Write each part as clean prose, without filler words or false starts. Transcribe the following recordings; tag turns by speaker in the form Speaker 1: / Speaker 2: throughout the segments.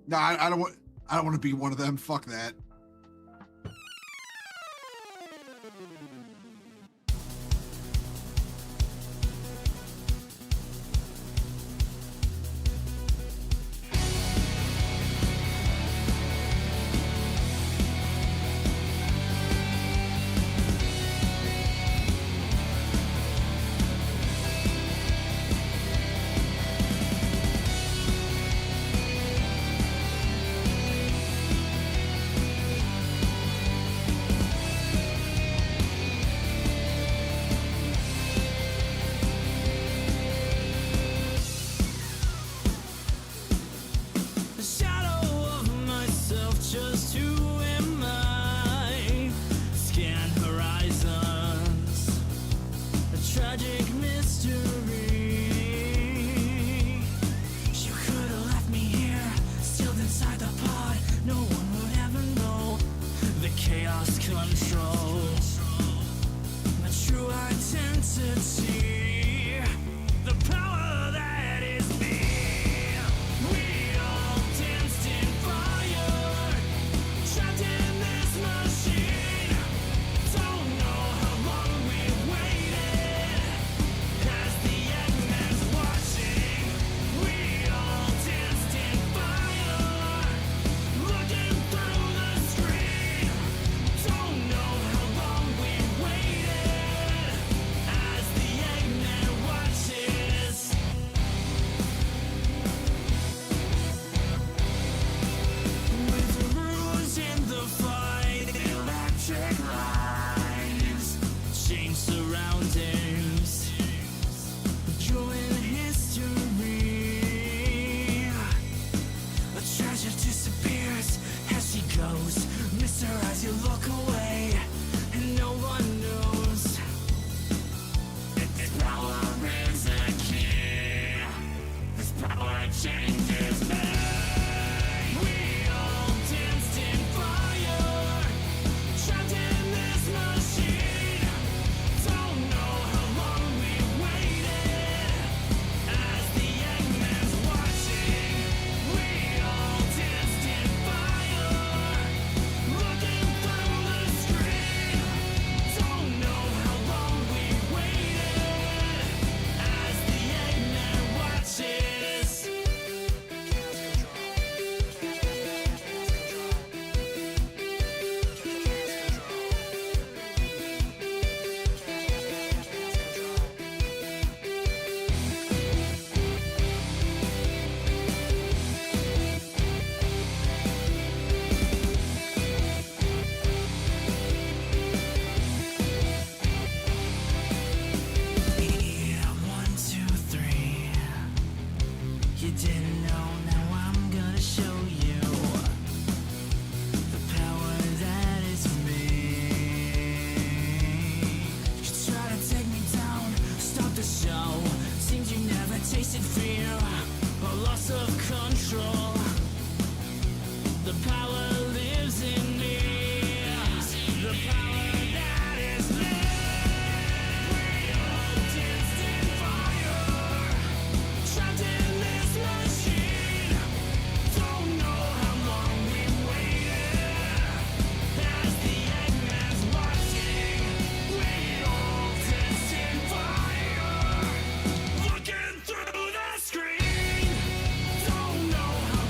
Speaker 1: No, I don't want. I don't want to be one of them. Fuck that.
Speaker 2: Looking through the screen, don't know how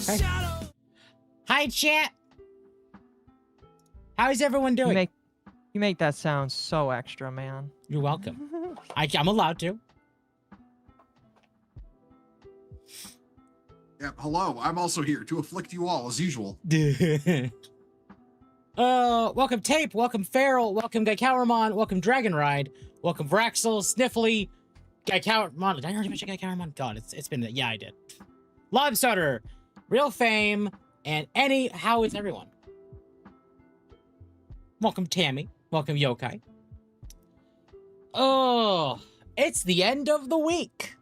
Speaker 2: Okay. Hi, chat. How's everyone doing?
Speaker 3: You make that sound so extra, man.
Speaker 2: You're welcome. I'm allowed to.
Speaker 1: Yeah, hello. I'm also here to afflict you all as usual.
Speaker 2: Welcome Tape, welcome Feral, welcome Gaikaramon, welcome Dragon Ride, welcome Vraxel, Sniffly, Gaikaramon. Did I already mention Gaikaramon? God, it's been, yeah, I did. Lobstutter, Real Fame, and Any. How is everyone? Welcome Tammy, welcome Yokai. Oh, it's the end of the week.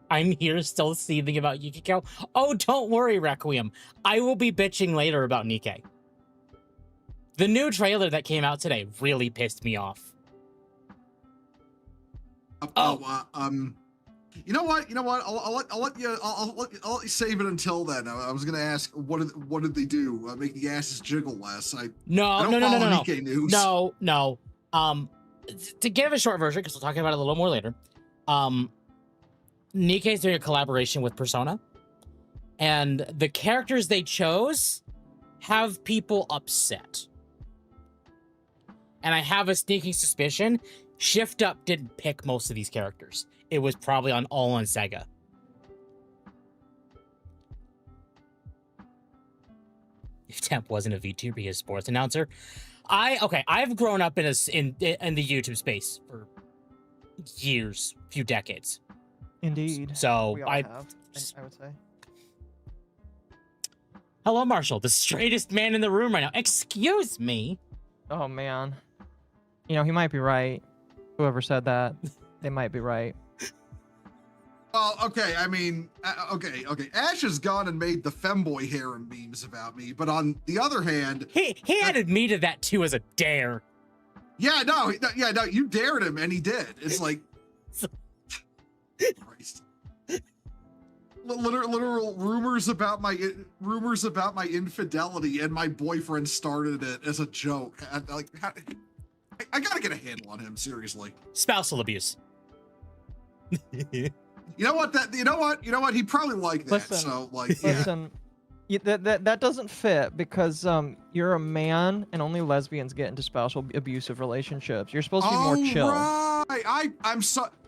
Speaker 2: I'm here still seething about Yukiko. Oh, don't worry, Requiem. I will be bitching later about Nikke. The new trailer that came out today really pissed me off.
Speaker 1: You know what? I'll let you save it until then. I was gonna ask what did they do? Make the asses jiggle less.
Speaker 2: No.
Speaker 1: Nikke news.
Speaker 2: No. To give a short version, because we'll talk about it a little more later. Nikke is doing a collaboration with Persona, and the characters they chose have people upset. And I have a sneaking suspicion Shift Up didn't pick most of these characters. It was probably all on Sega. If Temp wasn't a VTuber, a sports announcer. I've grown up in the YouTube space for years, few decades.
Speaker 3: Indeed.
Speaker 2: So
Speaker 3: we all have, I would say.
Speaker 2: Hello, Marshall, the straightest man in the room right now. Excuse me.
Speaker 3: Oh man. You know, he might be right. Whoever said that, they might be right.
Speaker 1: Well, okay, I mean, okay. Ash has gone and made the femboy harem memes about me, but on the other hand,
Speaker 2: he added me to that too as a dare.
Speaker 1: Yeah, no, you dared him, and he did. It's like, Christ. Literal rumors about my infidelity, and my boyfriend started it as a joke. I gotta get a handle on him, seriously.
Speaker 2: Spousal abuse.
Speaker 1: You know what? He'd probably like that.
Speaker 3: Listen,
Speaker 1: so, like,
Speaker 3: listen, that doesn't fit because you're a man, and only lesbians get into spousal abusive relationships. You're supposed to be more chill.
Speaker 1: Right.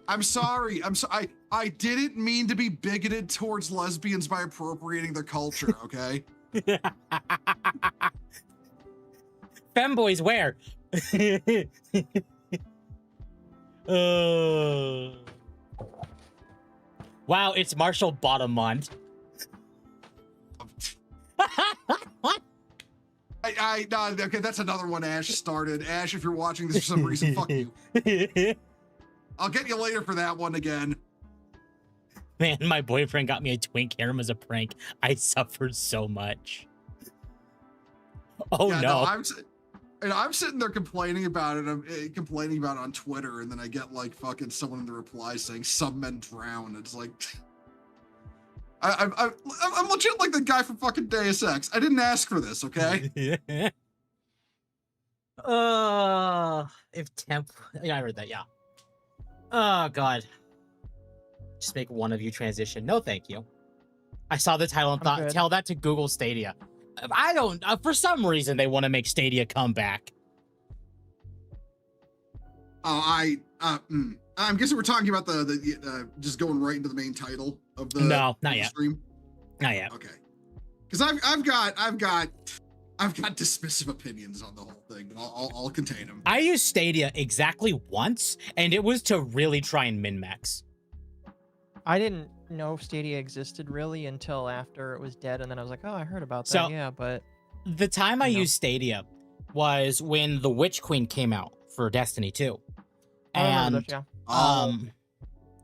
Speaker 1: I'm sorry. I didn't mean to be bigoted towards lesbians by appropriating their culture. Okay.
Speaker 2: Femboys where? Wow, it's Marshall Bottom month.
Speaker 1: Okay, that's another one Ash started. Ash, if you're watching this for some reason, fuck you. I'll get you later for that one again.
Speaker 2: Man, my boyfriend got me a twink harem as a prank. I suffered so much. Oh yeah, no.
Speaker 1: I'm sitting there complaining about it. I'm complaining about it on Twitter, and then I get like fucking someone in the reply saying some men drown. It's like, I'm legit like the guy from fucking Deus Ex. I didn't ask for this, okay?
Speaker 2: Yeah. If Temp, yeah, I heard that. Yeah. Oh God. Just make one of you transition. No, thank you. I saw the title and thought, tell that to Google Stadia. I don't. For some reason, they want to make Stadia come back.
Speaker 1: Oh, I'm guessing we're talking about the just going right into the main title of the
Speaker 2: not yet.
Speaker 1: Stream.
Speaker 2: Not yet.
Speaker 1: Okay. Because I've got dismissive opinions on the whole thing, but I'll contain them.
Speaker 2: I used Stadia exactly once, and it was to really try and min-max.
Speaker 3: I didn't know Stadia existed really until after it was dead, and then I was like, oh, I heard about that. Yeah, but
Speaker 2: the time I used Stadia was when the Witch Queen came out for Destiny 2. And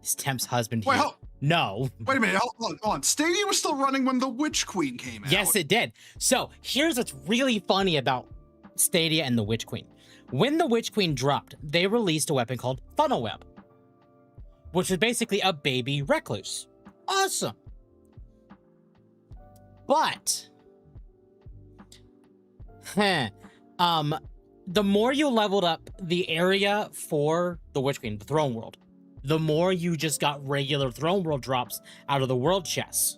Speaker 2: his Temp's husband here. No.
Speaker 1: Wait a minute, hold on. Stadia was still running when the Witch Queen came out.
Speaker 2: Yes, it did. So here's what's really funny about Stadia and the Witch Queen. When the Witch Queen dropped, they released a weapon called Funnel Web, which was basically a baby recluse. Awesome. But the more you leveled up the area for the Witch Queen, the Throne World, the more you just got regular Throne World drops out of the world chests.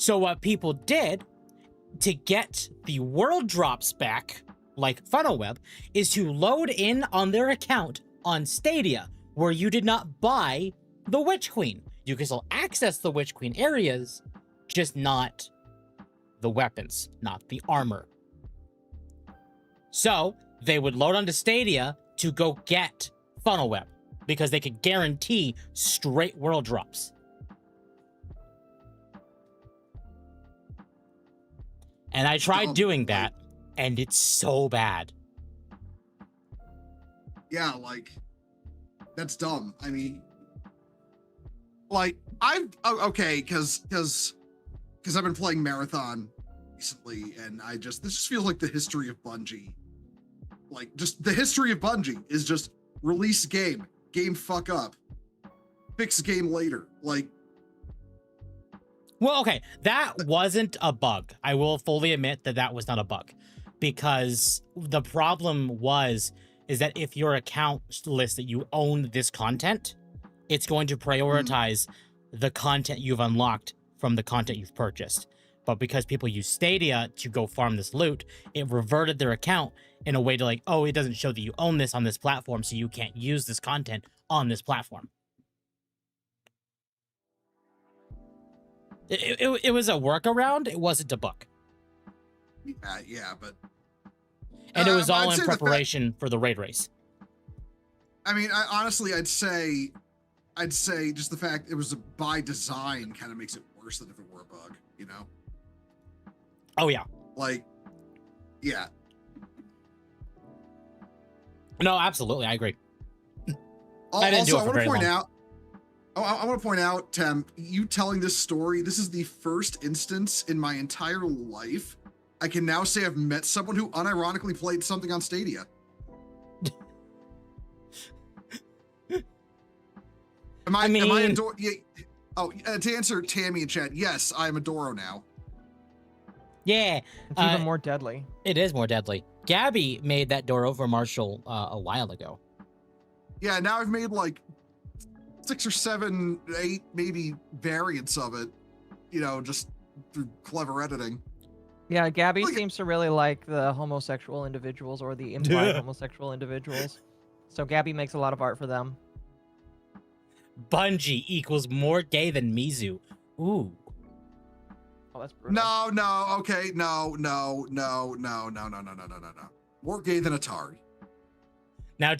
Speaker 2: So what people did to get the world drops back, like FunnelWeb, is to load in on their account on Stadia, where you did not buy the Witch Queen. You can still access the Witch Queen areas, just not the weapons, not the armor. So they would load onto Stadia to go get FunnelWeb, because they could guarantee straight world drops. And I tried doing that, and it's so bad.
Speaker 1: Yeah, like, that's dumb. I mean, like, okay, because I've been playing Marathon recently, and this just feels like the history of Bungie. Like, just the history of Bungie is just release game fuck up, fix game later. Like,
Speaker 2: well, okay, that wasn't a bug. I will fully admit that was not a bug, because the problem is that if your account lists that you own this content, it's going to prioritize the content you've unlocked from the content you've purchased. But because people use Stadia to go farm this loot, it reverted their account in a way to like, oh, it doesn't show that you own this on this platform, so you can't use this content on this platform. It was a workaround. It wasn't a bug.
Speaker 1: Yeah, but...
Speaker 2: And it was all in preparation for the raid race.
Speaker 1: I mean, honestly, I'd say just the fact it was by design kind of makes it worse than if it were a bug, you know?
Speaker 2: Oh, yeah.
Speaker 1: Like, yeah.
Speaker 2: No, absolutely. I agree.
Speaker 1: I want to point out, Temp, you telling this story, this is the first instance in my entire life I can now say I've met someone who unironically played something on Stadia. Am I a Doro? Yeah. Oh, to answer Tammy in chat, yes, I am a Doro now.
Speaker 2: Yeah.
Speaker 3: It's even more deadly.
Speaker 2: It is more deadly. Gabby made that Doro for Marshall a while ago.
Speaker 1: Yeah, now I've made like 6 or 7, 8 maybe variants of it, you know, just through clever editing.
Speaker 3: Yeah, Gabby seems to really like the homosexual individuals or the implied homosexual individuals. So Gabby makes a lot of art for them.
Speaker 2: Bungie equals more gay than Mizu. Ooh.
Speaker 3: Oh, that's brutal.
Speaker 1: No, okay, no. More gay than Atari.
Speaker 2: Now,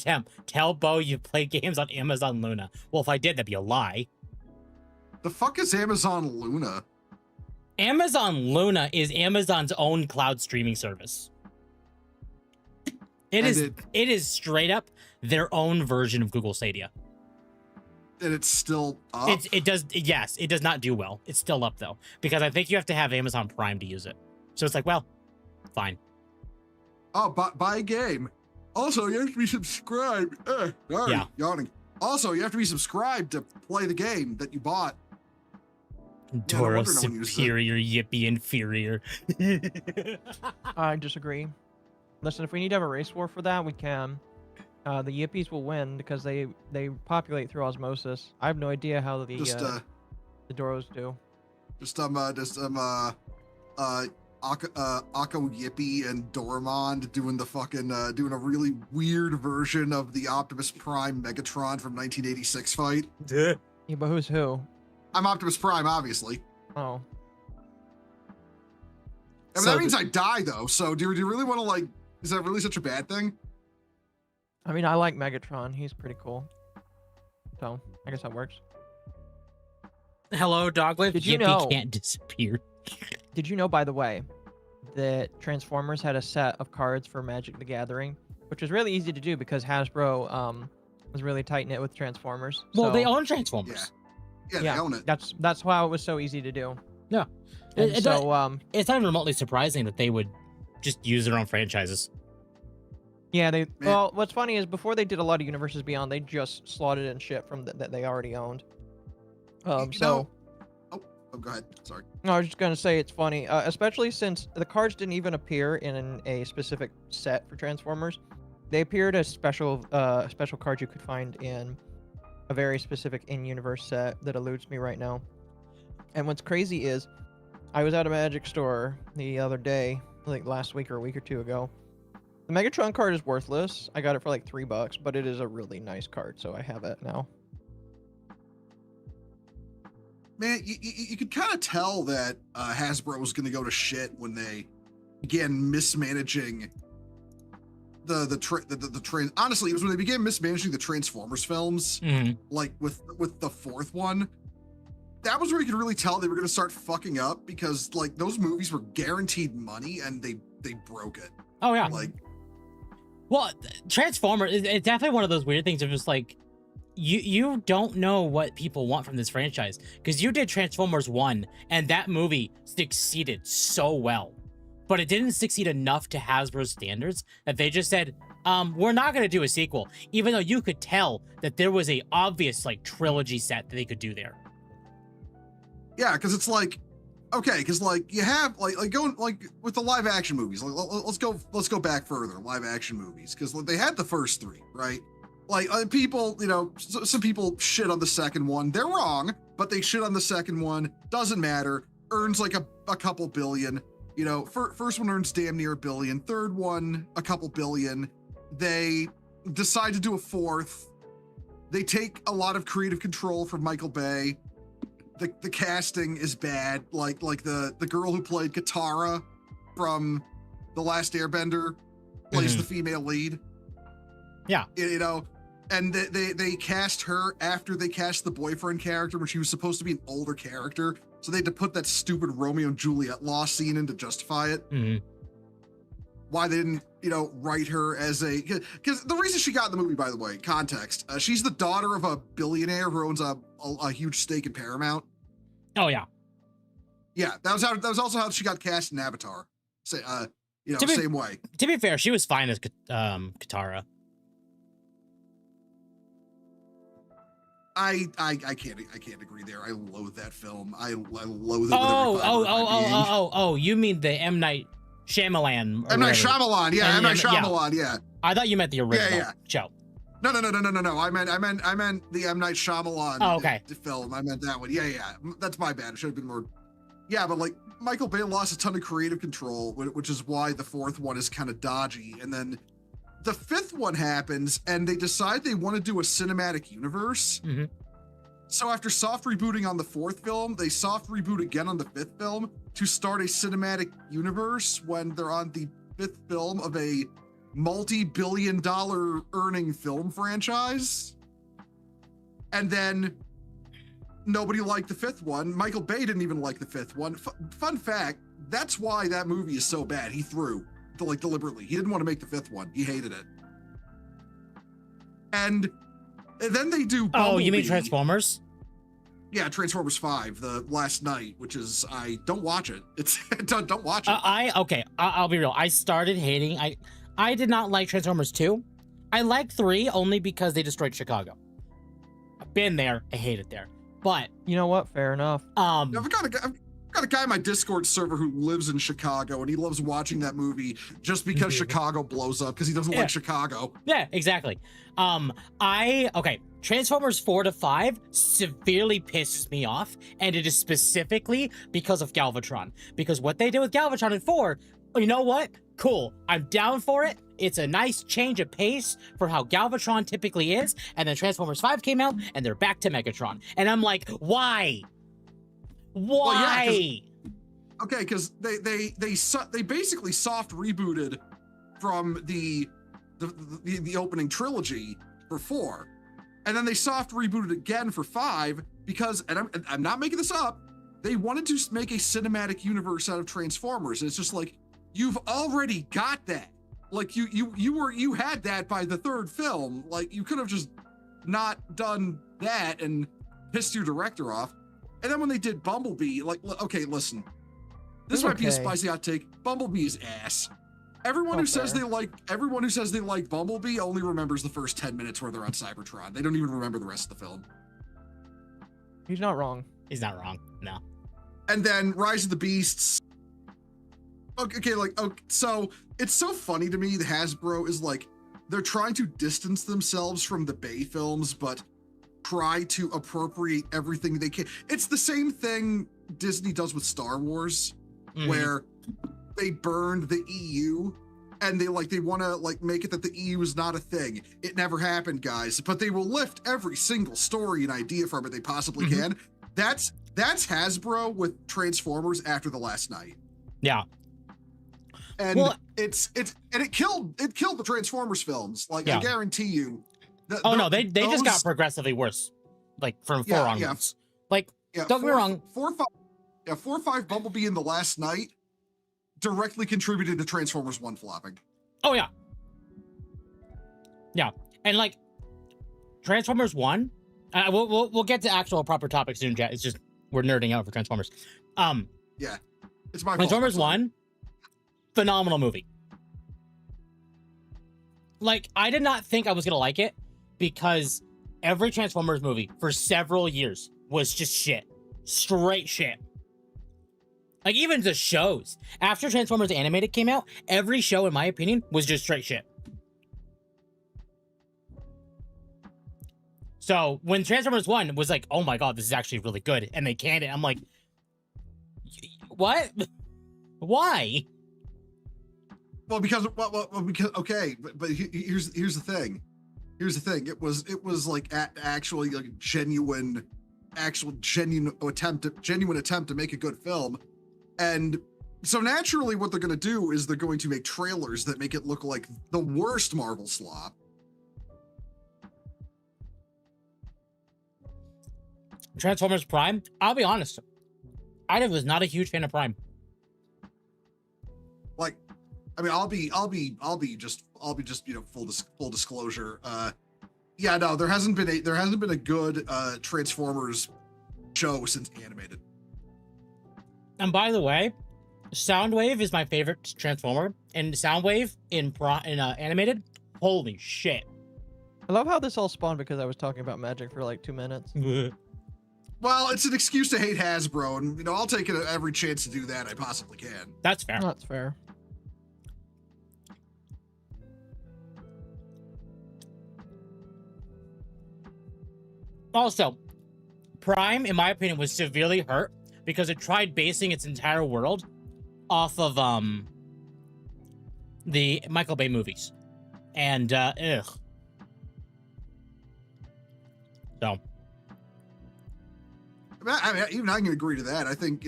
Speaker 2: tell Bo you play games on Amazon Luna. Well, if I did, that'd be a lie.
Speaker 1: The fuck is Amazon Luna?
Speaker 2: Amazon Luna is Amazon's own cloud streaming service. It is straight up their own version of Google Stadia.
Speaker 1: And it's still up?
Speaker 2: It does not do well. It's still up though, because I think you have to have Amazon Prime to use it. So it's like, well, fine.
Speaker 1: Oh, buy a game. Also, you have to be subscribed. Sorry, yawning. Also, you have to be subscribed to play the game that you bought.
Speaker 2: Doro superior, yippee inferior.
Speaker 3: I disagree. Listen, if we need to have a race war for that, we can. The Yippies will win because they populate through osmosis. I have no idea how the Doros do.
Speaker 1: Occo Yippee and Doramond doing the fucking doing a really weird version of the Optimus Prime Megatron from 1986 fight.
Speaker 3: Yeah, but who's who?
Speaker 1: I'm Optimus Prime, obviously.
Speaker 3: Oh.
Speaker 1: I mean, that means I die though. So do you really want to like? Is that really such a bad thing?
Speaker 3: I mean, I like Megatron. He's pretty cool. So I guess that works.
Speaker 2: Hello, Dogwave.
Speaker 3: Did you
Speaker 2: Yippee
Speaker 3: know?
Speaker 2: Can't disappear.
Speaker 3: Did you know, by the way, that Transformers had a set of cards for Magic the Gathering, which was really easy to do because Hasbro was really tight knit with Transformers.
Speaker 2: Well, they own Transformers.
Speaker 1: Yeah, they own it.
Speaker 3: That's why it was so easy to do.
Speaker 2: Yeah.
Speaker 3: It's not
Speaker 2: even remotely surprising that they would just use their own franchises.
Speaker 3: Yeah, well, what's funny is before they did a lot of Universes Beyond, they just slotted in shit from that they already owned.
Speaker 1: Oh, go ahead. Sorry.
Speaker 3: No, I was just gonna say it's funny, especially since the cards didn't even appear in a specific set for Transformers. They appeared as special cards you could find in a very specific in-universe set that eludes me right now. And what's crazy is I was at a Magic store the other day, like last week or a week or two ago. The Megatron card is worthless. I got it for like $3, but it is a really nice card, so I have it now.
Speaker 1: Man, you could kind of tell that Hasbro was going to go to shit when they began mismanaging the honestly, it was when they began mismanaging the Transformers films, like with the fourth one. That was where you could really tell they were going to start fucking up, because like those movies were guaranteed money and they broke it.
Speaker 2: Oh yeah.
Speaker 1: Like,
Speaker 2: well, Transformers, it's definitely one of those weird things of just like, you don't know what people want from this franchise, because you did Transformers 1 and that movie succeeded so well, but it didn't succeed enough to Hasbro's standards that they just said, we're not going to do a sequel, even though you could tell that there was a obvious like trilogy set that they could do there.
Speaker 1: Yeah, because it's like, okay, because like you have like going like with the live action movies, like let's go back further, live action movies, because they had the first three, right? Like people, you know, some people shit on the second one. They're wrong, but they shit on the second one. Doesn't matter. Earns like a couple billion. You know, first one earns damn near $1 billion. Third one, a couple billion. They decide to do a fourth. They take a lot of creative control from Michael Bay. The casting is bad. Like the girl who played Katara from The Last Airbender plays the female lead.
Speaker 2: Yeah.
Speaker 1: You know, and they cast her after they cast the boyfriend character, when she was supposed to be an older character. So they had to put that stupid Romeo and Juliet law scene in to justify it. Why they didn't, you know, write her as a, because the reason she got in the movie, by the way, context, she's the daughter of a billionaire who owns a huge stake in Paramount.
Speaker 2: Oh yeah.
Speaker 1: Yeah, that was also how she got cast in Avatar. Say, you know, same way.
Speaker 2: To be fair, she was fine as Katara.
Speaker 1: I can't agree there. I loathe that film. I loathe it.
Speaker 2: Oh, you mean the M. Night Shyamalan.
Speaker 1: M. Night Shyamalan, yeah, M. Night Shyamalan, yeah.
Speaker 2: I thought you meant the original show.
Speaker 1: No. I meant the M. Night Shyamalan film. I meant that one. Yeah. That's my bad. It should have been more. Yeah, but like Michael Bay lost a ton of creative control, which is why the fourth one is kind of dodgy. And then the fifth one happens, and they decide they want to do a cinematic universe. So after soft rebooting on the fourth film, they soft reboot again on the fifth film to start a cinematic universe when they're on the fifth film of a multi-billion-dollar earning film franchise. And then nobody liked the fifth one. Michael Bay didn't even like the fifth one. Fun fact, that's why that movie is so bad. He threw, like, deliberately. He didn't want to make the fifth one. He hated it. And then they do Bumblebee.
Speaker 2: Oh, you mean Transformers?
Speaker 1: Yeah, Transformers 5, the last night, which is, I don't watch it. It's don't watch it.
Speaker 2: I'll be real. I started hating. I did not like Transformers 2. I like 3 only because they destroyed Chicago. I've been there. I hate it there. But
Speaker 3: you know what? Fair enough.
Speaker 1: I've got a guy in my Discord server who lives in Chicago, and he loves watching that movie just because Chicago blows up, because he doesn't like Chicago.
Speaker 2: Yeah, exactly. Transformers 4 to 5 severely pisses me off, and it is specifically because of Galvatron. Because what they did with Galvatron in 4, you know what? Cool. I'm down for it. It's a nice change of pace for how Galvatron typically is. And then Transformers 5 came out, and they're back to Megatron. And I'm like, why? Why?
Speaker 1: Well, yeah, because they basically soft rebooted from the opening trilogy for 4, and then they soft rebooted again for 5 because, and I'm not making this up, they wanted to make a cinematic universe out of Transformers. And it's just like, you've already got that. Like you had that by the third film. Like, you could have just not done that and pissed your director off. And then when they did Bumblebee, like, okay, listen, this might be a spicy hot take. Bumblebee is ass. Everyone who says they like Bumblebee only remembers the first 10 minutes where they're on Cybertron. They don't even remember the rest of the film.
Speaker 3: He's not wrong.
Speaker 2: He's not wrong. No.
Speaker 1: And then Rise of the Beasts. So it's so funny to me that Hasbro is like, they're trying to distance themselves from the Bay films, but try to appropriate everything they can. It's the same thing Disney does with Star Wars,
Speaker 2: Mhm.
Speaker 1: where they burned the EU and they want to make it that the EU is not a thing. It never happened, guys. But they will lift every single story and idea from it they possibly
Speaker 2: Mhm.
Speaker 1: can. That's Hasbro with Transformers after the last night.
Speaker 2: Yeah.
Speaker 1: And
Speaker 2: Well,
Speaker 1: it killed the Transformers films. Like,
Speaker 2: Yeah.
Speaker 1: I guarantee you.
Speaker 2: no, they just got progressively worse. Like from 4 onwards. Like,
Speaker 1: Yeah,
Speaker 2: don't get me wrong.
Speaker 1: 4 or 5 Bumblebee in the last night directly contributed to Transformers 1 flopping.
Speaker 2: Oh yeah. Yeah. And like Transformers 1, we'll get to actual proper topics soon, chat. It's just we're nerding out for Transformers.
Speaker 1: Yeah. It's my
Speaker 2: Transformers
Speaker 1: fault.
Speaker 2: 1, phenomenal movie. Like, I did not think I was gonna like it because every Transformers movie for several years was just shit. Straight shit. Like, even the shows. After Transformers Animated came out, every show, in my opinion, was just straight shit. So, when Transformers 1 was like, oh my god, this is actually really good, and they canned it, I'm like, what? Why?
Speaker 1: Well, because okay, but here's the thing. Here's the thing. It was like actually like genuine attempt to make a good film. And so naturally what they're going to do is they're going to make trailers that make it look like the worst Marvel slop.
Speaker 2: Transformers Prime, I'll be honest, I was not a huge fan of Prime.
Speaker 1: Like, I mean, I'll be just full disclosure. Yeah, no, there hasn't been a good Transformers show since animated.
Speaker 2: And by the way, Soundwave is my favorite Transformer, and Soundwave in animated, holy shit.
Speaker 3: I love how this all spawned because I was talking about magic for like 2 minutes.
Speaker 1: Well, it's an excuse to hate Hasbro, and I'll take it every chance to do that I possibly can.
Speaker 2: That's fair.
Speaker 3: That's fair.
Speaker 2: Also, Prime, in my opinion, was severely hurt because it tried basing its entire world off of the Michael Bay movies. And ugh. So
Speaker 1: I mean, even I can agree to that. I think,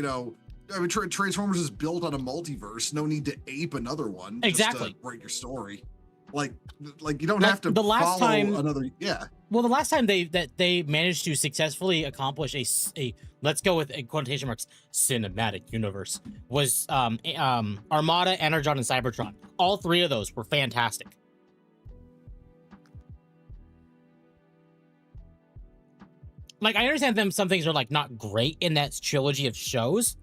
Speaker 1: Transformers is built on a multiverse. No need to ape another one.
Speaker 2: Exactly.
Speaker 1: Just to write your story. Like you don't have to
Speaker 2: the last
Speaker 1: follow
Speaker 2: time
Speaker 1: another. Yeah.
Speaker 2: Well, the last time they managed to successfully accomplish a let's go with in quotation marks cinematic universe was Armada, Energon, and Cybertron. All 3 of those were fantastic. Like, I understand some things are like not great in that trilogy of shows,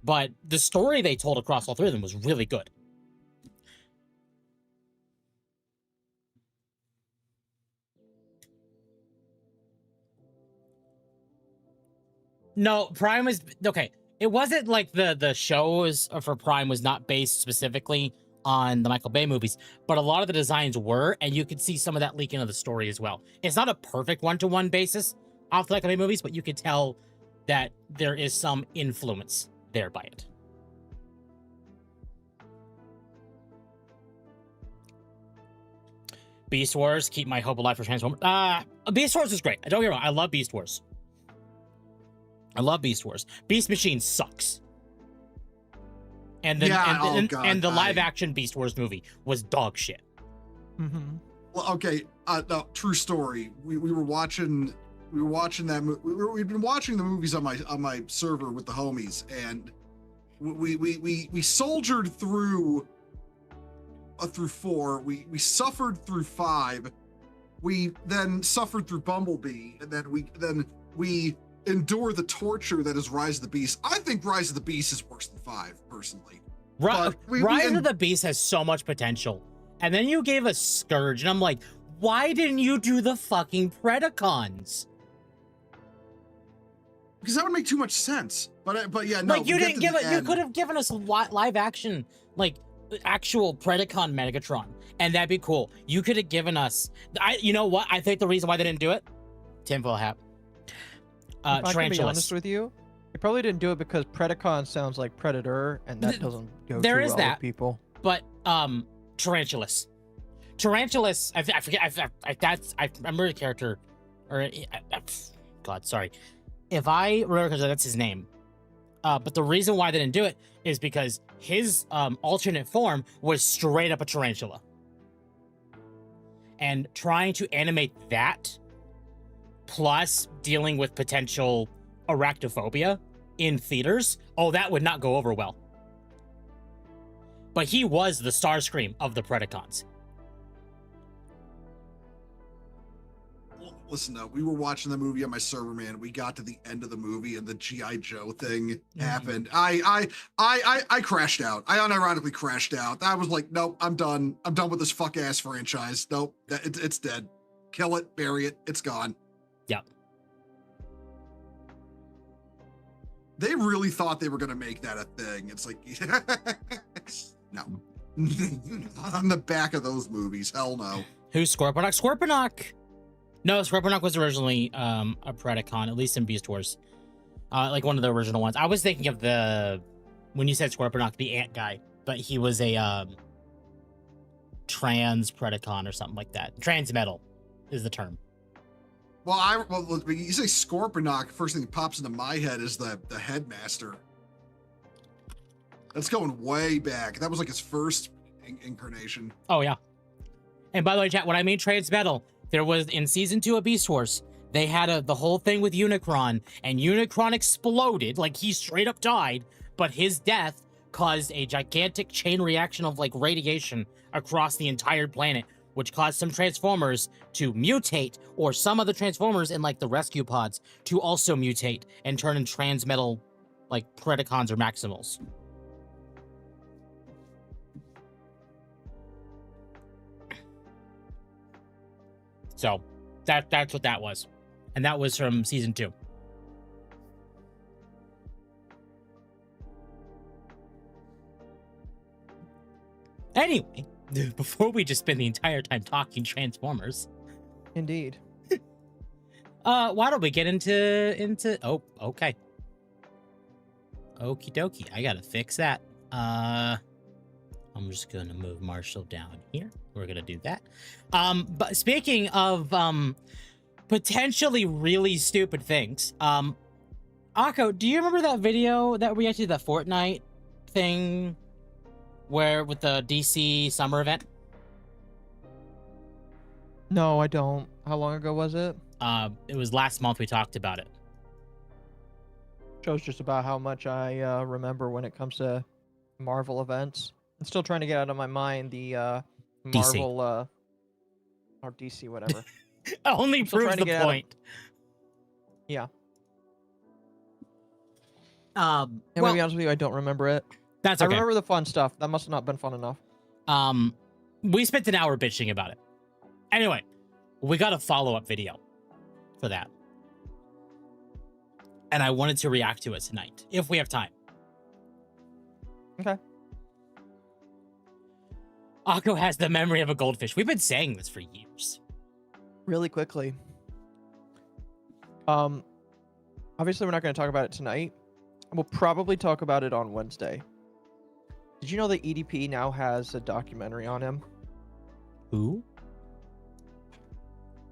Speaker 2: but the story they told across all 3 of them was really good. No, Prime was okay. It wasn't like the shows for Prime was not based specifically on the Michael Bay movies, but a lot of the designs were, and you could see some of that leak into the story as well. It's not a perfect one-to-one basis off the Michael Bay movies, but you could tell that there is some influence there by it. Beast Wars, keep my hope alive for Transformers. Beast Wars is great. Don't get me wrong, I love Beast Wars. I love Beast Wars. Beast Machine sucks. And the the live action Beast Wars movie was dog shit.
Speaker 3: Mm-hmm.
Speaker 1: Well, okay. No, true story. We were watching that movie. We've been watching the movies on my server with the homies, and we soldiered through 4. We suffered through 5. We then suffered through Bumblebee, and then we endure the torture that is Rise of the Beast. I think Rise of the Beast is worse than 5, personally.
Speaker 2: Rise of the Beast has so much potential. And then you gave us Scourge, and I'm like, why didn't you do the fucking Predacons?
Speaker 1: Because that would make too much sense. But yeah, no.
Speaker 2: Like, you didn't give it. You could have given us live action, like actual Predacon Megatron, and that'd be cool. You could have given us. You know what? I think the reason why they didn't do it, tinfoil hat.
Speaker 3: If I can be honest with you, They probably didn't do it because Predacon sounds like Predator, and that doesn't go
Speaker 2: there
Speaker 3: too
Speaker 2: is
Speaker 3: well
Speaker 2: that.
Speaker 3: with people.
Speaker 2: But Tarantulas. I forget. I remember the character, or God, sorry. If I remember, because that's his name. But the reason why they didn't do it is because his alternate form was straight up a tarantula. And trying to animate that, plus dealing with potential arachnophobia in theaters, that would not go over well. But he was the Starscream of the Predacons.
Speaker 1: Listen, though, we were watching the movie on my server, man. We got to the end of the movie and the G.I. Joe thing happened. I crashed out. I unironically crashed out. I was like, nope, I'm done. I'm done with this fuck ass franchise. Nope, it's dead. Kill it, bury it. It's gone.
Speaker 2: Yep.
Speaker 1: They really thought they were going to make that a thing. It's like, no. On the back of those movies, hell no.
Speaker 2: Who's Scorponok? Scorponok! No, Scorponok was originally a Predacon, at least in Beast Wars. Like one of the original ones. I was thinking of when you said Scorponok, the ant guy, but he was a trans Predacon or something like that. Transmetal is the term.
Speaker 1: Well, when you say Scorponok, first thing that pops into my head is the headmaster. That's going way back. That was like his first incarnation.
Speaker 2: Oh, yeah. And by the way, chat, when I mean transmetal, there was, in season 2 of Beast Wars, they had the whole thing with Unicron, and Unicron exploded, like he straight up died, but his death caused a gigantic chain reaction of like radiation across the entire planet, which caused some Transformers to mutate, or some of the Transformers in like the rescue pods to also mutate and turn into transmetal like Predacons or Maximals. So that's what that was. And that was from season 2. Anyway, before we just spend the entire time talking Transformers.
Speaker 3: Indeed.
Speaker 2: Why don't we get into oh, okay. Okie dokie. I gotta fix that. I'm just gonna move Marshall down here. We're gonna do that. But speaking of potentially really stupid things, Occo, do you remember that video that we actually did, the Fortnite thing where with the DC summer event?
Speaker 3: No, I don't. How long ago was it?
Speaker 2: It was last month we talked about it.
Speaker 3: Shows just about how much I remember when it comes to Marvel events. I'm still trying to get out of my mind the Marvel or DC, whatever.
Speaker 2: Only proves the point.
Speaker 3: Yeah.
Speaker 2: And
Speaker 3: to be honest with you, I don't remember it.
Speaker 2: That's okay.
Speaker 3: I remember the fun stuff. That must have not been fun enough.
Speaker 2: We spent an hour bitching about it. Anyway, we got a follow-up video for that. And I wanted to react to it tonight, if we have time.
Speaker 3: Okay.
Speaker 2: Occo has the memory of a goldfish. We've been saying this for years.
Speaker 3: Really quickly. Obviously, we're not going to talk about it tonight. We'll probably talk about it on Wednesday. Did you know that EDP now has a documentary on him?
Speaker 2: Who?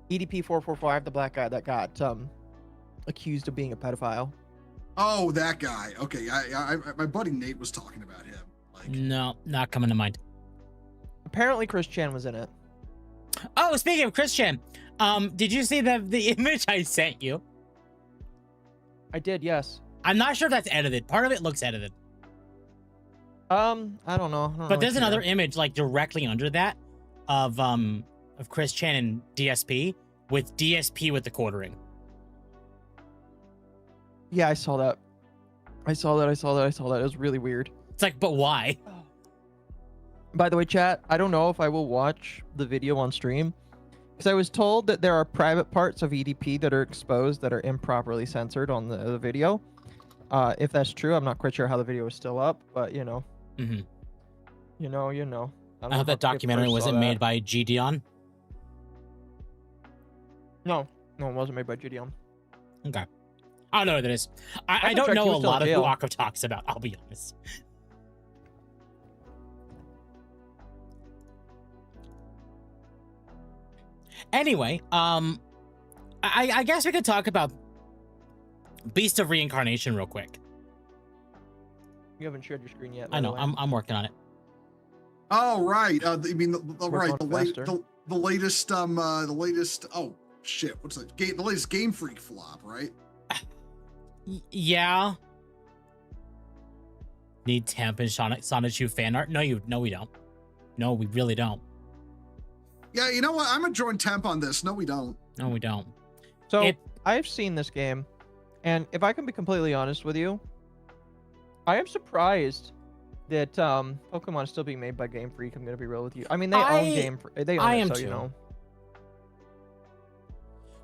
Speaker 3: EDP 445, the black guy that got accused of being a pedophile.
Speaker 1: Oh, that guy. Okay, my buddy Nate was talking about him. Like,
Speaker 2: no, not coming to mind.
Speaker 3: Apparently, Chris Chan was in it.
Speaker 2: Oh, speaking of Chris Chan, did you see the image I sent you?
Speaker 3: I did, yes.
Speaker 2: I'm not sure if that's edited. Part of it looks edited.
Speaker 3: I don't know.
Speaker 2: But there's another image like directly under that of Chris Chan and DSP with the quartering.
Speaker 3: Yeah, I saw that. I saw that. It was really weird.
Speaker 2: It's like, but why?
Speaker 3: By the way, chat, I don't know if I will watch the video on stream because I was told that there are private parts of EDP that are exposed that are improperly censored on the video. If that's true, I'm not quite sure how the video is still up, but you know.
Speaker 2: Mm-hmm.
Speaker 3: You know.
Speaker 2: I hope that documentary wasn't made by Gideon.
Speaker 3: No, it wasn't made by Gideon.
Speaker 2: Okay. I don't know what that is. I don't
Speaker 3: checked,
Speaker 2: know
Speaker 3: he
Speaker 2: a
Speaker 3: was still in
Speaker 2: lot of who
Speaker 3: jail.
Speaker 2: Occo talks about, I'll be honest. Anyway, I guess we could talk about Beast of Reincarnation real quick.
Speaker 3: You haven't shared your screen yet.
Speaker 2: I know, I'm working on it.
Speaker 1: Oh right, you mean the latest oh shit, what's that game? The latest Game Freak flop, right?
Speaker 2: Yeah. Need Temp and Sonichu fan art? No, we don't. No, we really don't.
Speaker 1: Yeah, you know what? I'm gonna join Temp on this. No, we don't.
Speaker 2: No, we don't.
Speaker 3: So I've seen this game, and if I can be completely honest with you, I am surprised that Pokemon is still being made by Game Freak. I'm gonna be real with you. I mean, they own Game Freak. They own it, so you know.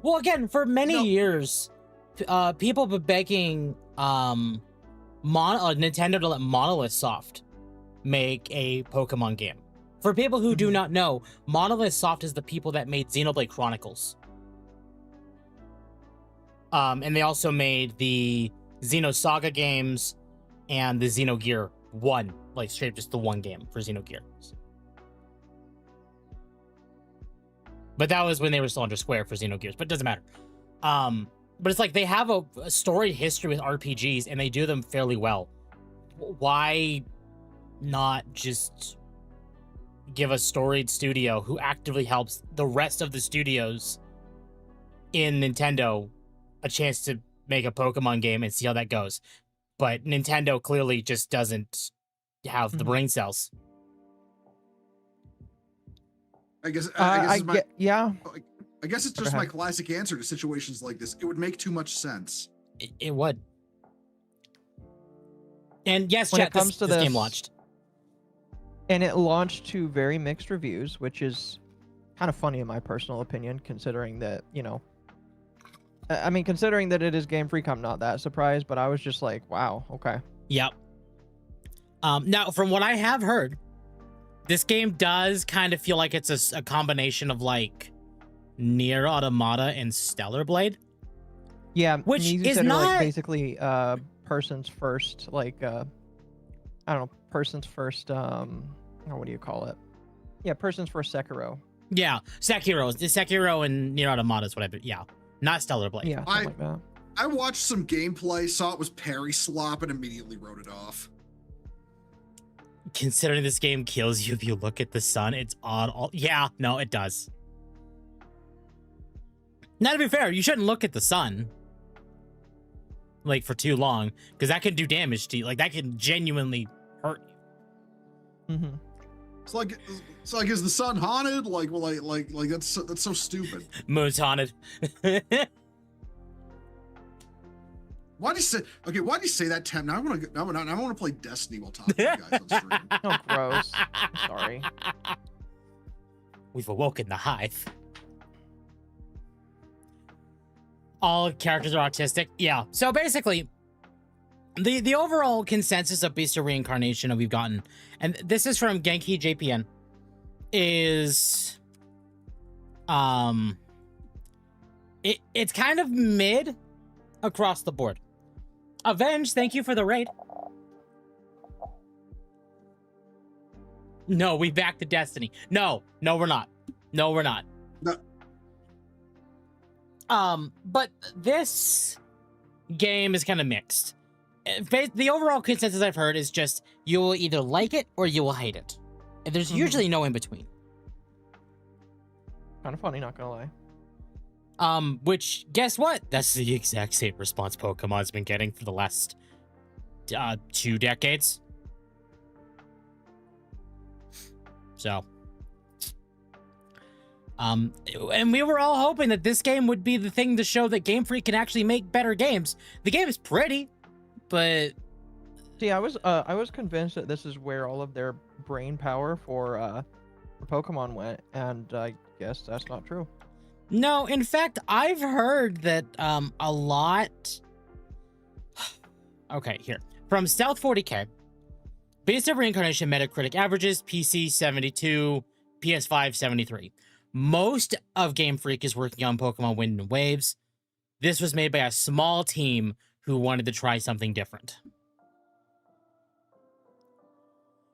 Speaker 2: Well, again, for many years, people have been begging Nintendo to let Monolith Soft make a Pokemon game. For people who do not know, Monolith Soft is the people that made Xenoblade Chronicles. And they also made the Xenosaga games and the Xenogear 1, like straight just the one game for Xenogear. But that was when they were still under Square for Xenogears, but it doesn't matter. But it's like they have a storied history with RPGs and they do them fairly well. Why not just give a storied studio who actively helps the rest of the studios in Nintendo a chance to make a Pokemon game and see how that goes? But Nintendo clearly just doesn't have the brain cells.
Speaker 1: I guess it's just my classic answer to situations like this. It would make too much sense.
Speaker 2: It would. And yes,
Speaker 3: when
Speaker 2: chat,
Speaker 3: it comes to
Speaker 2: this game launched.
Speaker 3: And it launched to very mixed reviews, which is kind of funny in my personal opinion, considering that, you know, I mean, considering that it is Game Freak, I'm not that surprised, but I was just like, wow, okay.
Speaker 2: Yep. Now, from what I have heard, this game does kind of feel like it's a combination of like Nier Automata and Stellar Blade.
Speaker 3: Yeah,
Speaker 2: which is not
Speaker 3: like basically person's first, like I don't know, person's first what do you call it? Yeah, person's first Sekiro.
Speaker 2: Yeah, Sekiro and Nier Automata is what not Stellar Blade.
Speaker 3: Yeah, something like that.
Speaker 1: I watched some gameplay, saw it was parry slop, and immediately wrote it off.
Speaker 2: Considering this game kills you if you look at the sun, it's on all. Yeah, no, it does. Now, to be fair, you shouldn't look at the sun like for too long, because that can do damage to you. Like that can genuinely hurt you.
Speaker 3: Mm-hmm.
Speaker 1: It's like, is the sun haunted? Like, well, like that's so stupid.
Speaker 2: Moon's haunted.
Speaker 1: Why'd you say that, Tem? Now I want to play Destiny while talking to you guys on stream.
Speaker 3: Oh, gross. I'm sorry.
Speaker 2: We've awoken the hive. All characters are autistic. Yeah. So basically, the overall consensus of Beast of Reincarnation that we've gotten, and this is from Genki JPN, is it's kind of mid across the board. Avenge, thank you for the raid. No, we back to Destiny. No, we're not. No, we're not.
Speaker 1: No.
Speaker 2: But this game is kind of mixed. The overall consensus I've heard is just you will either like it or you will hate it. And there's usually no in between.
Speaker 3: Kind of funny, not gonna lie.
Speaker 2: Which, guess what? That's the exact same response Pokemon's been getting for the last 2 decades. So, and we were all hoping that this game would be the thing to show that Game Freak can actually make better games. The game is pretty, but
Speaker 3: see, I was convinced that this is where all of their brain power for Pokemon went, and I guess that's not true.
Speaker 2: No, in fact, I've heard that a lot. Okay, here. From Stealth 40K, Beast of Reincarnation Metacritic averages PC 72, PS5 73. Most of Game Freak is working on Pokemon Wind and Waves. This was made by a small team who wanted to try something different.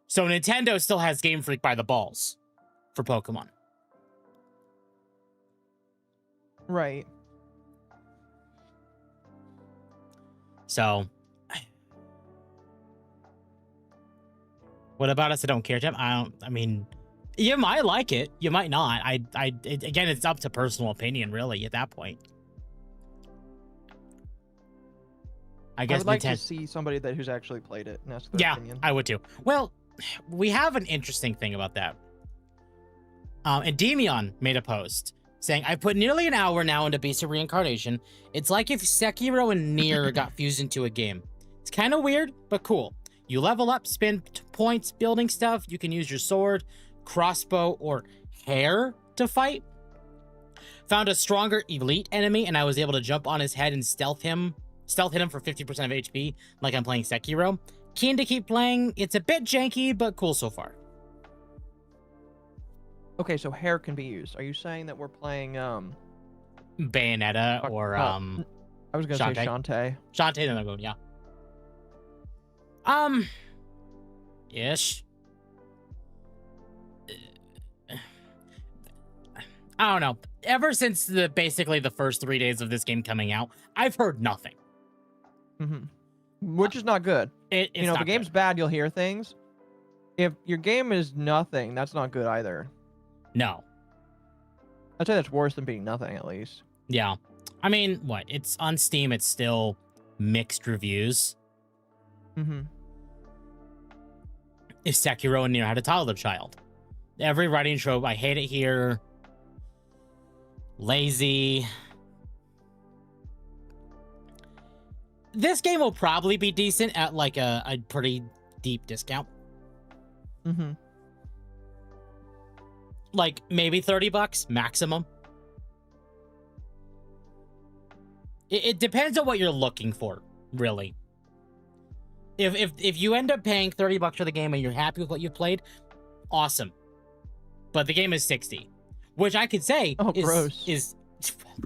Speaker 2: So Nintendo still has Game Freak by the balls for Pokemon.
Speaker 3: Right.
Speaker 2: So, what about us? I don't care, Tim. I mean, you might like it. You might not. Again, it's up to personal opinion, really, at that point. I guess
Speaker 3: I would like to see somebody who's actually played it and ask their opinion.
Speaker 2: I would too. Well, we have an interesting thing about that. Endymion made a post saying, I put nearly an hour now into Beast of Reincarnation. It's like if Sekiro and Nier got fused into a game. It's kind of weird, but cool. You level up, spend points building stuff. You can use your sword, crossbow, or hair to fight. Found a stronger elite enemy, and I was able to jump on his head and stealth hit him for 50% of HP, like I'm playing Sekiro. Keen to keep playing. It's a bit janky, but cool so far.
Speaker 3: Okay, so hair can be used. Are you saying that we're playing
Speaker 2: Bayonetta or
Speaker 3: I was gonna say Shantae.
Speaker 2: Shantae, then I'm going, yeah. Ish. I don't know. Ever since basically the first 3 days of this game coming out, I've heard nothing.
Speaker 3: Which is not good.
Speaker 2: It's
Speaker 3: you know, if the game's bad, you'll hear things. If your game is nothing, that's not good either.
Speaker 2: No.
Speaker 3: I'd say that's worse than being nothing, at least.
Speaker 2: Yeah. I mean, what? It's on Steam. It's still mixed reviews. If Sekiro and Nier had a toddler child. Every writing trope, I hate it here. Lazy. This game will probably be decent at like a pretty deep discount. Like maybe $30 maximum. It depends on what you're looking for, really. If you end up paying $30 for the game and you're happy with what you've played, awesome. But the game is $60, which I could say is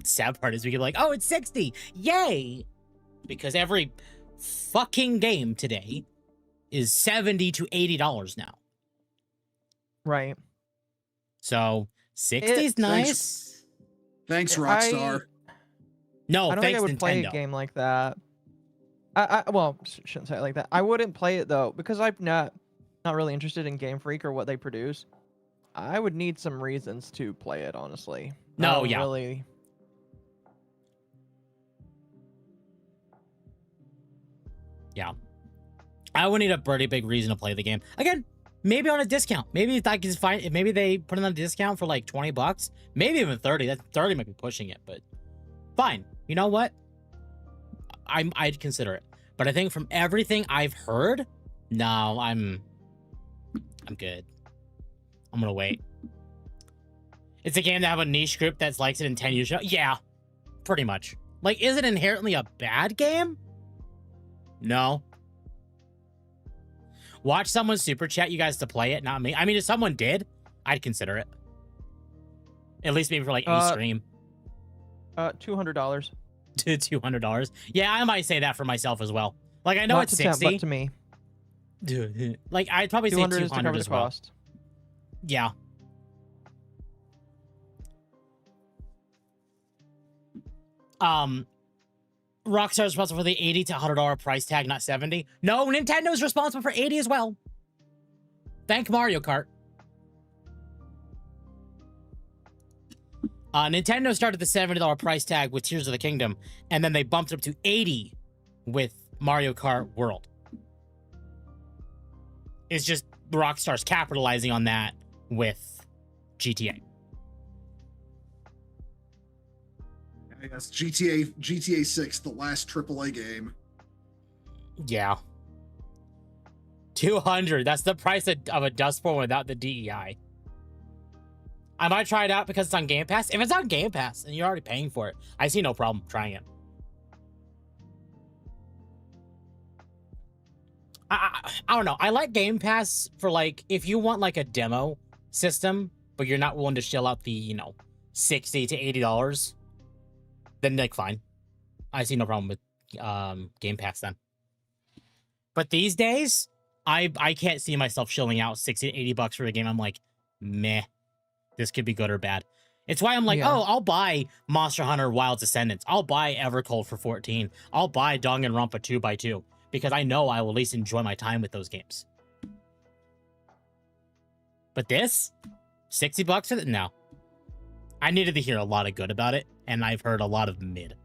Speaker 2: sad part is we could be like, oh, it's $60, yay! Because every fucking game today is $70 to $80 now.
Speaker 3: Right.
Speaker 2: So 60's nice.
Speaker 1: Thanks, Rockstar.
Speaker 2: No,
Speaker 3: I don't think I would play a game like that. Well, shouldn't say it like that. I wouldn't play it though because I'm not really interested in Game Freak or what they produce. I would need some reasons to play it, honestly.
Speaker 2: No,
Speaker 3: yeah.
Speaker 2: Really. Yeah. I would need a pretty big reason to play the game. Again, maybe on a discount. Maybe if I can find, maybe they put it on a discount for like $20, maybe even 30. That 30 might be pushing it, but fine. You know what? I'd consider it. But I think from everything I've heard, no, I'm good. I'm gonna wait. It's a game that have a niche group that's likes it in 10 years. Yeah, pretty much. Like, is it inherently a bad game? No. Watch someone super chat you guys to play it, not me. I mean, if someone did, I'd consider it. At least maybe for like a stream.
Speaker 3: $200.
Speaker 2: To $200. Yeah, I might say that for myself as well. Like, I know not it's 60.
Speaker 3: But to me.
Speaker 2: Dude, like, I'd probably say 200
Speaker 3: is to cover
Speaker 2: as
Speaker 3: the
Speaker 2: well.
Speaker 3: Cost.
Speaker 2: Yeah. Rockstar is responsible for the $80 to $100 price tag, not 70. No, Nintendo's responsible for 80 as well. Thank Mario Kart. Nintendo started the $70 price tag with Tears of the Kingdom, and then they bumped it up to 80 with Mario Kart World. It's just Rockstar's capitalizing on that with GTA.
Speaker 1: Yes, GTA 6, the last AAA game.
Speaker 2: Yeah. 200. That's the price of a Dustborn without the DEI. I might try it out because it's on Game Pass. If it's on Game Pass and you're already paying for it, I see no problem trying it. I don't know. I like Game Pass for, like, if you want, like, a demo system, but you're not willing to shell out the, $60 to $80, then, like, fine. I see no problem with Game Pass then. But these days, I can't see myself shilling out 60, 80 bucks for a game. I'm like, meh, this could be good or bad. It's why I'm like, oh, I'll buy Monster Hunter Wilds Descendants. I'll buy Evercold for 14. I'll buy Danganronpa 2x2 because I know I will at least enjoy my time with those games. But this, 60 bucks for it? No. I needed to hear a lot of good about it, and I've heard a lot of mid.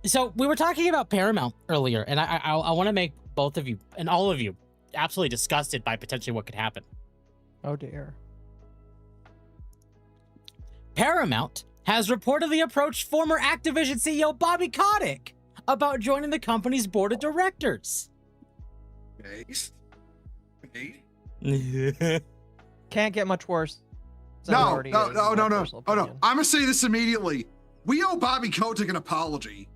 Speaker 2: So we were talking about Paramount earlier, and I want to make both of you and all of you absolutely disgusted by potentially what could happen.
Speaker 3: Oh dear.
Speaker 2: Paramount has reportedly approached former Activision CEO Bobby Kotick about joining the company's board of directors.
Speaker 1: Okay.
Speaker 3: Can't get much worse.
Speaker 1: No. I'm gonna say this immediately. We owe Bobby Kotick an apology.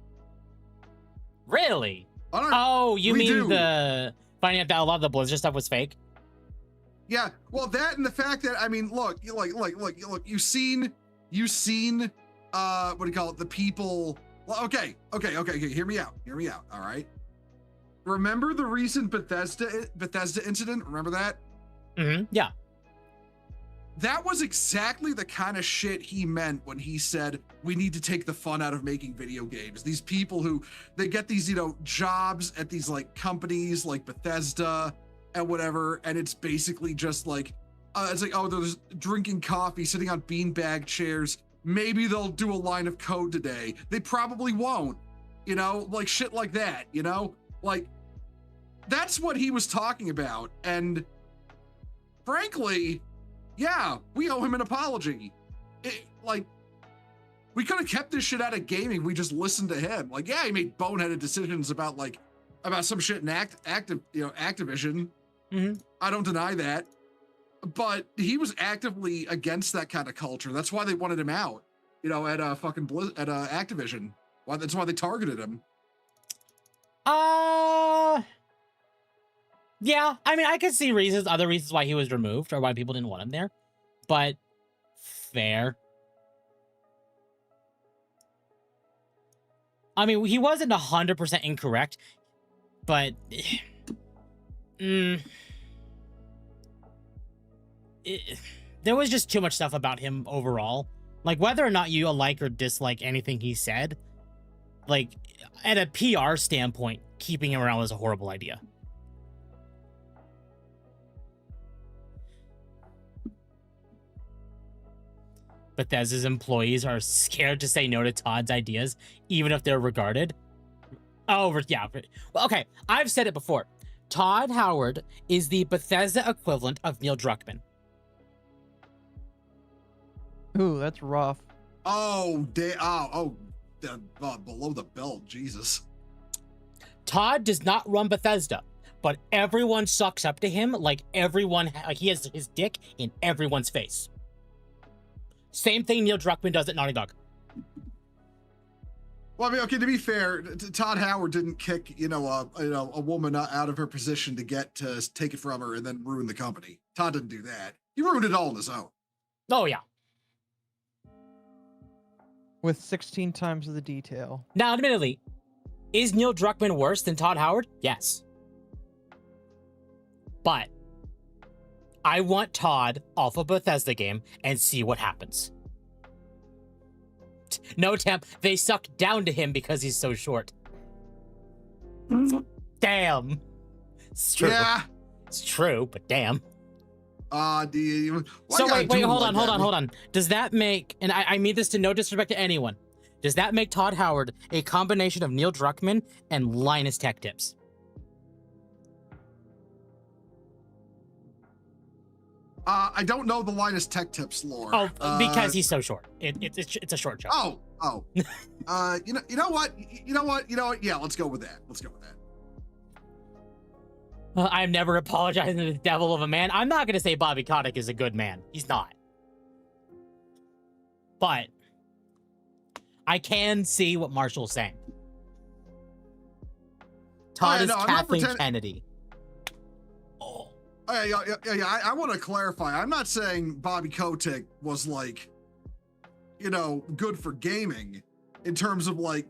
Speaker 2: Really? Oh, you mean the finding out that a lot of the Blizzard stuff was fake?
Speaker 1: Yeah. Well, that and the fact that, I mean, look, you've seen, what do you call it? The people. Well, okay. Hear me out. All right. Remember the recent Bethesda incident? Remember that?
Speaker 2: Mm-hmm. Yeah.
Speaker 1: That was exactly the kind of shit he meant when he said, we need to take the fun out of making video games. These people who, they get these, jobs at these like companies like Bethesda and whatever. And it's basically just like, it's like, oh, they're just drinking coffee, sitting on beanbag chairs. Maybe they'll do a line of code today. They probably won't, like shit like that, like that's what he was talking about. And frankly, yeah, we owe him an apology. We could have kept this shit out of gaming. We just listened to him. Like, yeah, he made boneheaded decisions about some shit in Activision.
Speaker 2: Mm-hmm. I
Speaker 1: don't deny that, but he was actively against that kind of culture. That's why they wanted him out. At Activision. That's why they targeted him.
Speaker 2: Yeah, I mean, I could see other reasons why he was removed or why people didn't want him there, but fair. I mean, he wasn't 100% incorrect, but there was just too much stuff about him overall. Like, whether or not you like or dislike anything he said, like, at a PR standpoint, keeping him around was a horrible idea. Bethesda's employees are scared to say no to Todd's ideas, even if they're regarded. Oh, yeah. Well, okay, I've said it before. Todd Howard is the Bethesda equivalent of Neil Druckmann.
Speaker 3: Ooh, that's rough.
Speaker 1: Oh, below the belt, Jesus.
Speaker 2: Todd does not run Bethesda, but everyone sucks up to him like he has his dick in everyone's face. Same thing Neil Druckmann does at Naughty Dog.
Speaker 1: Well, I mean, okay, to be fair, Todd Howard didn't kick, a woman out of her position to take it from her and then ruin the company. Todd didn't do that. He ruined it all on his own.
Speaker 2: Oh, yeah.
Speaker 3: With 16 times the detail.
Speaker 2: Now, admittedly, is Neil Druckmann worse than Todd Howard? Yes. But I want Todd off a Bethesda game and see what happens. No, Temp, they suck down to him because he's so short. Damn. It's true.
Speaker 1: Yeah.
Speaker 2: It's true, but damn.
Speaker 1: So
Speaker 2: wait, hold on. Does that make, and I mean this to no disrespect to anyone, does that make Todd Howard a combination of Neil Druckmann and Linus Tech Tips?
Speaker 1: I don't know the Linus Tech Tips lore.
Speaker 2: Oh, because he's so short. It's a short joke.
Speaker 1: Oh. You know what? Yeah, let's go with that.
Speaker 2: I'm never apologizing to the devil of a man. I'm not going to say Bobby Kotick is a good man. He's not. But I can see what Marshall's saying. Todd is Kathleen Kennedy.
Speaker 1: I want to clarify. I'm not saying Bobby Kotick was like, good for gaming in terms of like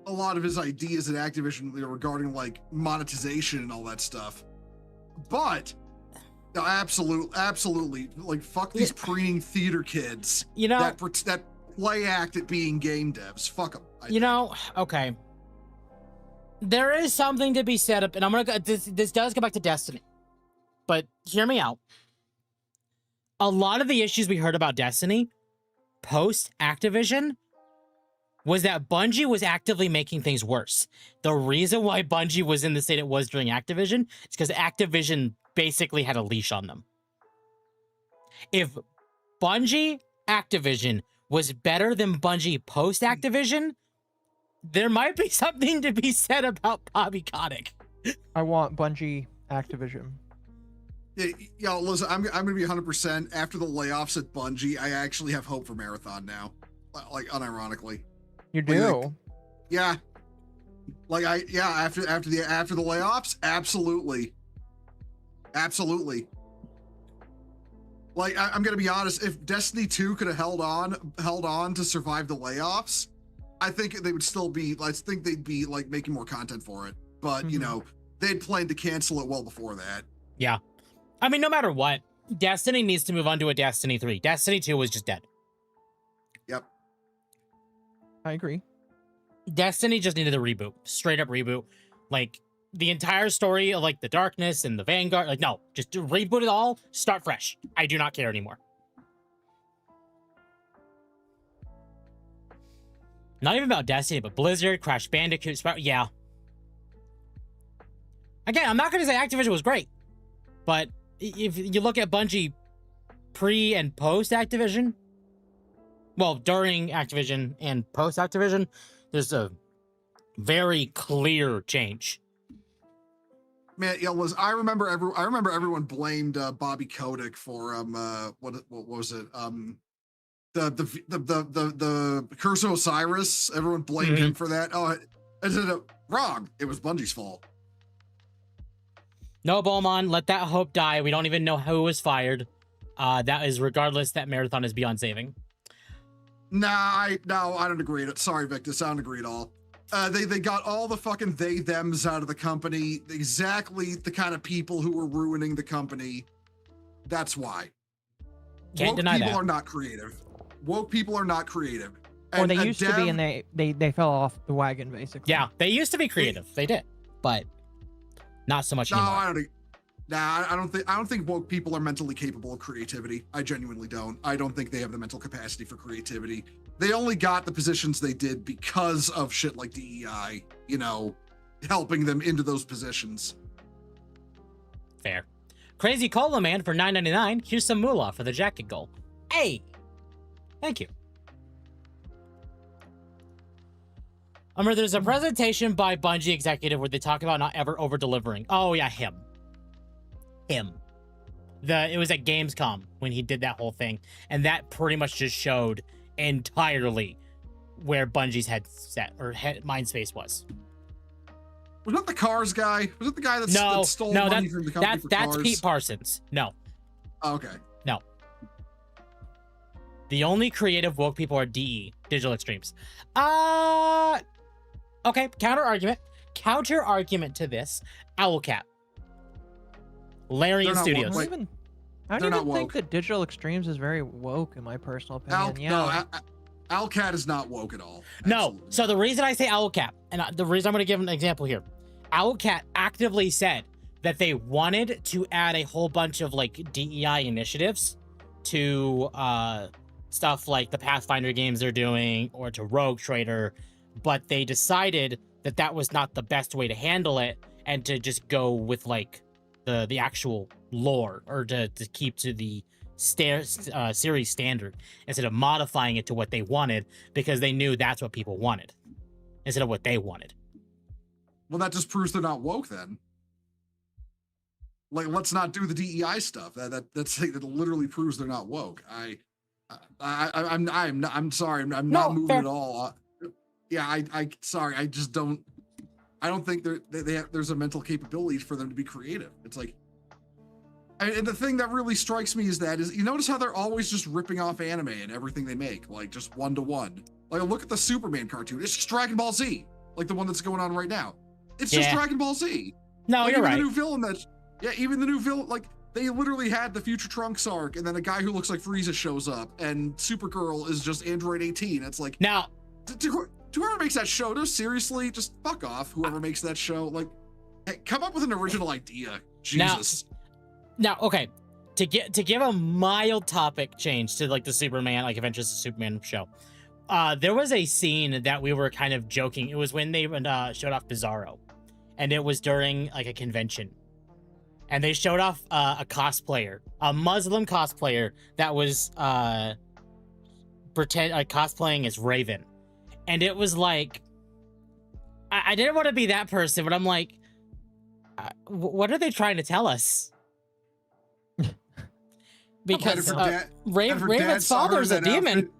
Speaker 1: a lot of his ideas at Activision regarding like monetization and all that stuff. But no, absolutely, like fuck these preening theater kids. That play act at being game devs. Fuck them.
Speaker 2: Okay. There is something to be said up, and I'm gonna. This does go back to Destiny, but hear me out. A lot of the issues we heard about Destiny post Activision was that Bungie was actively making things worse. The reason why Bungie was in the state it was during Activision is because Activision basically had a leash on them. If Bungie Activision was better than Bungie post Activision, there might be something to be said about Bobby Kotick.
Speaker 3: I want Bungie Activision.
Speaker 1: Yeah, listen, I'm gonna be 100% after the layoffs at Bungie. I actually have hope for Marathon now, like unironically.
Speaker 3: You do?
Speaker 1: Like, yeah. After the layoffs, absolutely. Like I'm gonna be honest, if Destiny 2 could have held on to survive the layoffs, I think they would still be. I think they'd be like making more content for it. But they'd planned to cancel it well before that.
Speaker 2: Yeah, I mean, no matter what, Destiny needs to move on to a Destiny 3. Destiny 2 was just dead.
Speaker 1: Yep.
Speaker 3: I agree.
Speaker 2: Destiny just needed a reboot, straight up reboot. Like the entire story of like the Darkness and the Vanguard. Like no, just reboot it all, start fresh. I do not care anymore. Not even about Destiny, but Blizzard, Crash Bandicoot, yeah. Again, I'm not going to say Activision was great, but if you look at Bungie pre and post Activision, well, during Activision and post Activision, there's a very clear change.
Speaker 1: Man, yeah, I remember everyone blamed Bobby Kotick for what was it? The Curse of Osiris. Everyone blamed him for that. Oh, is it wrong? It was Bungie's fault.
Speaker 2: No, Beaumont, let that hope die. We don't even know who was fired. That is regardless that Marathon is beyond saving.
Speaker 1: No, I don't agree. Sorry, Victus, I don't agree at all. They got all the fucking they-thems out of the company. Exactly the kind of people who were ruining the company. That's why.
Speaker 2: Can't deny that.
Speaker 1: Woke people are not creative. Woke people are not creative.
Speaker 3: Or they used to be, and they fell off the wagon, basically.
Speaker 2: Yeah, they used to be creative. They did, but not so much anymore.
Speaker 1: I don't think woke people are mentally capable of creativity. I genuinely don't. I don't think they have the mental capacity for creativity. They only got the positions they did because of shit like DEI, helping them into those positions.
Speaker 2: Fair. Crazy Cola Man for $9.99. Here's some moolah for the jacket goal. Hey! Thank you. There's a presentation by Bungie executive where they talk about not ever over-delivering. Oh, yeah, him. It was at Gamescom when he did that whole thing, and that pretty much just showed entirely where Bungie's mind space was.
Speaker 1: Was that the Cars guy? Was it the guy that stole money from the company for Cars?
Speaker 2: That's Pete Parsons. No.
Speaker 1: Oh, okay.
Speaker 2: No. The only creative woke people are DE, Digital Extremes. Okay, counter argument to this, Owlcat. Larian Studios.
Speaker 3: I don't even think that Digital Extremes is very woke, in my personal opinion.
Speaker 1: No, Owlcat is not woke at all.
Speaker 2: No.
Speaker 1: Absolutely.
Speaker 2: So the reason I say Owlcat, and the reason I'm going to give an example here, Owlcat actively said that they wanted to add a whole bunch of like DEI initiatives to stuff like the Pathfinder games they're doing or to Rogue Trader, but they decided that that was not the best way to handle it and to just go with like the actual lore, or to keep to the series standard instead of modifying it to what they wanted, because they knew that's what people wanted instead of what they wanted.
Speaker 1: Well, that just proves they're not woke then. Like, let's not do the DEI stuff. That literally proves they're not woke. I'm sorry. I'm not moving at all. Sorry. I just don't. I don't think there's a mental capability for them to be creative. It's like, And the thing that really strikes me is you notice how they're always just ripping off anime and everything they make, like just 1-to-1. Like look at the Superman cartoon. It's just Dragon Ball Z, like the one that's going on right now. It's just Dragon Ball Z.
Speaker 2: No,
Speaker 1: like,
Speaker 2: you're right.
Speaker 1: The new villain even the new villain, like they literally had the Future Trunks arc, and then a guy who looks like Frieza shows up, and Supergirl is just Android 18. It's like
Speaker 2: now,
Speaker 1: whoever makes that show, no, seriously, just fuck off. Whoever makes that show, like, hey, come up with an original idea. Jesus.
Speaker 2: Now, okay, to give a mild topic change to like the Superman, like Adventures of Superman show, there was a scene that we were kind of joking. It was when they showed off Bizarro, and it was during like a convention, and they showed off a cosplayer, a Muslim cosplayer that was cosplaying as Raven, and it was like, I didn't want to be that person, but I'm like, what are they trying to tell us? Because Raven's father's a demon.
Speaker 1: Outfit.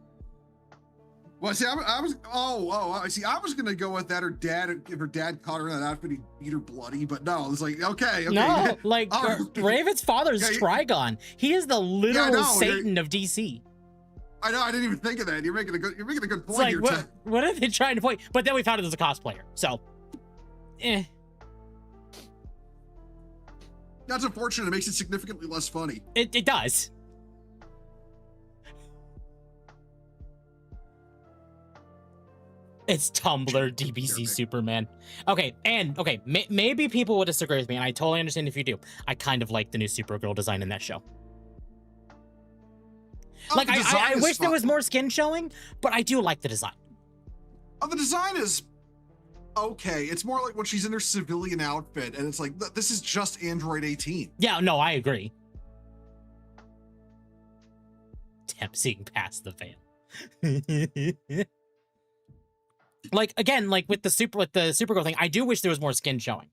Speaker 1: Well, see, I was gonna go with that. If her dad caught her in that outfit, he'd beat her bloody. But no, it's like okay.
Speaker 2: No, like Raven's father's Trigon. He is the literal Satan of DC.
Speaker 1: I know. I didn't even think of that. You're making a good point here.
Speaker 2: What are they trying to point? But then we found it as a cosplayer. So,
Speaker 1: That's unfortunate. It makes it significantly less funny.
Speaker 2: It does. It's Tumblr DBZ Superman. Okay, maybe people will disagree with me, and I totally understand if you do. I kind of like the new Supergirl design in that show. Like, I wish there was more skin showing, but I do like the design.
Speaker 1: Oh, the design is okay. It's more like when she's in her civilian outfit, and it's like, this is just Android 18.
Speaker 2: Yeah, no, I agree. Temp seeing past the veil. Like, again, like with the Supergirl thing, I do wish there was more skin showing,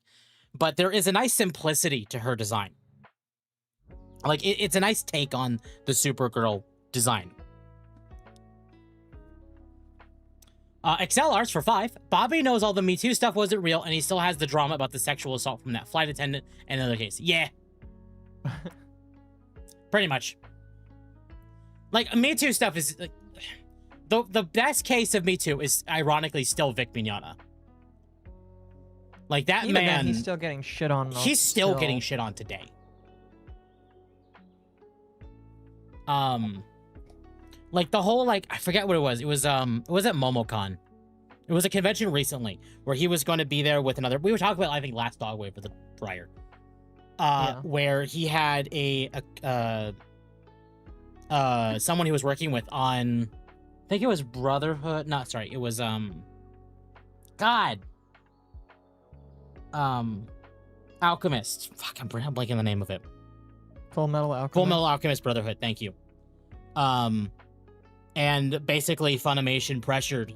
Speaker 2: but there is a nice simplicity to her design. Like, it's a nice take on the Supergirl design. Excel Arts for 5. Bobby knows all the Me Too stuff wasn't real, and he still has the drama about the sexual assault from that flight attendant and another case. Yeah. Pretty much. Like, Me Too stuff is... like, the best case of Me Too is, ironically, still Vic Mignogna. Like, that
Speaker 3: Even
Speaker 2: man...
Speaker 3: he's still getting shit on.
Speaker 2: He's still getting shit on today. Like the whole, like, I forget what it was. It was at MomoCon. It was a convention recently where he was going to be there with another. We were talking about, I think, last Dogwave or the prior. Where he had someone he was working with on, I think it was Brotherhood. No, sorry, it was Alchemist. Fuck, I'm blanking the name of it.
Speaker 3: Full Metal Alchemist.
Speaker 2: Full Metal Alchemist Brotherhood. Thank you. And basically Funimation pressured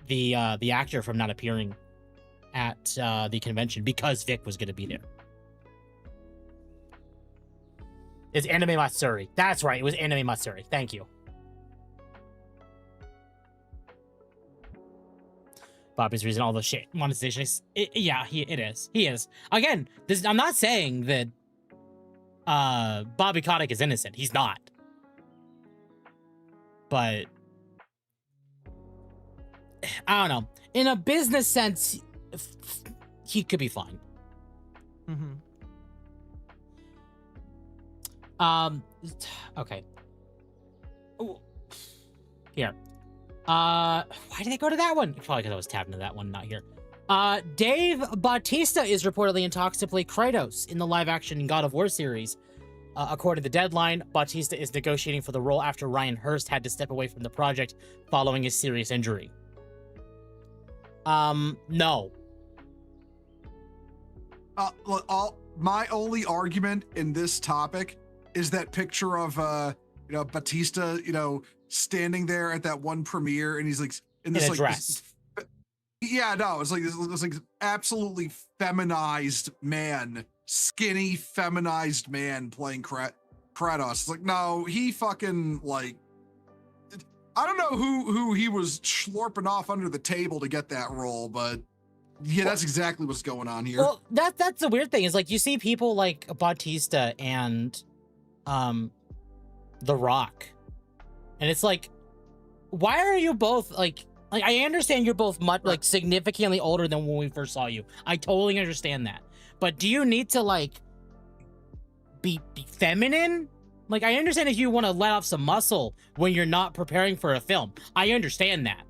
Speaker 2: the actor from not appearing at the convention because Vic was going to be there. It's Anime Matsuri. That's right. It was Anime Matsuri. Thank you. Bobby's reason all the shit monetization is... yeah, it is. He is. Again, I'm not saying that Bobby Kotick is innocent. He's not. But... I don't know. In a business sense, he could be fine.
Speaker 3: Mm-hmm.
Speaker 2: Okay. Ooh. Here. Why did they go to that one? Probably because I was tapping to that one, not here. Dave Bautista is reportedly in talks to play Kratos in the live-action God of War series. According to Deadline, Bautista is negotiating for the role after Ryan Hurst had to step away from the project following his serious injury. No.
Speaker 1: My only argument in this topic is that picture of Batista, standing there at that one premiere, and he's like in this like
Speaker 2: dress.
Speaker 1: It's like this absolutely feminized man, skinny feminized man playing Kratos. It's like, no, he fucking like, I don't know who he was schlorping off under the table to get that role, but Yeah, that's exactly what's going on here.
Speaker 2: Well, that's the weird thing is like you see people like Bautista and The Rock, and it's like, why are you both like I understand you're both much like significantly older than when we first saw you. I totally understand that, but do you need to like be feminine? Like, I understand if you want to let off some muscle when you're not preparing for a film. I understand that.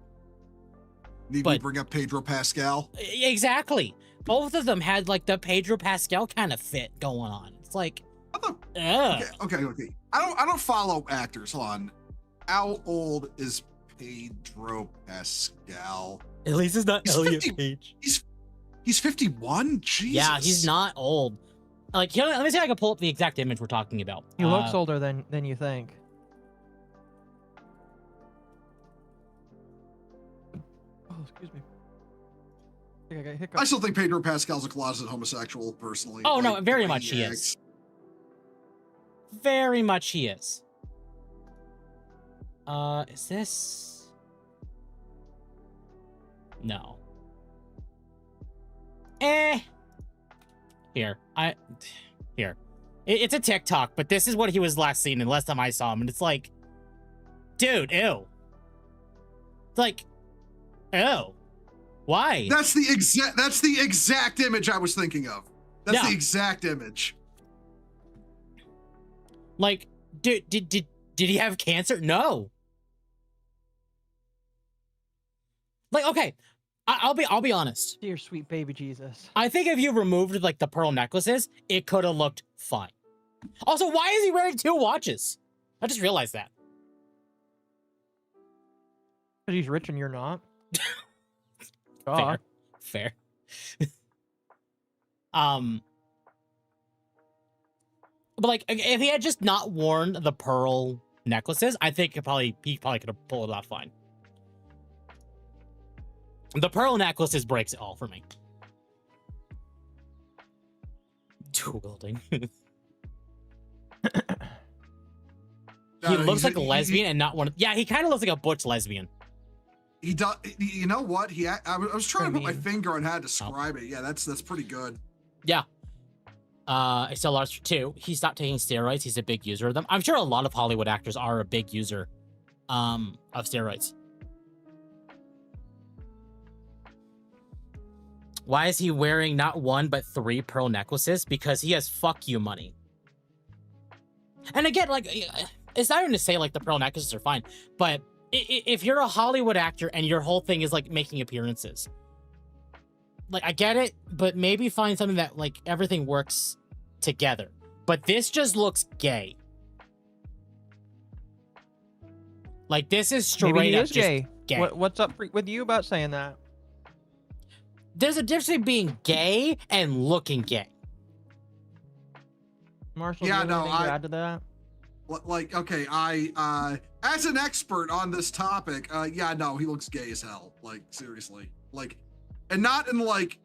Speaker 1: Need me to bring up Pedro Pascal?
Speaker 2: Exactly. Both of them had like the Pedro Pascal kind of fit going on. It's like,
Speaker 1: okay. I don't follow actors. Hold on. How old is Pedro Pascal?
Speaker 2: At least it's not Elliot Page.
Speaker 1: He's 51? Jesus.
Speaker 2: Yeah, he's not old. Like, here, let me see if I can pull up the exact image we're talking about.
Speaker 3: He looks older than you think. Oh, excuse me. I think I got hiccups.
Speaker 1: I still think Pedro Pascal's a closet homosexual, personally.
Speaker 2: Oh,
Speaker 1: like,
Speaker 2: no, very much he is. Very much he is. Is this? No. Here. It's a TikTok, but this is what he was last seen and last time I saw him, and it's like, dude, ew. It's like, ew. Why?
Speaker 1: That's the exact image I was thinking of. That's the exact image.
Speaker 2: Like, dude, did he have cancer? No. Like, okay, I'll be honest.
Speaker 3: Dear sweet baby Jesus.
Speaker 2: I think if you removed like the pearl necklaces, it could have looked fine. Also, why is he wearing 2 watches? I just realized that.
Speaker 3: Because he's rich and you're not.
Speaker 2: Fair. But like, if he had just not worn the pearl necklaces, I think he probably could have pulled it off fine. The pearl necklaces breaks it all for me. Dual wielding. He looks like a lesbian and not one. Yeah, he kind of looks like a butch lesbian.
Speaker 1: He does. You know what? I was trying to put my finger on how to describe it. Yeah, that's pretty good. Yeah.
Speaker 2: XLRs 2. He stopped taking steroids. He's a big user of them. I'm sure a lot of Hollywood actors are a big user of steroids. Why is he wearing not 1 but 3 pearl necklaces? Because he has fuck you money. And again, like, it's not even to say like the pearl necklaces are fine, but if you're a Hollywood actor and your whole thing is like making appearances, like I get it, but maybe find something that like everything works together. But this just looks gay. Like this is straight
Speaker 3: Maybe he
Speaker 2: up
Speaker 3: is
Speaker 2: just gay.
Speaker 3: What's up with you about saying that?
Speaker 2: There's a difference between being gay and looking gay.
Speaker 3: Marshall, yeah, no, I add to that.
Speaker 1: Like, okay, I as an expert on this topic, yeah, no, he looks gay as hell. Like, seriously, like, and not in like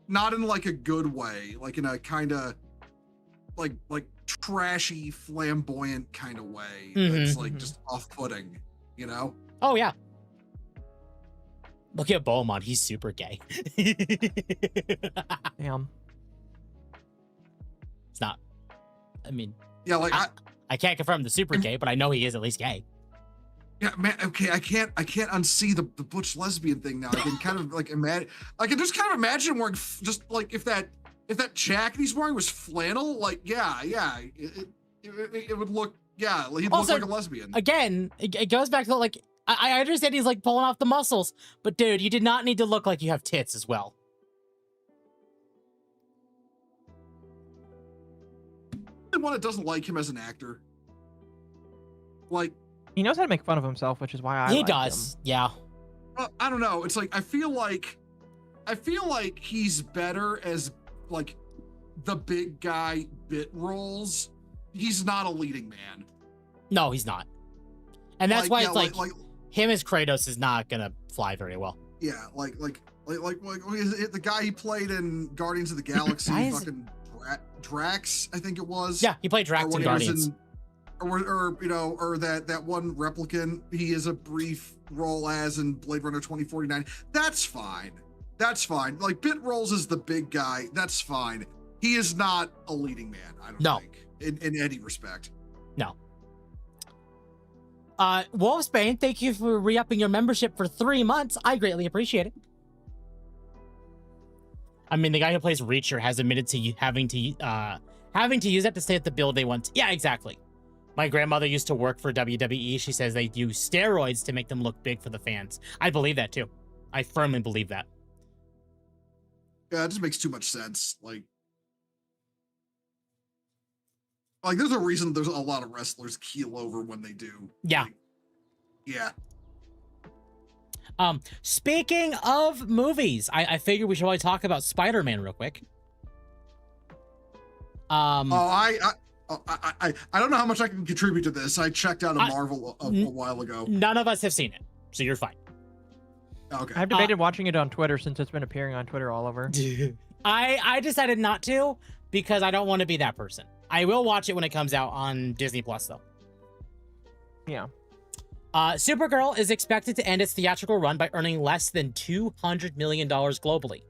Speaker 1: a good way, like in a kind of like trashy, flamboyant kind of way. That's like just off-putting, you know?
Speaker 2: Oh yeah. Look at Beaumont, he's super gay.
Speaker 3: Damn.
Speaker 2: It's not. I mean,
Speaker 1: yeah, like
Speaker 2: I can't confirm the super gay, but I know he is at least gay.
Speaker 1: Yeah, man. Okay, I can't unsee the butch lesbian thing now. I can kind of like imagine. I can just kind of imagine wearing just like if that jacket he's wearing was flannel. Like, yeah, it would look. Yeah, he'd
Speaker 2: also,
Speaker 1: look like a lesbian.
Speaker 2: Again, it goes back to like I understand he's like pulling off the muscles, but dude, you did not need to look like you have tits as well.
Speaker 1: One that doesn't like him as an actor. Like,
Speaker 3: he knows how to make fun of himself, which is why I
Speaker 2: he
Speaker 3: like
Speaker 2: does.
Speaker 3: him.
Speaker 2: Yeah.
Speaker 1: Well, I don't know. It's like I feel like he's better as like the big guy bit roles. He's not a leading man.
Speaker 2: No, he's not. And that's why
Speaker 1: yeah,
Speaker 2: it's like him as Kratos is not gonna fly very well.
Speaker 1: Yeah, like the guy he played in Guardians of the Galaxy, fucking Drax, I think it was.
Speaker 2: Yeah, he played Drax in Guardians.
Speaker 1: Or you know, or that one replicant he is a brief role as in Blade Runner 2049. That's fine. That's fine. Like, Bit Rolls is the big guy. That's fine. He is not a leading man, I don't think, in any respect.
Speaker 2: No. Wolfsbane, thank you for re-upping your membership for 3 months. I greatly appreciate it. I mean, the guy who plays Reacher has admitted to having to use that to stay at the build they want. Yeah, exactly. My grandmother used to work for WWE. She says they use steroids to make them look big for the fans. I believe that too. I firmly believe that.
Speaker 1: Yeah, it just makes too much sense. Like there's a reason there's a lot of wrestlers keel over when they do.
Speaker 2: Yeah.
Speaker 1: Like, yeah.
Speaker 2: Speaking of movies, I figure we should probably talk about Spider-Man real quick.
Speaker 1: I don't know how much I can contribute to this. I checked out Marvel a while ago.
Speaker 2: None of us have seen it, so you're fine.
Speaker 1: Okay.
Speaker 3: I've debated watching it on Twitter since it's been appearing on Twitter all over.
Speaker 2: I decided not to because I don't want to be that person. I will watch it when it comes out on Disney Plus, though.
Speaker 3: Yeah.
Speaker 2: Supergirl is expected to end its theatrical run by earning less than $200 million globally.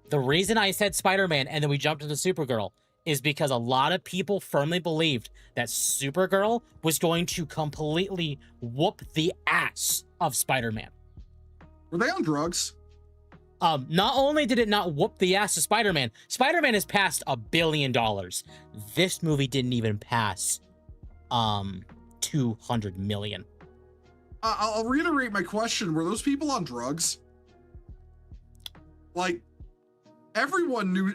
Speaker 2: The reason I said Spider-Man and then we jumped into Supergirl is because a lot of people firmly believed that Supergirl was going to completely whoop the ass of Spider-Man.
Speaker 1: Were they on drugs?
Speaker 2: Not only did it not whoop the ass of Spider-Man, Spider-Man has passed $1 billion. This movie didn't even pass 200 million.
Speaker 1: I'll reiterate my question. Were those people on drugs? Like, everyone knew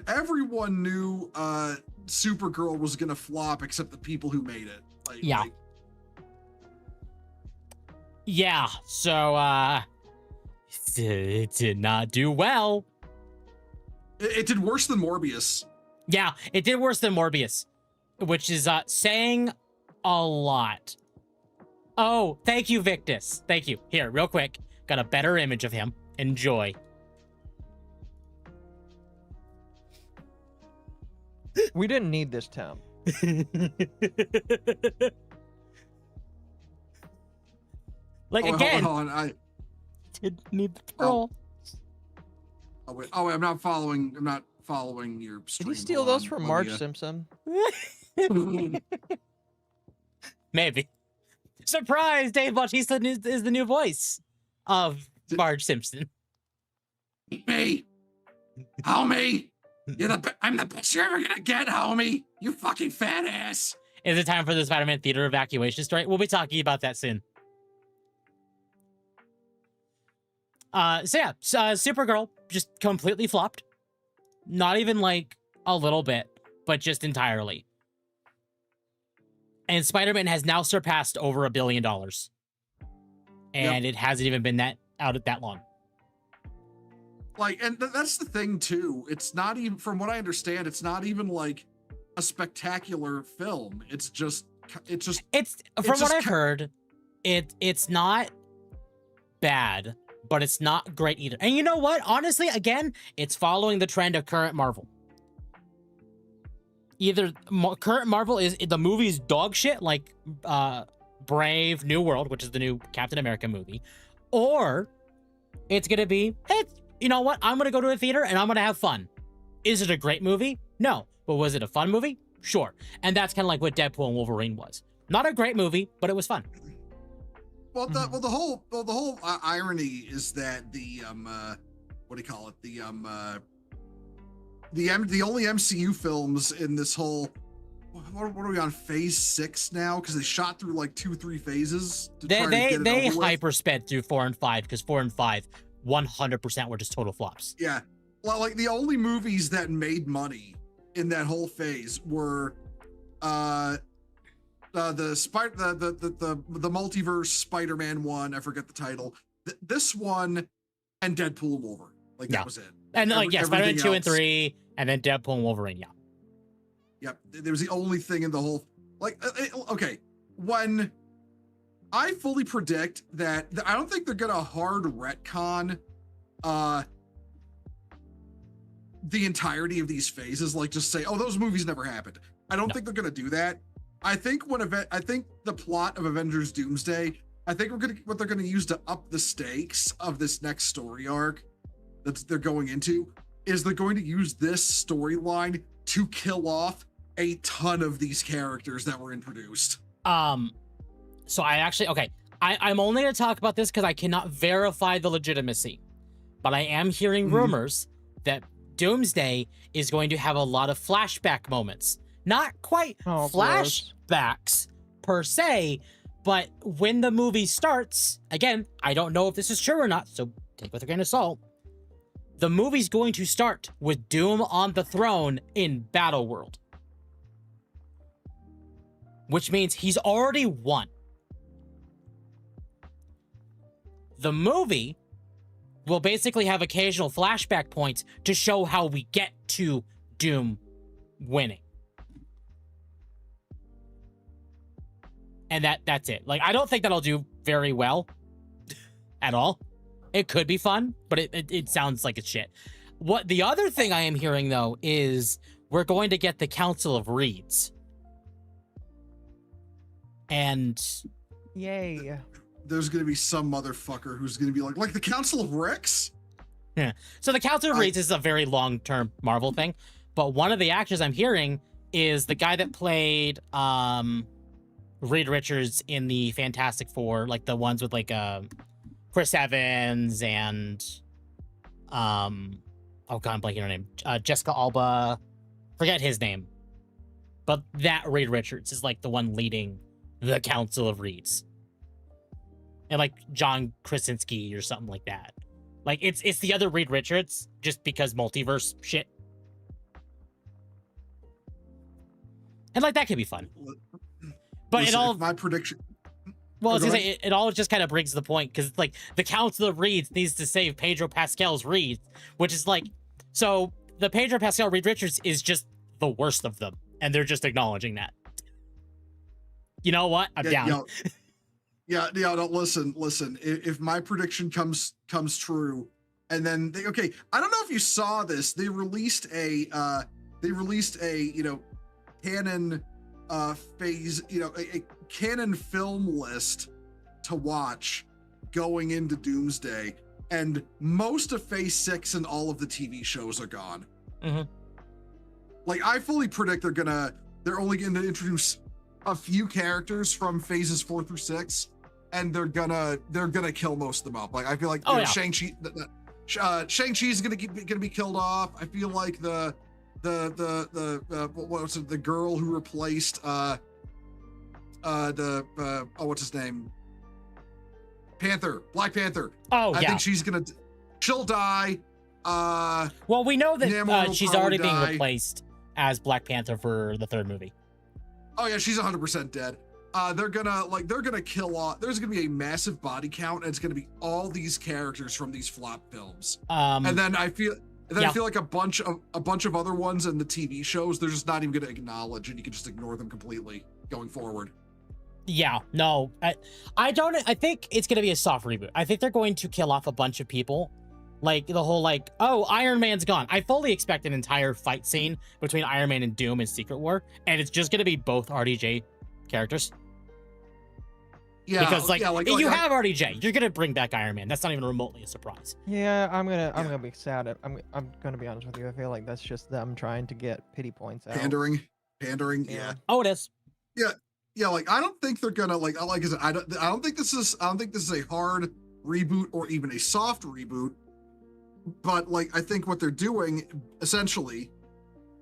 Speaker 1: Supergirl was gonna flop except the people who made it.
Speaker 2: Yeah. Yeah, so it did not do well.
Speaker 1: It did worse than Morbius.
Speaker 2: Yeah, it did worse than Morbius, which is saying a lot. Oh, thank you, Victus. Thank you. Here, real quick. Got a better image of him. Enjoy.
Speaker 3: We didn't need this, Temp.
Speaker 2: Like, again.
Speaker 1: Hold on. I
Speaker 2: didn't need the troll.
Speaker 1: Oh wait, I'm not following your stream.
Speaker 3: Did he steal those from Marge Simpson?
Speaker 2: Maybe. Surprise! Dave Bautista is the new voice of Marge Simpson.
Speaker 1: Me, homie. I'm the best you're ever gonna get, homie. You fucking fat ass.
Speaker 2: Is it time for the Spider-Man theater evacuation story? We'll be talking about that soon. Supergirl just completely flopped. Not even like a little bit, but just entirely. And Spider-Man has now surpassed over $1 billion. And It hasn't even been out that long.
Speaker 1: Like, and that's the thing too. It's not even, from what I understand, it's not even like a spectacular film. It's from what I've heard,
Speaker 2: it's not bad, but it's not great either. And you know what? Honestly, again, it's following the trend of current Marvel. Either current Marvel is the movie's dog shit, like Brave New World, which is the new Captain America movie, or it's gonna be, hey, you know what? I'm gonna go to a theater and I'm gonna have fun. Is it a great movie? No. But was it a fun movie? Sure. And that's kind of like what Deadpool and Wolverine was. Not a great movie, but it was fun.
Speaker 1: Well, the whole irony is that the what do you call it? The only MCU films in this whole, what are we on, phase 6 now? Because they shot through like 2-3 phases.
Speaker 2: They hyper sped through 4 and 5 because 4 and 5 100% were just total flops.
Speaker 1: Yeah, well, like the only movies that made money in that whole phase were the multiverse Spider-Man one. I forget the title. This one and Deadpool and Wolverine. Like that was it.
Speaker 2: And Spider-Man 2 and 3, and then Deadpool and Wolverine. Yeah.
Speaker 1: Yep. There was the only thing in the whole, like, okay, when I fully predict that I don't think they're gonna hard retcon the entirety of these phases, like just say, oh, those movies never happened. I don't think they're gonna do that. I think the plot of Avengers Doomsday, I think what they're gonna use to up the stakes of this next story arc that they're going into is they're going to use this storyline to kill off a ton of these characters that were introduced.
Speaker 2: So I actually, okay, I'm only going to talk about this because I cannot verify the legitimacy, but I am hearing rumors that Doomsday is going to have a lot of flashback moments. Not quite flashbacks per se, but when the movie starts, again, I don't know if this is true or not, so take it with a grain of salt. The movie's going to start with Doom on the throne in Battleworld, which means he's already won. The movie will basically have occasional flashback points to show how we get to Doom winning. And that's it. Like, I don't think that'll do very well at all. It could be fun, but it sounds like it's shit. What the other thing I am hearing, though, is we're going to get the Council of Reeds. And...
Speaker 3: Yay.
Speaker 1: There's going to be some motherfucker who's going to be like the Council of Rex?
Speaker 2: Yeah. So the Council of Reeds is a very long-term Marvel thing, but one of the actors I'm hearing is the guy that played Reed Richards in the Fantastic Four, like the ones with like Chris Evans and oh god, I'm blanking on her name. Jessica Alba. Forget his name. But that Reed Richards is like the one leading the Council of Reeds. And like John Krasinski or something like that. Like it's the other Reed Richards, just because multiverse shit. And like that could be fun. But listen, it all
Speaker 1: my prediction.
Speaker 2: Well, I was gonna say it all just kind of brings the point, because like the Council of Reeds needs to save Pedro Pascal's Reed, which is like, so the Pedro Pascal Reed Richards is just the worst of them, and they're just acknowledging that. You know what? I'm down.
Speaker 1: Yeah, no, listen. If my prediction comes true, and then I don't know if you saw this. They released a canon phase, a canon film list to watch going into Doomsday, and most of Phase 6 and all of the TV shows are gone.
Speaker 2: Mm-hmm.
Speaker 1: Like, I fully predict they're only going to introduce a few characters from phases 4 through 6, and they're gonna kill most of them up. Like, I feel like Shang-Chi, Shang-Chi's gonna be killed off. I feel like the girl who replaced what's his name? Black Panther.
Speaker 2: Oh,
Speaker 1: I think she'll die.
Speaker 2: Well, we know that she's already being replaced as Black Panther for the third movie.
Speaker 1: Oh yeah, she's 100% dead. They're gonna kill off. There's gonna be a massive body count, and it's gonna be all these characters from these flop films. And then I feel like a bunch of other ones in the TV shows, they're just not even gonna acknowledge, and you can just ignore them completely going forward.
Speaker 2: Yeah, no, I think it's gonna be a soft reboot. I think they're going to kill off a bunch of people. Like the whole Iron Man's gone. I fully expect an entire fight scene between Iron Man and Doom in Secret War, and it's just gonna be both RDJ characters. Yeah, because you have RDJ, you're gonna bring back Iron Man. That's not even remotely a surprise.
Speaker 3: Yeah, I'm gonna be sad. I'm gonna be honest with you. I feel like that's just them trying to get pity points out.
Speaker 1: Pandering. Yeah.
Speaker 2: Oh, it is.
Speaker 1: Yeah. Like, I don't think they're gonna like I said, I don't think this is a hard reboot or even a soft reboot. But like, I think what they're doing essentially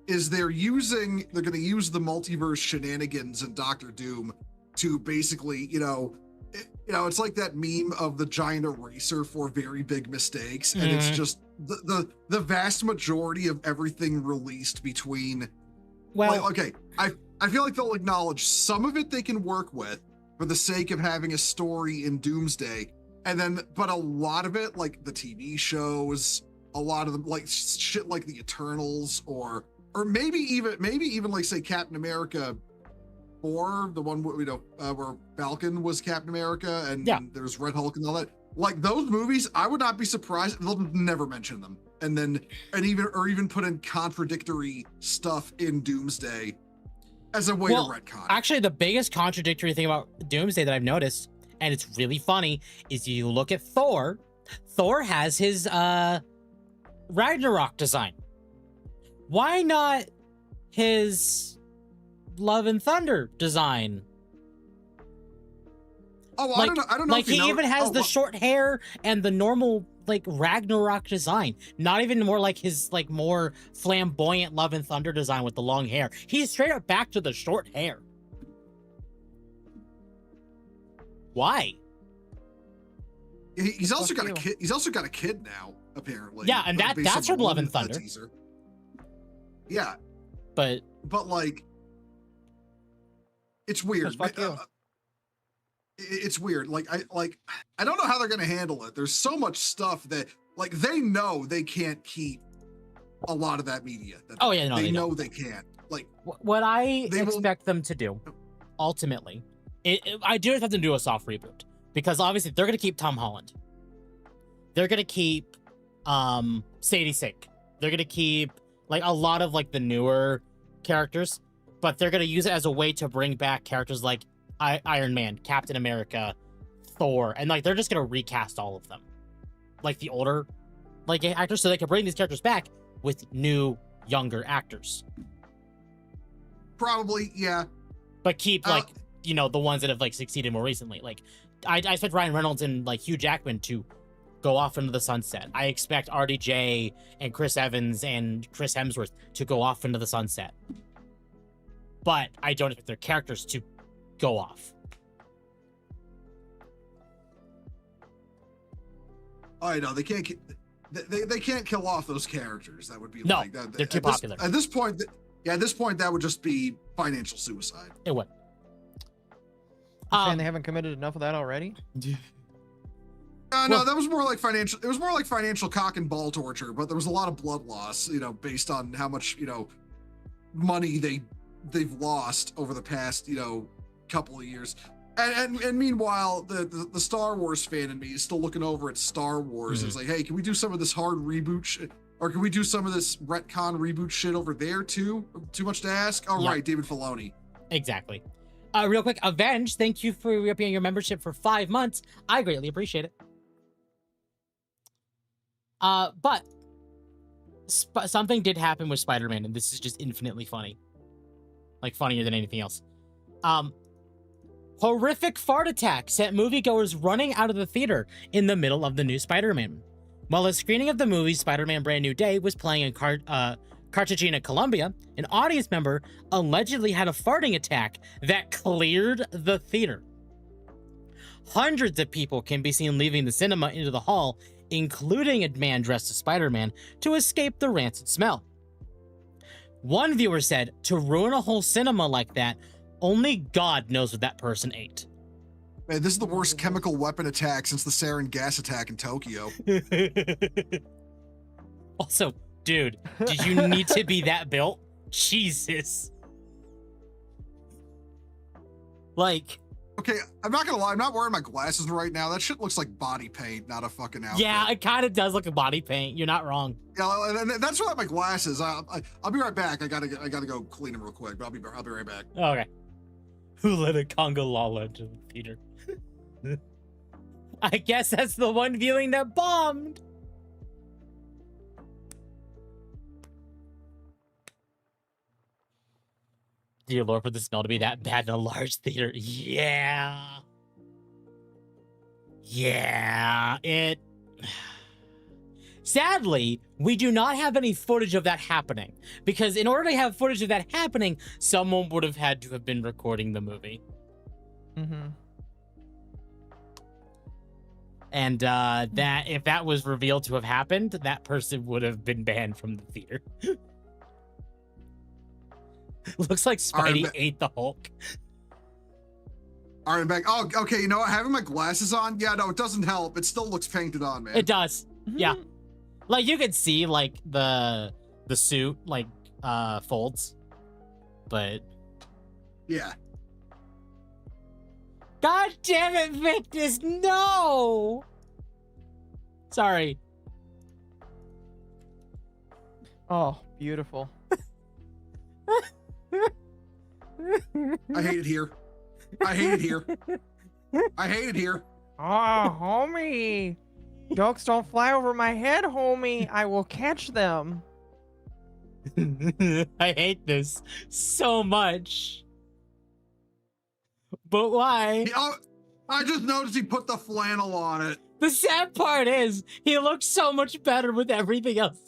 Speaker 1: is they're gonna use the multiverse shenanigans in Doctor Doom to basically, it's like that meme of the giant eraser for very big mistakes, and it's just the vast majority of everything released between. Well, I feel like they'll acknowledge some of it they can work with for the sake of having a story in Doomsday, but a lot of it, like the TV shows, a lot of them, like shit like the Eternals, or maybe even like, say, Captain America 4, the one where Falcon was Captain America, and there's Red Hulk and all that. Like, those movies, I would not be surprised if they'll never mention them, and even put in contradictory stuff in Doomsday as a way to retcon.
Speaker 2: Actually, the biggest contradictory thing about Doomsday that I've noticed, and it's really funny, is you look at Thor. Thor has his Ragnarok design. Why not his Love and Thunder design?
Speaker 1: Oh,
Speaker 2: like,
Speaker 1: I don't know.
Speaker 2: Like, he even has the short hair and the normal, like, Ragnarok design. Not even more like his, like, more flamboyant Love and Thunder design with the long hair. He's straight up back to the short hair. Why?
Speaker 1: He's also got a kid. He's also got a kid now, apparently.
Speaker 2: Yeah, and that's from Love and Thunder.
Speaker 1: Teaser. Yeah,
Speaker 2: but
Speaker 1: like, it's weird. It's weird. Like I don't know how they're gonna handle it. There's so much stuff that, like, they know they can't keep a lot of that media. They know they can't. Like,
Speaker 2: what I expect them to do, ultimately, I do expect them to do a soft reboot, because obviously they're gonna keep Tom Holland. They're gonna keep Sadie Sink. They're gonna keep, like, a lot of, like, the newer characters, but they're gonna use it as a way to bring back characters like Iron Man, Captain America, Thor, and, like, they're just gonna recast all of them, like the older, like, actors, so they can bring these characters back with new, younger actors.
Speaker 1: Probably, yeah.
Speaker 2: But keep, like, you know, the ones that have, like, succeeded more recently. Like, I expect Ryan Reynolds and, like, Hugh Jackman to go off into the sunset. I expect RDJ and Chris Evans and Chris Hemsworth to go off into the sunset. But I don't expect their characters to go off.
Speaker 1: I know they can't. They can't kill off those characters. That would be
Speaker 2: like that. They're too popular.
Speaker 1: At this point, at this point, that would just be financial suicide.
Speaker 2: It would.
Speaker 3: And they haven't committed enough of that already.
Speaker 1: No, that was more like financial. It was more like financial cock and ball torture. But there was a lot of blood loss, you know, based on how much, you know, money they've lost over the past, you know, couple of years. And meanwhile, the Star Wars fan in me is still looking over at Star Wars. Mm-hmm. It's like, hey, can we do some of this hard reboot shit? Or can we do some of this retcon reboot shit over there too? Too much to ask? All right, David Filoni.
Speaker 2: Exactly. Real quick, Avenge, thank you for re-upping your membership for 5 months. I greatly appreciate it. But something did happen with Spider-Man, and this is just infinitely funny. Like, funnier than anything else. Horrific fart attack sent moviegoers running out of the theater in the middle of the new Spider-Man. While a screening of the movie Spider-Man Brand New Day was playing in Cartagena, Colombia, an audience member allegedly had a farting attack that cleared the theater. Hundreds of people can be seen leaving the cinema into the hall, including a man dressed as Spider-Man, to escape the rancid smell. One viewer said, to ruin a whole cinema like that, only God knows what that person ate.
Speaker 1: Man, this is the worst chemical weapon attack since the sarin gas attack in Tokyo.
Speaker 2: Also, dude, did you need to be that built? Jesus. Like...
Speaker 1: Okay, I'm not gonna lie, I'm not wearing my glasses right now. That shit looks like body paint, not a fucking outfit.
Speaker 2: Yeah, it kind of does look like body paint. You're not wrong.
Speaker 1: Yeah, and that's why I have my glasses. I'll be right back. I gotta go clean them real quick, but I'll be right back.
Speaker 2: Okay. Who let a Congo Lala into the theater? I guess that's the one viewing that bombed. Dear Lord, for the smell to be that bad in a large theater. Yeah. Yeah, it... Sadly, we do not have any footage of that happening, because in order to have footage of that happening, someone would have had to have been recording the movie.
Speaker 3: Mm-hmm.
Speaker 2: And that if that was revealed to have happened, that person would have been banned from the theater. Looks like Spidey ate the Hulk.
Speaker 1: All right, I'm back. Oh, okay. You know what? Having my glasses on, yeah, no, it doesn't help. It still looks painted on, man.
Speaker 2: It does. Yeah. Like, you could see, like, the suit, like, folds. But...
Speaker 1: yeah.
Speaker 2: God damn it, Victus, no! Sorry.
Speaker 3: Oh, beautiful.
Speaker 1: I hate it here. I hate it here. I hate it here.
Speaker 3: Oh, homie. Jokes don't fly over my head, homie. I will catch them.
Speaker 2: I hate this so much. But why?
Speaker 1: I just noticed he put the flannel on it.
Speaker 2: The sad part is he looks so much better with everything else.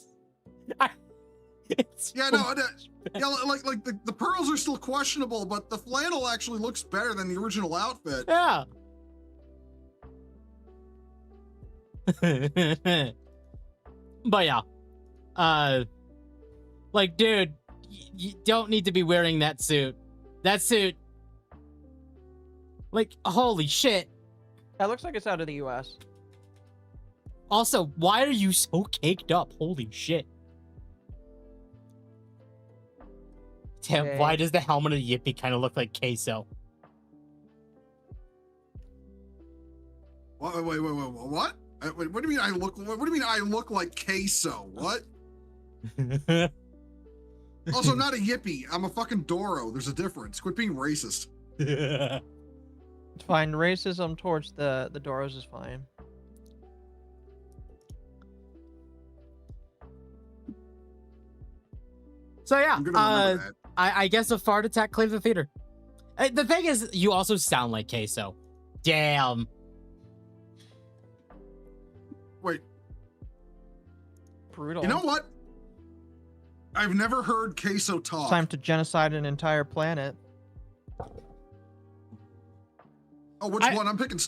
Speaker 1: Yeah, like the pearls are still questionable, but the flannel actually looks better than the original outfit.
Speaker 2: Yeah. But yeah. Like, dude, you don't need to be wearing that suit. That suit. Like, holy shit.
Speaker 3: That looks like it's out of the US.
Speaker 2: Also, why are you so caked up? Holy shit. Tim,
Speaker 3: Okay.
Speaker 2: why does the helmet of the Yippee kind of look like queso?
Speaker 1: Wait, what? What do you mean I look? What do you mean I look like queso? What? Also, I'm not a Yippee. I'm a fucking Doro. There's a difference. Quit being racist.
Speaker 3: It's fine. Racism towards the Doros is fine.
Speaker 2: So yeah,
Speaker 1: I'm gonna remember that.
Speaker 2: I guess a fart attack cleared the theater. The thing is, you also sound like queso. Damn.
Speaker 1: Wait.
Speaker 3: Brutal.
Speaker 1: You know what? I've never heard queso talk.
Speaker 3: Time to genocide an entire planet.
Speaker 1: Oh, which one? I'm picking.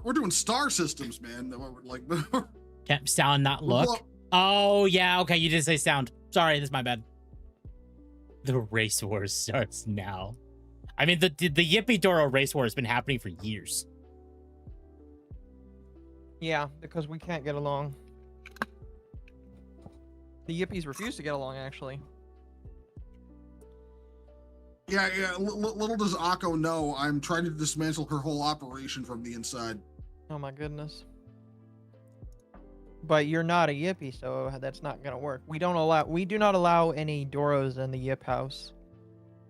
Speaker 1: We're doing star systems, man. Like,
Speaker 2: Can't sound, not look. Oh yeah, okay. You did say sound. Sorry, that's my bad. The race war starts now. I mean, the Yippee Doro race war has been happening for years.
Speaker 3: Yeah, because we can't get along. The Yippies refuse to get along, actually.
Speaker 1: Yeah. Little does Occo know, I'm trying to dismantle her whole operation from the inside.
Speaker 3: Oh my goodness. But you're not a Yippie, so that's not gonna work. We do not allow any Doros in the Yip house.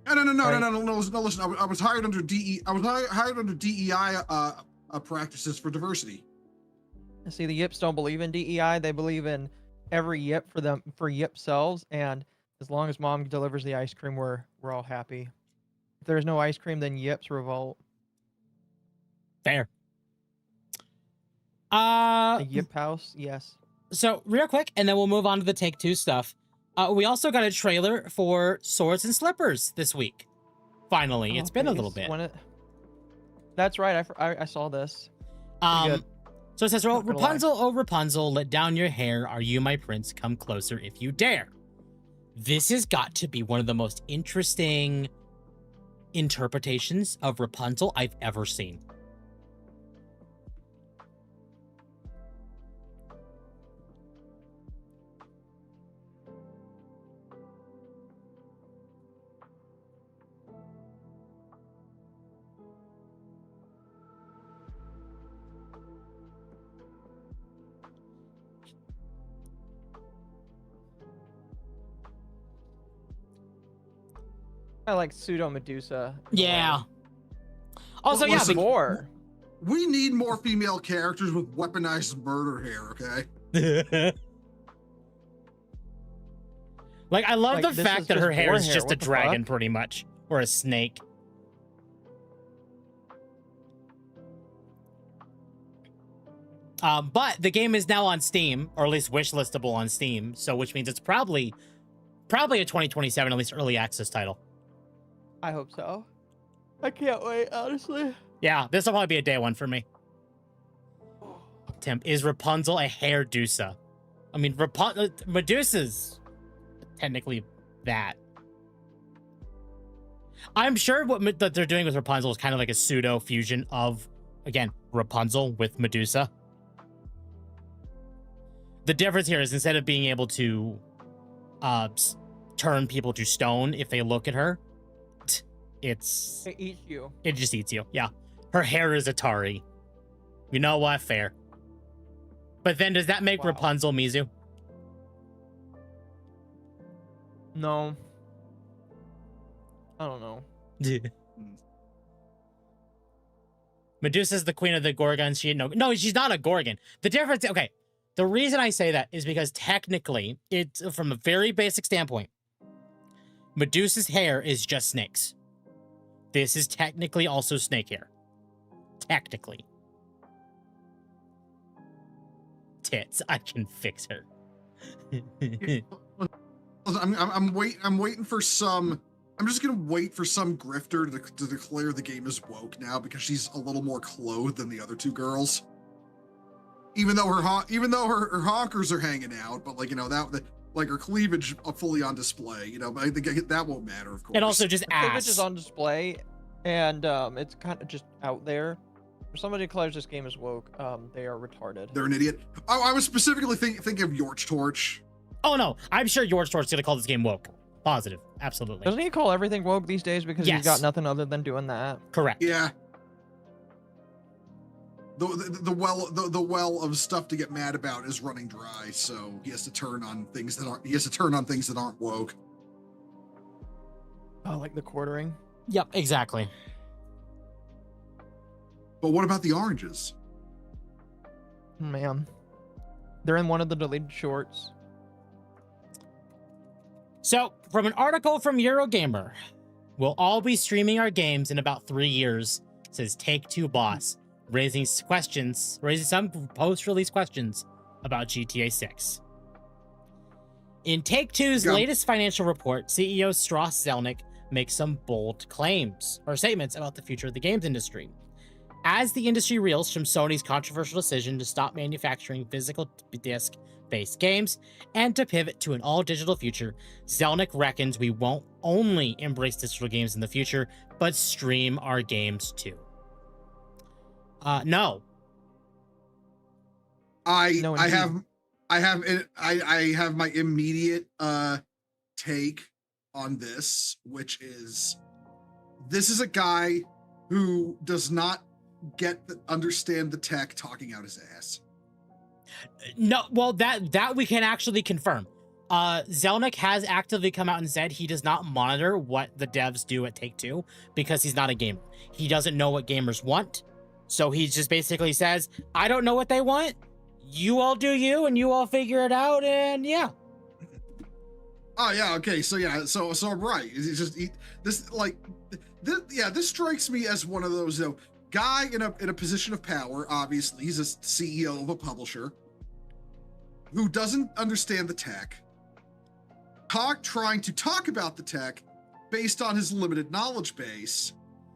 Speaker 1: No. Listen, I was hired under hired under DEI practices for diversity.
Speaker 3: See, the Yips don't believe in DEI. They believe in every Yip for Yip selves, and as long as Mom delivers the ice cream, we're all happy. If there's no ice cream, then Yips revolt.
Speaker 2: Fair.
Speaker 3: The Yip house, yes.
Speaker 2: So real quick, and then we'll move on to the Take-Two stuff. We also got a trailer for Swords and Slippers this week. Finally, it's been a little bit.
Speaker 3: That's right. I saw this.
Speaker 2: So it says, Rapunzel, oh Rapunzel, let down your hair. Are you my prince? Come closer if you dare. This has got to be one of the most interesting interpretations of Rapunzel I've ever seen.
Speaker 3: I like pseudo Medusa.
Speaker 2: Yeah. Also, yeah,
Speaker 3: more.
Speaker 1: We need more female characters with weaponized murder hair, okay?
Speaker 2: Like, I love the fact that her hair is just a dragon,
Speaker 3: fuck?
Speaker 2: pretty much. Or a snake. But the game is now on Steam, or at least wishlistable on Steam, so which means it's probably a 2027, at least early access title.
Speaker 3: I hope so. I can't wait, honestly.
Speaker 2: Yeah, this will probably be a day one for me. Temp, is Rapunzel a hairdusa? I mean, Medusa's technically that. I'm sure what that they're doing with Rapunzel is kind of like a pseudo fusion of, again, Rapunzel with Medusa. The difference here is instead of being able to turn people to stone if they look at her, it
Speaker 3: eats you.
Speaker 2: It just eats you. Yeah. Her hair is Atari. You know what? Fair. But then does that make Rapunzel Mizu?
Speaker 3: No. I don't know.
Speaker 2: Medusa's the queen of the Gorgons. No, she's not a Gorgon. The difference, okay. The reason I say that is because technically, it's from a very basic standpoint, Medusa's hair is just snakes. This is technically also snake hair. Technically. Tits, I can fix her.
Speaker 1: I'm waiting for some. I'm just gonna wait for some grifter to declare the game is woke now because she's a little more clothed than the other two girls. Even though her honkers are hanging out, but like that like her cleavage fully on display. But I think that won't matter, of course.
Speaker 2: And also just ass.
Speaker 3: Cleavage is on display, and it's kind of just out there. If somebody declares this game is woke, they are retarded.
Speaker 1: They're an idiot. I was specifically thinking of Yorch Torch.
Speaker 2: Oh no, I'm sure Yorch Torch is gonna call this game woke. Positive, absolutely.
Speaker 3: Doesn't he call everything woke these days because he's got nothing other than doing that?
Speaker 2: Correct.
Speaker 1: Yeah. The well of stuff to get mad about is running dry, so he has to turn on things that aren't woke.
Speaker 3: Oh, like the quartering?
Speaker 2: Yep, exactly.
Speaker 1: But what about the oranges?
Speaker 3: Man. They're in one of the deleted shorts.
Speaker 2: So, from an article from Eurogamer, we'll all be streaming our games in about 3 years, says Take-Two boss, raising some post-release questions about GTA 6. In Take-Two's latest financial report, CEO Strauss Zelnick makes some bold claims or statements about the future of the games industry. As the industry reels from Sony's controversial decision to stop manufacturing physical disc-based games and to pivot to an all-digital future, Zelnick reckons we won't only embrace digital games in the future, but stream our games too. No.
Speaker 1: I have my immediate take on this, which is this is a guy who does not understand the tech talking out his ass.
Speaker 2: No, well, that we can actually confirm. Zelnick has actively come out and said he does not monitor what the devs do at Take-Two because he's not a gamer. He doesn't know what gamers want. So he just basically says, I don't know what they want. You all do you, and you all figure it out, and yeah.
Speaker 1: Oh, yeah, okay, so I'm right. It's just, this strikes me as one of those, guy in a position of power, obviously, he's a CEO of a publisher, who doesn't understand the tech, trying to talk about the tech based on his limited knowledge base,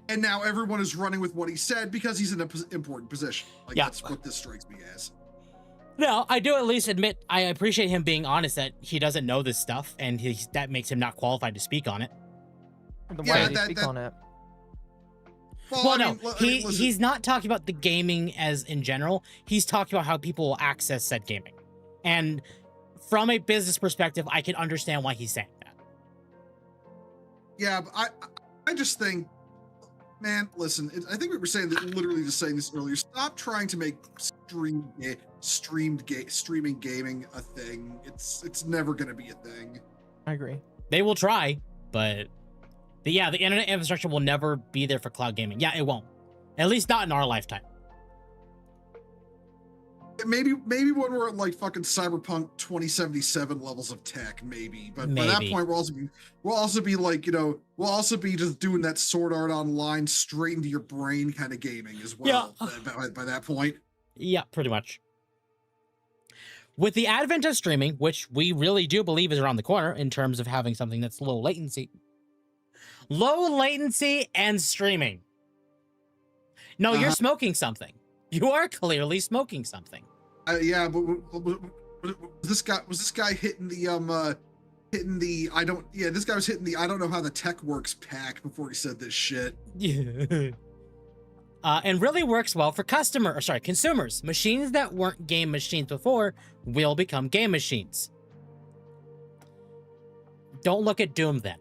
Speaker 1: and now everyone is running with what he said because he's in an important position. That's what this strikes me as.
Speaker 2: No, I do at least admit, I appreciate him being honest that he doesn't know this stuff, and that makes him not qualified to speak on it.
Speaker 3: Why did he speak on it?
Speaker 2: Well, no, he's not talking about the gaming as in general. He's talking about how people will access said gaming. And from a business perspective, I can understand why he's saying that.
Speaker 1: Yeah, but I just think, man, listen, I think we were saying that, literally just saying this earlier. Stop trying to make streaming gaming a thing. It's never going to be a thing.
Speaker 3: I agree.
Speaker 2: They will try, but the internet infrastructure will never be there for cloud gaming. Yeah, it won't. At least not in our lifetime.
Speaker 1: Maybe when we're at like fucking Cyberpunk 2077 levels of tech, maybe. But by that point, we'll also be like, we'll also be just doing that Sword Art Online straight into your brain kind of gaming as well. Yeah. By that point.
Speaker 2: Yeah, pretty much. With the advent of streaming, which we really do believe is around the corner in terms of having something that's low latency and streaming. No, you're smoking something. You are clearly smoking something.
Speaker 1: Yeah, but was this guy hitting the this guy was hitting the I don't know how the tech works pack before he said this shit.
Speaker 2: Yeah. And really works well for consumers. Machines that weren't game machines before will become game machines. Don't look at Doom then.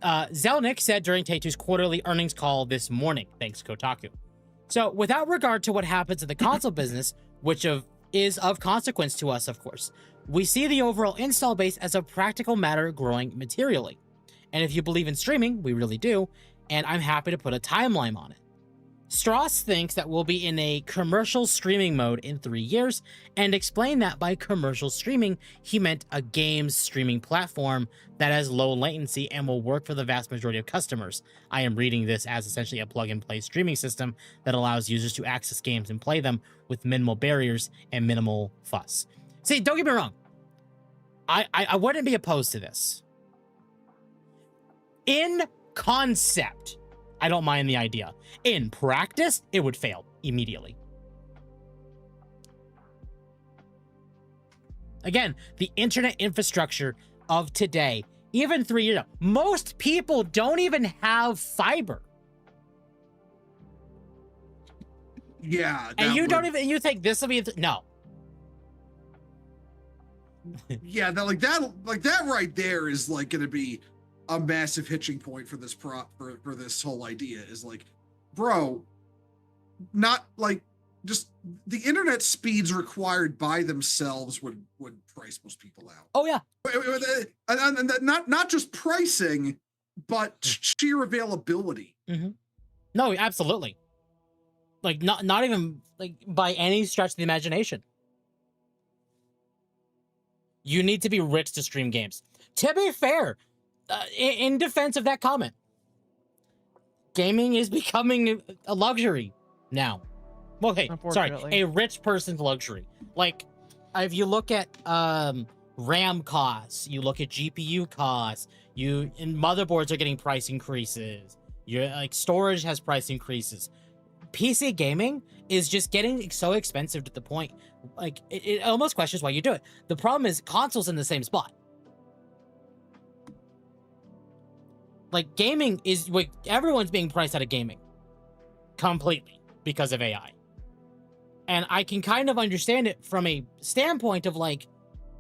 Speaker 2: Zelnick said during Take-Two's quarterly earnings call this morning, thanks Kotaku. So, without regard to what happens in the console business, which is of consequence to us, of course, we see the overall install base as a practical matter growing materially. And if you believe in streaming, we really do, and I'm happy to put a timeline on it. Strauss thinks that we'll be in a commercial streaming mode in 3 years, and explained that by commercial streaming, he meant a games streaming platform that has low latency and will work for the vast majority of customers. I am reading this as essentially a plug-and-play streaming system that allows users to access games and play them with minimal barriers and minimal fuss. See, don't get me wrong. I wouldn't be opposed to this. In concept, I don't mind the idea. In practice, it would fail immediately. Again, the internet infrastructure of today, even 3 years ago, most people don't even have fiber.
Speaker 1: Yeah.
Speaker 2: And you don't even, you think this will be, no.
Speaker 1: Yeah, that right there is like going to be a massive hitching point for this for this whole idea. Is like, bro, not like just the internet speeds required by themselves would price most people out.
Speaker 2: Oh yeah,
Speaker 1: and not just pricing, but sheer availability.
Speaker 2: Mm-hmm. No, absolutely. Like not even like by any stretch of the imagination. You need to be rich to stream games. To be fair, in defense of that comment, gaming is becoming a luxury now. Okay, sorry, a rich person's luxury. Like, if you look at RAM costs, you look at GPU costs, and motherboards are getting price increases. Like storage has price increases. PC gaming is just getting so expensive to the point, like, it almost questions why you do it. The problem is consoles in the same spot. Like, gaming is, like, everyone's being priced out of gaming completely because of AI. And I can kind of understand it from a standpoint of, like,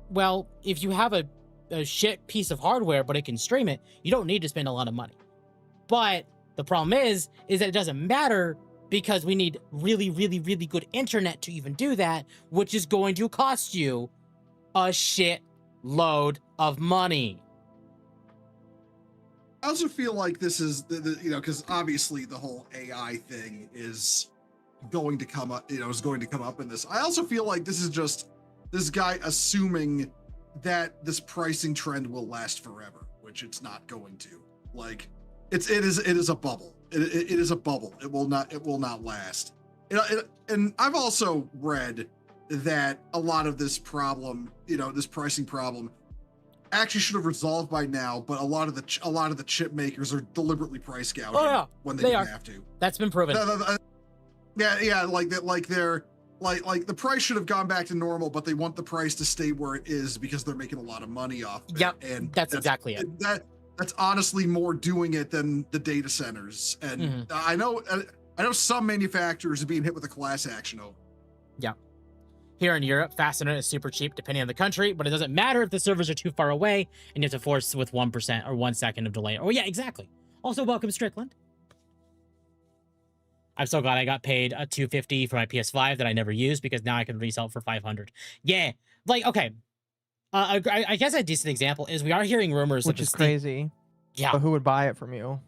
Speaker 2: well, if you have a shit piece of hardware, but it can stream it, you don't need to spend a lot of money. But the problem is that it doesn't matter, because we need really, really, really good internet to even do that, which is going to cost you a shit load of money.
Speaker 1: I also feel like this is, because obviously the whole AI thing is going to come up, is going to come up in this. I also feel like this is just this guy assuming that this pricing trend will last forever, which it's not going to. Like, it is a bubble. It is a bubble. It will not last. And I've also read that a lot of this problem, this pricing problem, actually should have resolved by now. But a lot of the chip makers are deliberately price gouging when they don't have to.
Speaker 2: That's been proven.
Speaker 1: Yeah, like that. Like they're like the price should have gone back to normal, but they want the price to stay where it is because they're making a lot of money off of it.
Speaker 2: Yep,
Speaker 1: and
Speaker 2: that's exactly it.
Speaker 1: That's honestly more doing it than the data centers. And I know some manufacturers are being hit with a class action over.
Speaker 2: Yeah. Here in Europe, fast internet is super cheap depending on the country, but it doesn't matter if the servers are too far away and you have to force with 1% or 1 second of delay. Oh yeah, exactly. Also, welcome Strickland. I'm so glad I got paid a $250 for my PS5 that I never used, because now I can resell it for $500. Yeah, like, okay. I guess a decent example is we are hearing rumors,
Speaker 3: which is crazy.
Speaker 2: Yeah,
Speaker 3: but who would buy it from you?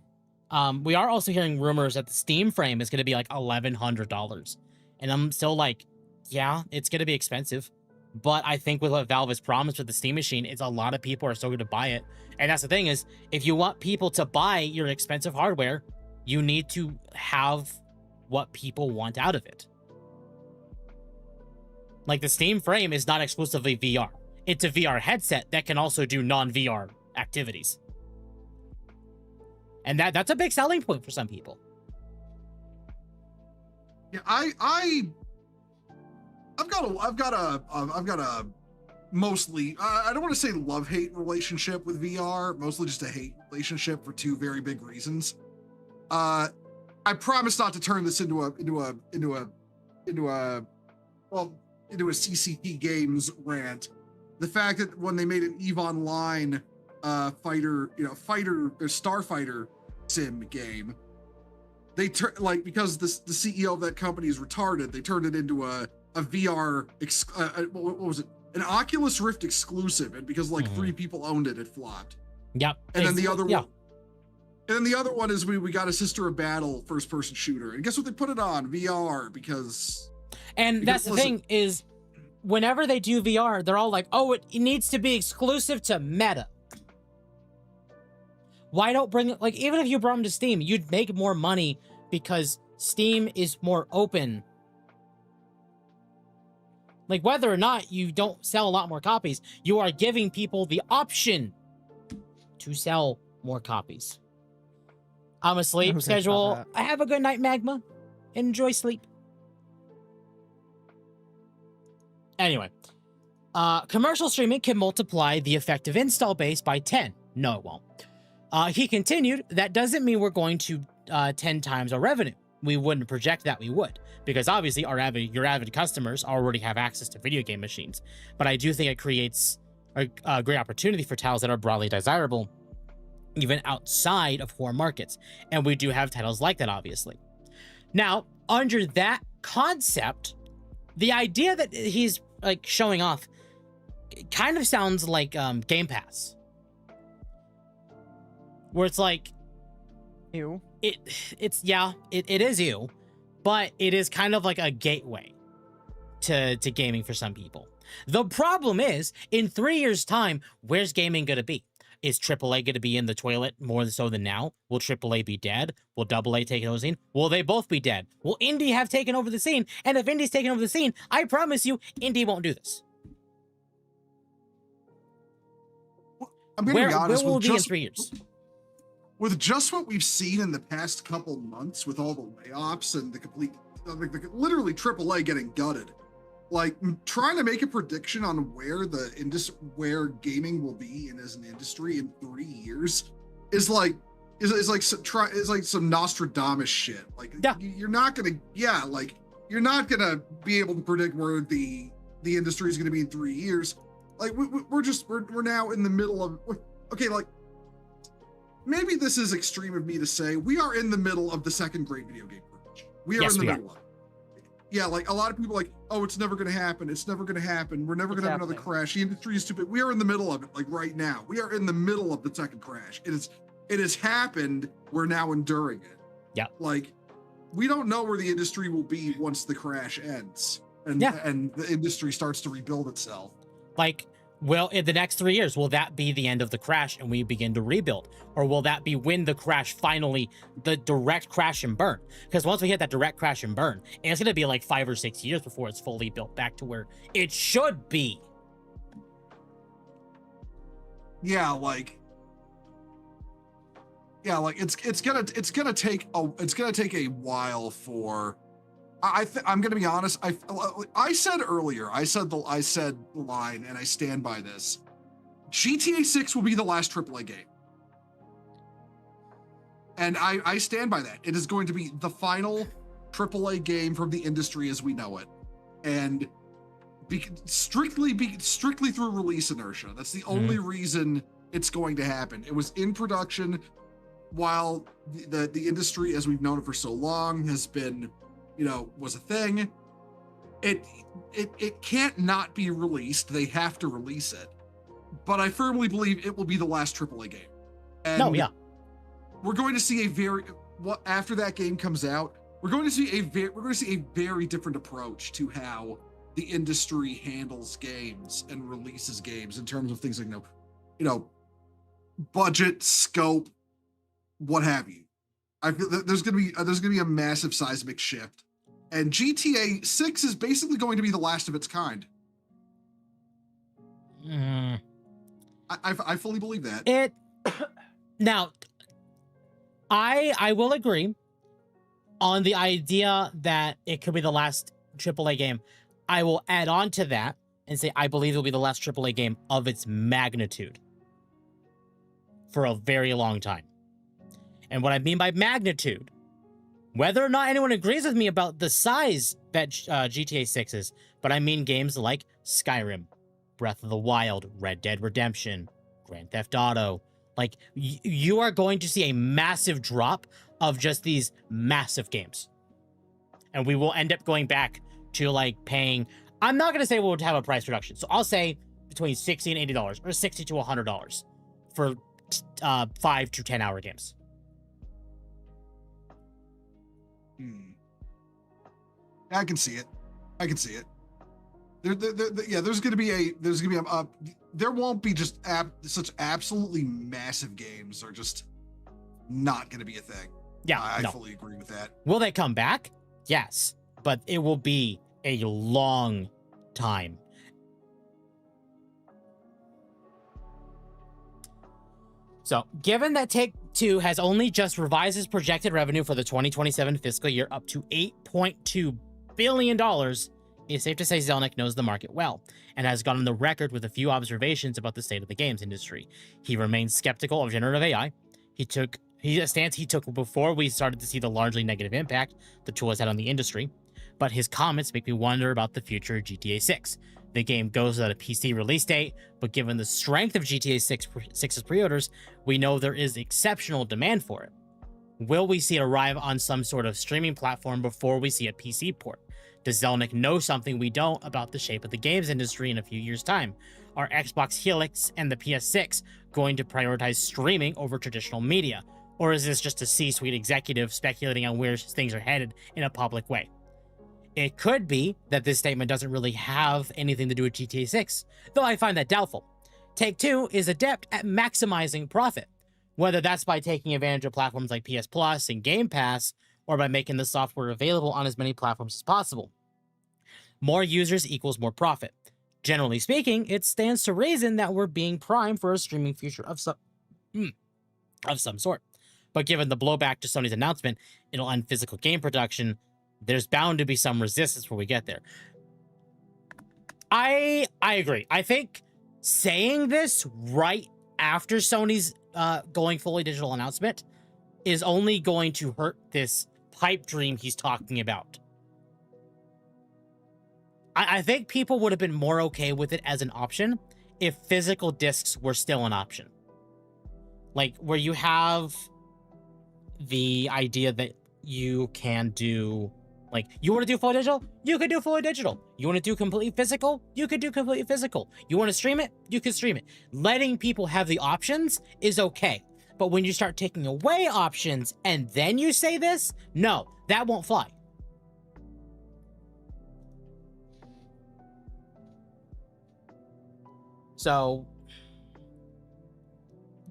Speaker 2: We are also hearing rumors that the Steam frame is going to be like $1,100, and I'm still like, yeah, it's going to be expensive. But I think with what Valve has promised with the Steam machine, it's a lot of people are still going to buy it. And that's the thing is, if you want people to buy your expensive hardware, you need to have what people want out of it. Like, the Steam frame is not exclusively VR. It's a VR headset that can also do non-VR activities. And that's a big selling point for some people.
Speaker 1: Yeah, I've got a mostly, I don't want to say love-hate relationship with VR, mostly just a hate relationship for two very big reasons. I promise not to turn this into a CCP Games rant. The fact that when they made an EVE Online Starfighter sim game, they because the CEO of that company is retarded, they turned it into a VR what was it? An Oculus Rift exclusive, and because 3 people owned it, it flopped.
Speaker 2: Yep.
Speaker 1: And then the other one, And then the other one is we got a Sister of Battle first-person shooter. And guess what they put it on? VR, because...
Speaker 2: And that's the thing is, whenever they do VR, they're all like, oh, it needs to be exclusive to Meta. Why don't bring it... Like, even if you brought them to Steam, you'd make more money because Steam is more open. Like, whether or not you don't sell a lot more copies, you are giving people the option to sell more copies. I'm asleep. Schedule. I have a good night, Magma. Enjoy sleep. Anyway, commercial streaming can multiply the effective install base by 10. No, it won't. He continued, that doesn't mean we're going to 10 times our revenue. We wouldn't project that we would, because obviously your avid customers already have access to video game machines. But I do think it creates a great opportunity for titles that are broadly desirable, even outside of horror markets. And we do have titles like that, obviously. Now, under that concept, the idea that he's like showing off kind of sounds like Game Pass, where it's like,
Speaker 3: ew.
Speaker 2: It is you, but it is kind of like a gateway to gaming for some people. The problem is, in 3 years' time, where's gaming gonna be? Is AAA going to be in the toilet more so than now? Will AAA be dead? Will AA take over the scene? Will they both be dead? Will indie have taken over the scene? And if indie's taken over the scene, I promise you, indie won't do this.
Speaker 1: I'm going to be honest.
Speaker 2: Where will we be in 3 years?
Speaker 1: With just what we've seen in the past couple months, with all the layoffs and literally AAA getting gutted, like trying to make a prediction on where gaming will be in as an industry in 3 years is like some Nostradamus shit. Like, yeah. You're not gonna be able to predict where the industry is gonna be in 3 years. Like we're now in the middle of, okay, like maybe this is extreme of me to say, we are in the middle of the second great video game crunch. We are in the middle of it. Yeah, like a lot of people are like, oh, it's never going to happen. It's never going to happen. We're never going to have another crash. The industry is stupid. We are in the middle of it, like right now. We are in the middle of the second crash. It has happened. We're now enduring it.
Speaker 2: Yeah.
Speaker 1: Like, we don't know where the industry will be once the crash ends and the industry starts to rebuild itself. Like,
Speaker 2: well, in the next 3 years, will that be the end of the crash and we begin to rebuild? Or will that be when the crash finally, the direct crash and burn? Because once we hit that direct crash and burn, it's going to be like 5 or 6 years before it's fully built back to where it should be.
Speaker 1: Yeah, like it's gonna take a while for. I'm gonna be honest. I said earlier. I said the line, and I stand by this. GTA 6 will be the last AAA game, and I stand by that. It is going to be the final AAA game from the industry as we know it, and strictly through release inertia. That's the only reason it's going to happen. It was in production while the industry, as we've known it for so long, has been, was a thing. It can't not be released. They have to release it. But I firmly believe it will be the last AAA game. And we're going to see after that game comes out, we're going to see a very different approach to how the industry handles games and releases games in terms of things like budget, scope, what have you. I feel that there's gonna be a massive seismic shift, and GTA 6 is basically going to be the last of its kind. I fully believe that.
Speaker 2: Now, I will agree on the idea that it could be the last AAA game. I will add on to that and say I believe it'll be the last AAA game of its magnitude for a very long time. And what I mean by magnitude, whether or not anyone agrees with me about the size that GTA 6 is, but I mean games like Skyrim, Breath of the Wild, Red Dead Redemption, Grand Theft Auto. Like, you are going to see a massive drop of just these massive games. And we will end up going back to, like, paying... I'm not going to say we'll have a price reduction. So I'll say between $60 and $80, or $60 to $100 for 5 to 10 hour games.
Speaker 1: I can see it. I can see it. There's gonna be a there won't be just such absolutely massive games are just not gonna be a thing.
Speaker 2: Yeah,
Speaker 1: I fully agree with that.
Speaker 2: Will they come back? Yes, but it will be a long time. So, given that Take-Two has only just revised its projected revenue for the 2027 fiscal year up to $8.2 billion, it's safe to say Zelnick knows the market well and has gone on the record with a few observations about the state of the games industry. He remains skeptical of generative AI. A stance he took before we started to see the largely negative impact the tool has had on the industry, but his comments make me wonder about the future of GTA 6. The game goes without a PC release date, but given the strength of GTA 6's pre-orders, we know there is exceptional demand for it. Will we see it arrive on some sort of streaming platform before we see a PC port? Does Zelnick know something we don't about the shape of the games industry in a few years' time? Are Xbox Helix and the PS6 going to prioritize streaming over traditional media? Or is this just a C-suite executive speculating on where things are headed in a public way? It could be that this statement doesn't really have anything to do with GTA 6, though I find that doubtful. Take-Two is adept at maximizing profit, whether that's by taking advantage of platforms like PS Plus and Game Pass, or by making the software available on as many platforms as possible. More users equals more profit. Generally speaking, it stands to reason that we're being primed for a streaming future of some sort. But given the blowback to Sony's announcement, it'll end physical game production, there's bound to be some resistance before we get there. I agree. I think saying this right after Sony's going fully digital announcement is only going to hurt this pipe dream he's talking about. I think people would have been more okay with it as an option if physical discs were still an option. Like, where you have the idea that you can do, like, you want to do fully digital? You could do fully digital. You want to do completely physical? You could do completely physical. You want to stream it? You can stream it. Letting people have the options is okay. But when you start taking away options and then you say this, no, that won't fly. So,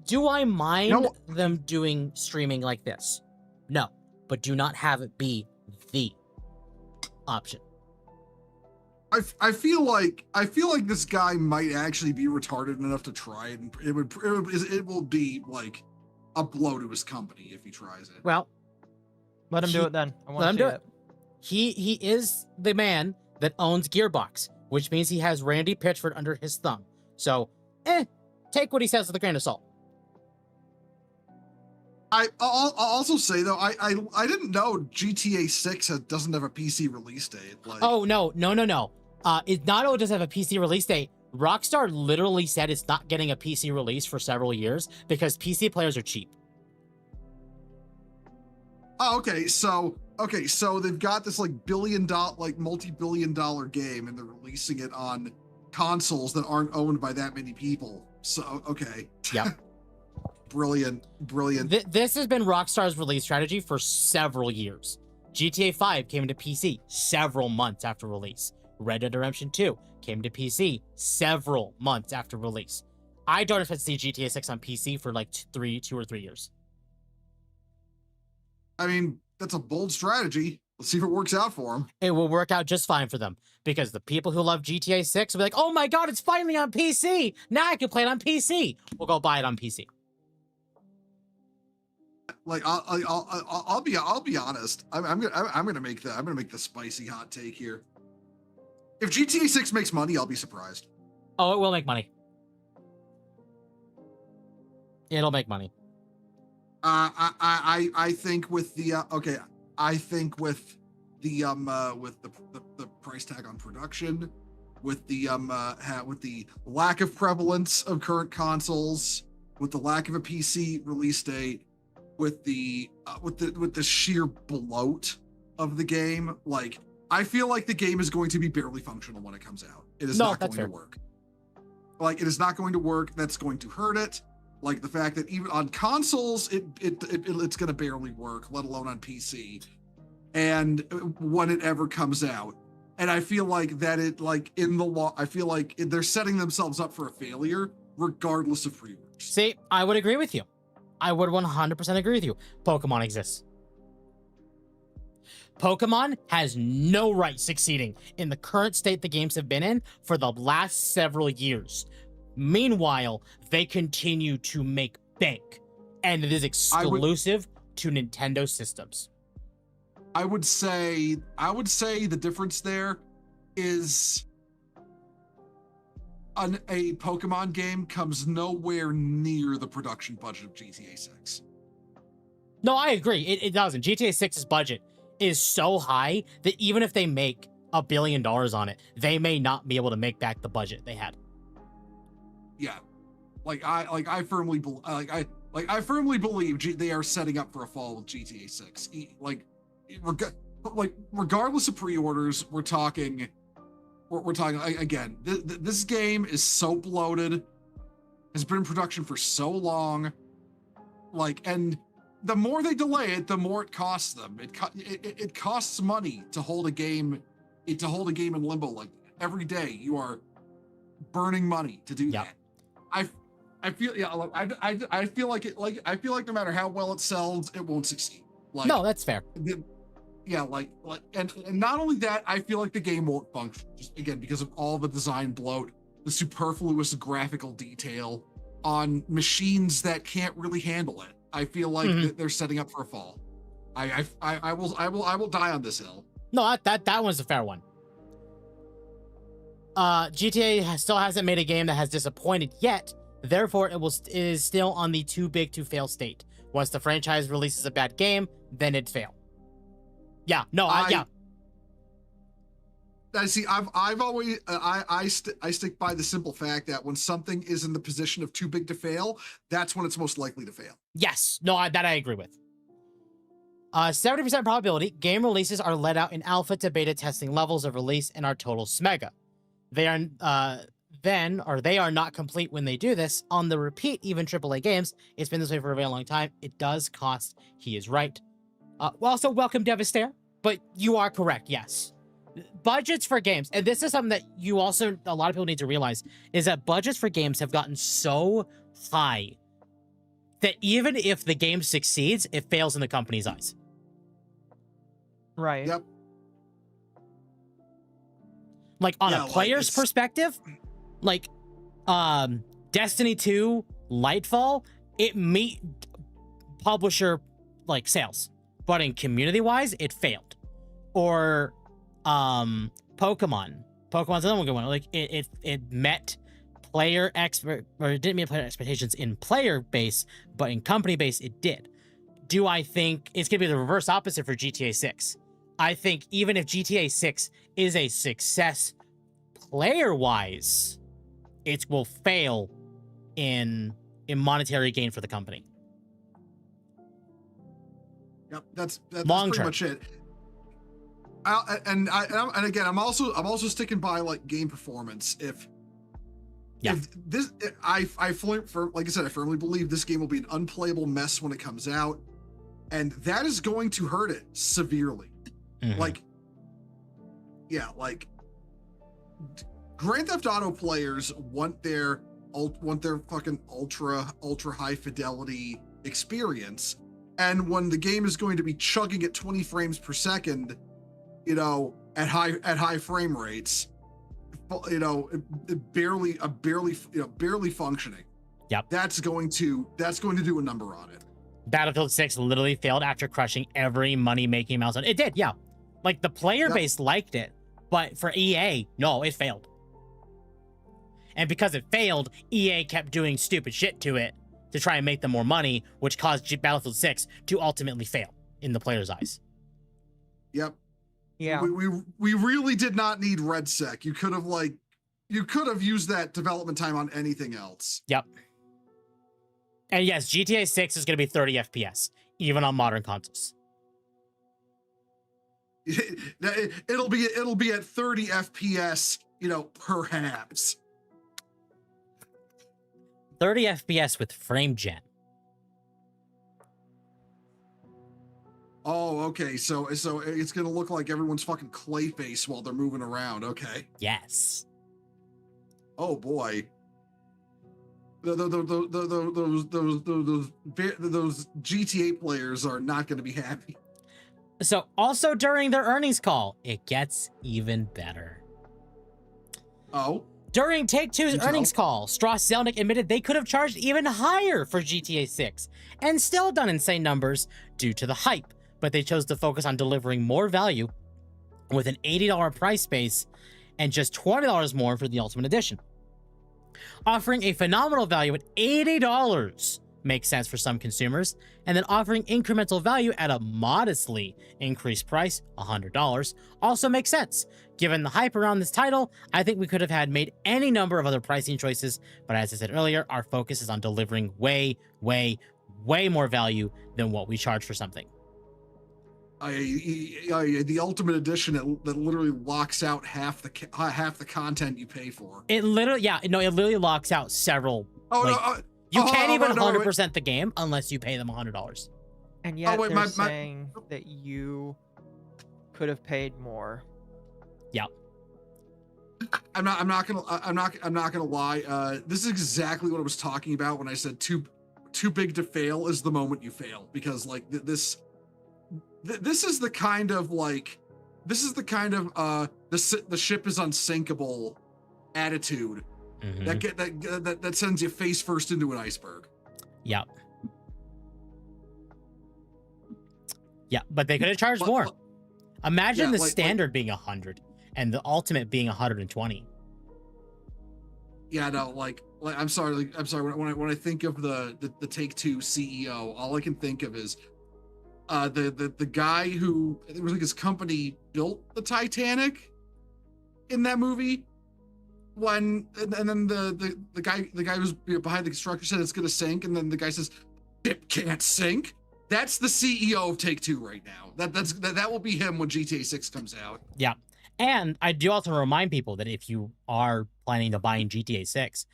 Speaker 2: do I mind them doing streaming like this? No, but do not have it be the option.
Speaker 1: I feel like this guy might actually be retarded enough to try it, and it will be like a blow to his company if he tries it.
Speaker 2: Well,
Speaker 3: let him do it then. I want to see it.
Speaker 2: He is the man that owns Gearbox, which means he has Randy Pitchford under his thumb. So, take what he says with a grain of salt.
Speaker 1: I'll also say though, I didn't know GTA 6 doesn't have a PC release date. Like,
Speaker 2: oh no. It not only does it have a PC release date, Rockstar literally said it's not getting a PC release for several years because PC players are cheap.
Speaker 1: Oh, okay, so they've got this like multi-billion-dollar game, and they're releasing it on consoles that aren't owned by that many people. So okay.
Speaker 2: Yep.
Speaker 1: Brilliant.
Speaker 2: This has been Rockstar's release strategy for several years. GTA 5 came to PC several months after release. Red Dead Redemption 2 came to PC several months after release. I don't expect to see GTA 6 on PC for like 2 or 3 years.
Speaker 1: I mean, that's a bold strategy. Let's see if it works out for them.
Speaker 2: It will work out just fine for them because the people who love GTA 6 will be like, "Oh my god, it's finally on PC! Now I can play it on PC." We'll go buy it on PC.
Speaker 1: Like I'll be honest. I'm gonna make the spicy hot take here. If GTA 6 makes money, I'll be surprised.
Speaker 2: Oh, it will make money. It'll make money.
Speaker 1: I think with the the price tag on production, with the lack of prevalence of current consoles, with the lack of a PC release date, with the sheer bloat of the game, like I feel like the game is going to be barely functional when it comes out. It is not going to work. Like it is not going to work. That's going to hurt it. Like the fact that even on consoles, it's going to barely work, let alone on PC. and when it ever comes out. And I feel like that it like in the law, I feel like they're setting themselves up for a failure regardless of pre-orders.
Speaker 2: See, I would agree with you. I would 100% agree with you. Pokemon exists. Pokemon has no right succeeding in the current state the games have been in for the last several years. Meanwhile, they continue to make bank, and it is exclusive to Nintendo systems.
Speaker 1: I would say the difference there is a Pokemon game comes nowhere near the production budget of GTA 6.
Speaker 2: No, I agree. It doesn't. GTA 6's budget is so high that even if they make $1 billion on it, they may not be able to make back the budget they had.
Speaker 1: Yeah, I firmly believe they are setting up for a fall with GTA 6. Regardless of pre-orders, we're talking again. This game is so bloated, has been in production for so long, and the more they delay it, the more it costs them. It costs money to hold a game, in limbo like that. Every day you are burning money to do that. I feel I feel like no matter how well it sells, it won't succeed.
Speaker 2: No, that's fair.
Speaker 1: And not only that, I feel like the game won't function just again because of all the design bloat, the superfluous graphical detail on machines that can't really handle it. I feel like they're setting up for a fall. I will die on this hill.
Speaker 2: No, that one's a fair one. GTA still hasn't made a game that has disappointed yet. Therefore, it is still on the too big to fail state. Once the franchise releases a bad game, then it'd fail. Yeah, no, yeah.
Speaker 1: I see. I've always I stick by the simple fact that when something is in the position of too big to fail, that's when it's most likely to fail.
Speaker 2: Yes, no, that I agree with. 70% probability game releases are let out in alpha to beta testing levels of release and are total smega. They are not complete when they do this. On the repeat, even AAA games, it's been this way for a very long time. It does cost. He is right. Also, welcome Devastator, but you are correct. Yes. Budgets for games, and this is something that a lot of people need to realize, is that budgets for games have gotten so high that even if the game succeeds, it fails in the company's eyes.
Speaker 3: Right.
Speaker 1: Yep.
Speaker 2: Like on a player's perspective, like Destiny 2 Lightfall, it meet publisher like sales, but in community wise, it failed. Or Pokemon's another one good one. Like it met it didn't meet player expectations in player base, but in company base it did. Do I think it's gonna be the reverse opposite for GTA 6? I think even if GTA 6 is a success player wise, it will fail in monetary gain for the company.
Speaker 1: Yep, that's
Speaker 2: Long
Speaker 1: pretty
Speaker 2: term.
Speaker 1: much it. And again, I'm also sticking by like game performance. If this, I firmly believe this game will be an unplayable mess when it comes out, and that is going to hurt it severely.
Speaker 2: Mm-hmm.
Speaker 1: Grand Theft Auto players want their fucking ultra high fidelity experience, and when the game is going to be chugging at 20 frames per second, at high frame rates, barely functioning.
Speaker 2: Yep.
Speaker 1: That's going to do a number on it.
Speaker 2: Battlefield 6 literally failed after crushing every money-making milestone. It did, yeah. Like, the player base liked it, but for EA, no, it failed. And because it failed, EA kept doing stupid shit to it to try and make them more money, which caused Battlefield 6 to ultimately fail in the player's eyes.
Speaker 1: Yep.
Speaker 3: Yeah.
Speaker 1: We really did not need RedSec. You could have used that development time on anything else.
Speaker 2: Yep. And yes, GTA 6 is going to be 30 FPS, even on modern consoles.
Speaker 1: It'll be at 30 FPS, perhaps.
Speaker 2: 30 FPS with frame gen.
Speaker 1: Oh, okay. So it's gonna look like everyone's fucking Clayface while they're moving around. Okay.
Speaker 2: Yes.
Speaker 1: Oh boy. Those GTA players are not going to be happy.
Speaker 2: So also during their earnings call, it gets even better.
Speaker 1: Oh.
Speaker 2: During Take-Two's earnings call, Strauss Zelnick admitted they could have charged even higher for GTA 6 and still done insane numbers due to the hype, but they chose to focus on delivering more value with an $80 price base and just $20 more for the Ultimate Edition. Offering a phenomenal value at $80 makes sense for some consumers, and then offering incremental value at a modestly increased price, $100, also makes sense. Given the hype around this title, I think we could have had made any number of other pricing choices, but as I said earlier, our focus is on delivering way, way, way more value than what we charge for something.
Speaker 1: The Ultimate Edition that literally locks out half the content you pay for.
Speaker 2: It literally locks out several. You can't even 100% the game unless you pay them $100.
Speaker 3: And yet they're saying that you could have paid more.
Speaker 2: Yeah.
Speaker 1: I'm not gonna lie. This is exactly what I was talking about when I said too big to fail is the moment you fail, because like this is the kind of the ship is unsinkable attitude that sends you face first into an iceberg.
Speaker 2: Yeah. Yeah, but they could have charged more. Imagine the standard being 100 and the ultimate being 120.
Speaker 1: Yeah, no, I'm sorry. When I think of the Take-Two CEO, all I can think of is the guy who, it was like his company built the Titanic in that movie. And then the guy who's behind the construction said it's gonna sink, and then the guy says ship can't sink. That's the CEO of Take-Two right now. That will be him when GTA 6 comes out.
Speaker 2: Yeah. And I do also remind people that if you are planning to buy in GTA 6,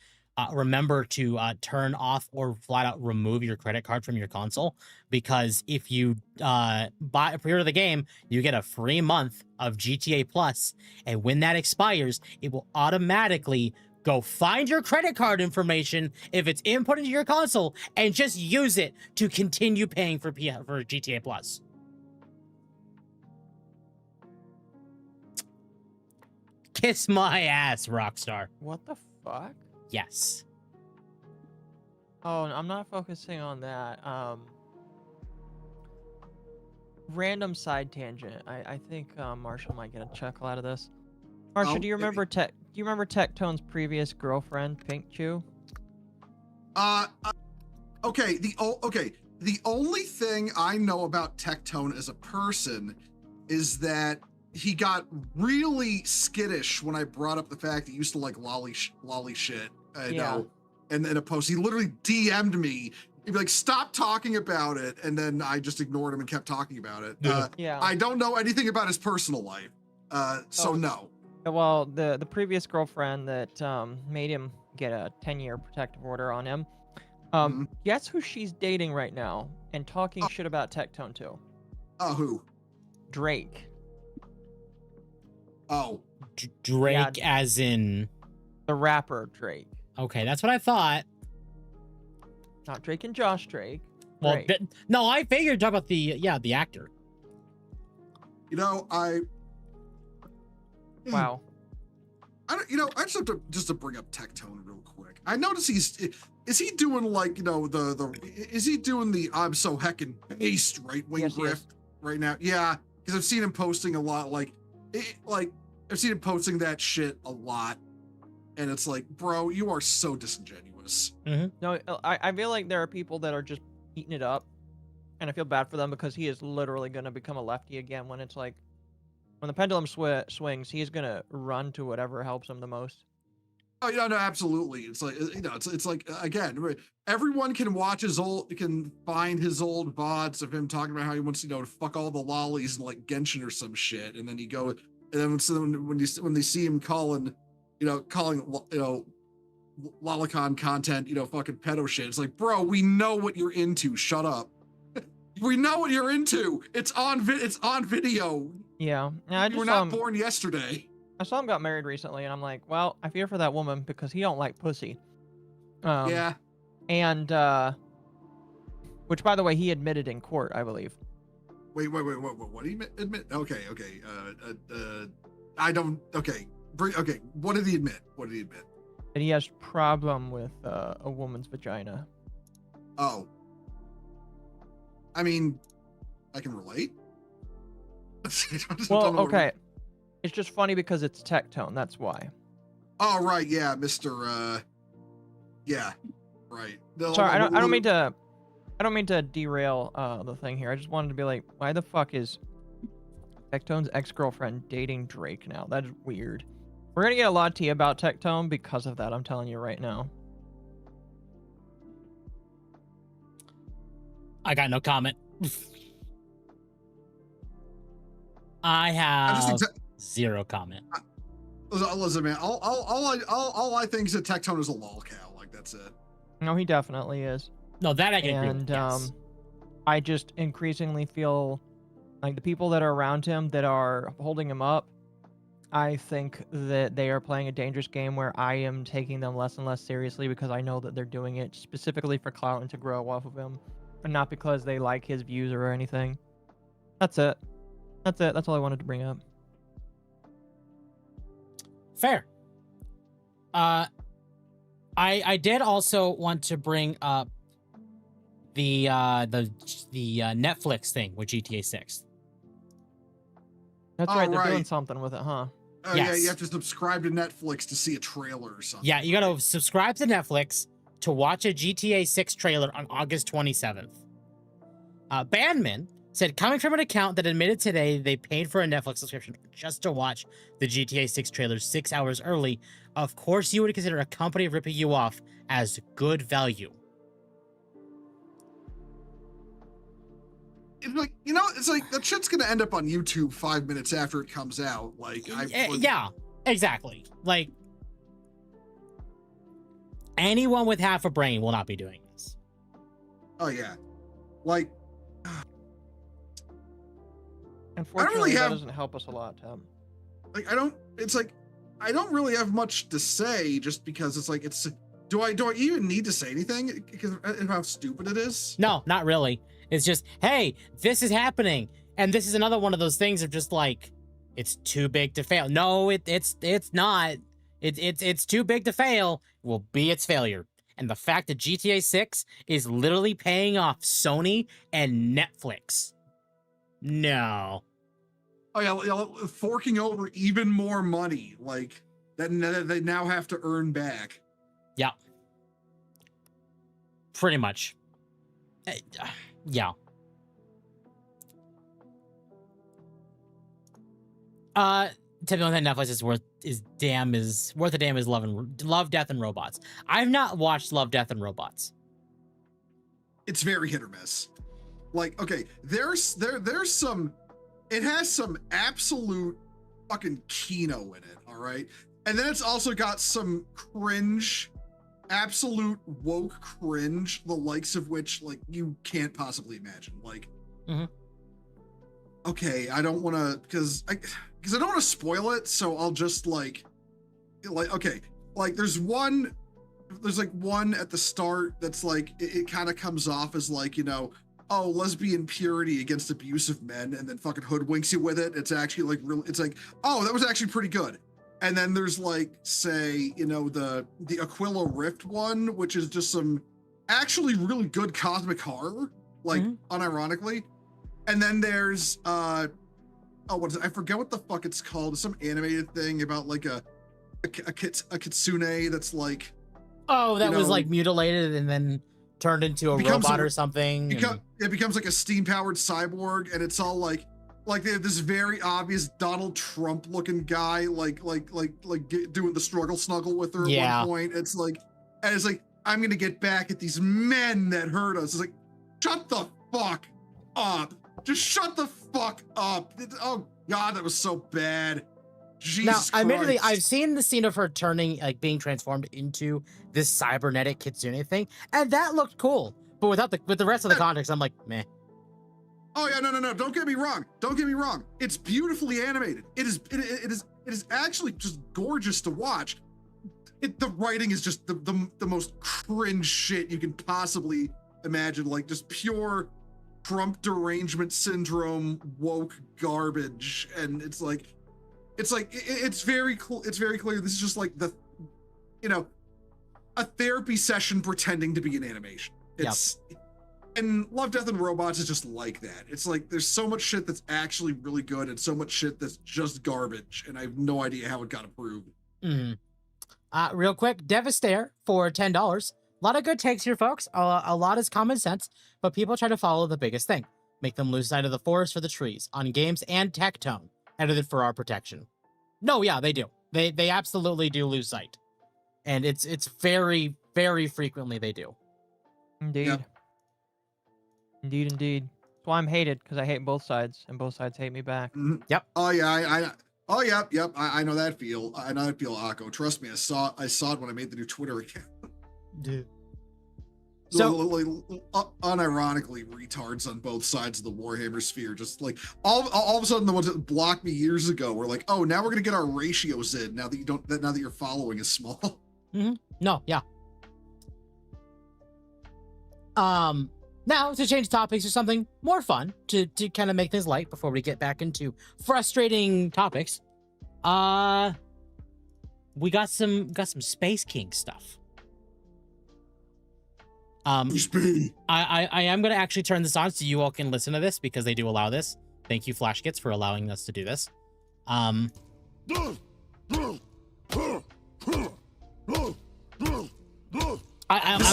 Speaker 2: remember to turn off or flat out remove your credit card from your console, because if you pre-order the game, you get a free month of GTA Plus, and when that expires, it will automatically go find your credit card information if it's input into your console and just use it to continue paying for GTA Plus. Kiss my ass, Rockstar.
Speaker 3: What the fuck?
Speaker 2: Yes.
Speaker 3: Oh, I'm not focusing on that. Random side tangent. I think Marshall might get a chuckle out of this. Marshall, do you remember Tectone's previous girlfriend, Pink Chew?
Speaker 1: Okay. The only thing I know about Tectone as a person is that he got really skittish when I brought up the fact he used to like lolly shit. I know. And in a post, he literally DM'd me. He'd be like, "Stop talking about it," and then I just ignored him and kept talking about it. I don't know anything about his personal life, so no.
Speaker 3: Well, the previous girlfriend that made him get a 10-year protective order on him. Guess who she's dating right now and talking shit about Tectone too?
Speaker 1: Who?
Speaker 3: Drake.
Speaker 1: Oh.
Speaker 2: Drake, as in
Speaker 3: the rapper Drake.
Speaker 2: Okay, that's what I thought.
Speaker 3: Not Drake and Josh Drake.
Speaker 2: Well, no, I figured talk about the actor.
Speaker 1: You know,
Speaker 3: Wow.
Speaker 1: I just have to bring up Tectone real quick. I notice is he doing like, is he doing the I'm so heckin' based right-wing grift right now? Yeah, because I've seen him posting a lot, I've seen him posting that shit a lot, and it's like, bro, you are so disingenuous.
Speaker 3: No, I feel like there are people that are just eating it up, and I feel bad for them because he is literally going to become a lefty again when it's like, when the pendulum swings, he's going to run to whatever helps him the most.
Speaker 1: Oh, yeah, no, absolutely. It's like, it's like, again, everyone can find his old VODs of him talking about how he wants, to fuck all the lollies in like Genshin or some shit. And then when they see him calling lolicon content, fucking pedo shit, it's like, bro, we know what you're into. Shut up. We know what you're into. It's on video.
Speaker 3: Yeah. I
Speaker 1: You
Speaker 3: just
Speaker 1: were
Speaker 3: saw
Speaker 1: not
Speaker 3: him,
Speaker 1: born yesterday.
Speaker 3: I saw him got married recently, and I'm like, well, I fear for that woman because he don't like pussy.
Speaker 1: Yeah.
Speaker 3: And which, by the way, he admitted in court, I believe.
Speaker 1: Wait. What do you admit? Okay. I don't. Okay. Okay. What did he admit?
Speaker 3: That he has problem with a woman's vagina.
Speaker 1: Oh. I mean, I can relate.
Speaker 3: Well, okay. It's just funny because it's Tectone. That's why.
Speaker 1: Oh right, yeah, Mr. Yeah, right.
Speaker 3: Sorry, I don't mean to derail the thing here. I just wanted to be like, why the fuck is Tectone's ex-girlfriend dating Drake now? That is weird. We're gonna get a lot of tea about Tectone because of that. I'm telling you right now.
Speaker 2: I got no comment. I have zero comment.
Speaker 1: Listen, man. All I think is that Tectone is a lolcow. Like that's it.
Speaker 3: No, he definitely is.
Speaker 2: No, that I can agree
Speaker 3: And
Speaker 2: with, yes.
Speaker 3: I just increasingly feel like the people that are around him that are holding him up, I think that they are playing a dangerous game where I am taking them less and less seriously because I know that they're doing it specifically for clout and to grow off of him, and not because they like his views or anything. That's it. That's all I wanted to bring up.
Speaker 2: Fair. I did also want to bring up the Netflix thing with GTA 6.
Speaker 3: That's right. They're doing something with it, huh?
Speaker 1: Oh
Speaker 2: Yes.
Speaker 1: yeah, you have to subscribe to Netflix to see a trailer or something.
Speaker 2: Yeah, you gotta subscribe to Netflix to watch a GTA 6 trailer on August 27th. Bandman said, coming from an account that admitted today they paid for a Netflix subscription just to watch the GTA 6 trailer 6 hours early, of course you would consider a company ripping you off as good value.
Speaker 1: It's like, you know, it's like that shit's gonna end up on YouTube 5 minutes after it comes out. Like,
Speaker 2: yeah, exactly. Like, anyone with half a brain will not be doing this.
Speaker 1: Oh yeah, like.
Speaker 3: Unfortunately, that doesn't help us a lot, Tim.
Speaker 1: Like, it's like, I don't really have much to say just because it's like, do I even need to say anything because of how stupid it is?
Speaker 2: No, not really. It's just, hey, this is happening. And this is another one of those things of just like, it's too big to fail. No, it's not. It's too big to fail will be its failure. And the fact that GTA 6 is literally paying off Sony and Netflix. No.
Speaker 1: Oh yeah, forking over even more money, like that they now have to earn back.
Speaker 2: Yeah. Pretty much. Yeah. Typically Netflix is worth a damn is Love, Death, and Robots. I've not watched Love, Death, and Robots.
Speaker 1: It's very hit or miss. Like, okay, there's some, it has some absolute fucking kino in it, all right? And then it's also got some cringe, absolute woke cringe, the likes of which, like, you can't possibly imagine. Like, okay, I don't want to, because I don't want to spoil it, so I'll just like, okay, like there's like one at the start that's like, it kind of comes off as like, you know, oh, lesbian purity against abusive men, and then fucking hoodwinks you with it. It's actually like real. It's like, oh, that was actually pretty good. And then there's like, say, you know, the Aquila Rift one, which is just some actually really good cosmic horror, like unironically. And then there's what is it? I forget what the fuck it's called. It's some animated thing about like a kitsune that's like,
Speaker 2: oh, that was like mutilated and then turned into a robot or something.
Speaker 1: It becomes like a steam-powered cyborg, and it's all like they have this very obvious Donald Trump looking guy, like doing the struggle snuggle with her at one point. It's like, I'm gonna get back at these men that hurt us. It's like, shut the fuck up. Just shut the fuck up. Oh God, that was so bad. Jesus Christ.
Speaker 2: Admittedly, I've seen the scene of her turning, like being transformed into this cybernetic kitsune thing, and that looked cool. But with the rest of the context, I'm like, meh.
Speaker 1: Oh yeah, no. Don't get me wrong. It's beautifully animated. It is actually just gorgeous to watch. The writing is just the most cringe shit you can possibly imagine. Like just pure Trump derangement syndrome woke garbage. And it's very clear. This is just like a therapy session pretending to be an animation. And Love, Death, and Robots is just like that. It's like there's so much shit that's actually really good and so much shit that's just garbage, and I have no idea how it got approved.
Speaker 2: Real quick, Devastator for $10. A lot of good takes here, folks. A lot is common sense, but people try to follow the biggest thing. Make them lose sight of the forest for the trees on games and tech tone, edited for our protection. No, yeah, they do. They absolutely do lose sight. And it's very, very frequently they do.
Speaker 3: Indeed.
Speaker 1: Yep.
Speaker 3: Indeed. That's why I'm hated, because I hate both sides, and both sides hate me back.
Speaker 1: Mm-hmm.
Speaker 2: Yep.
Speaker 1: Oh yeah, yep. I know that feel. I know that feel, Occo. Trust me, I saw it when I made the new Twitter account.
Speaker 2: Dude. So
Speaker 1: unironically, retards on both sides of the Warhammer sphere, just like all of a sudden the ones that blocked me years ago were like, oh, now we're gonna get our ratios in now that your following is small.
Speaker 2: Mm-hmm. No, yeah. Now to change topics to something more fun to kind of make things light before we get back into frustrating topics. We got some Space King stuff. I am gonna actually turn this on so you all can listen to this because they do allow this. Thank you, Flashkits, for allowing us to do this. I'm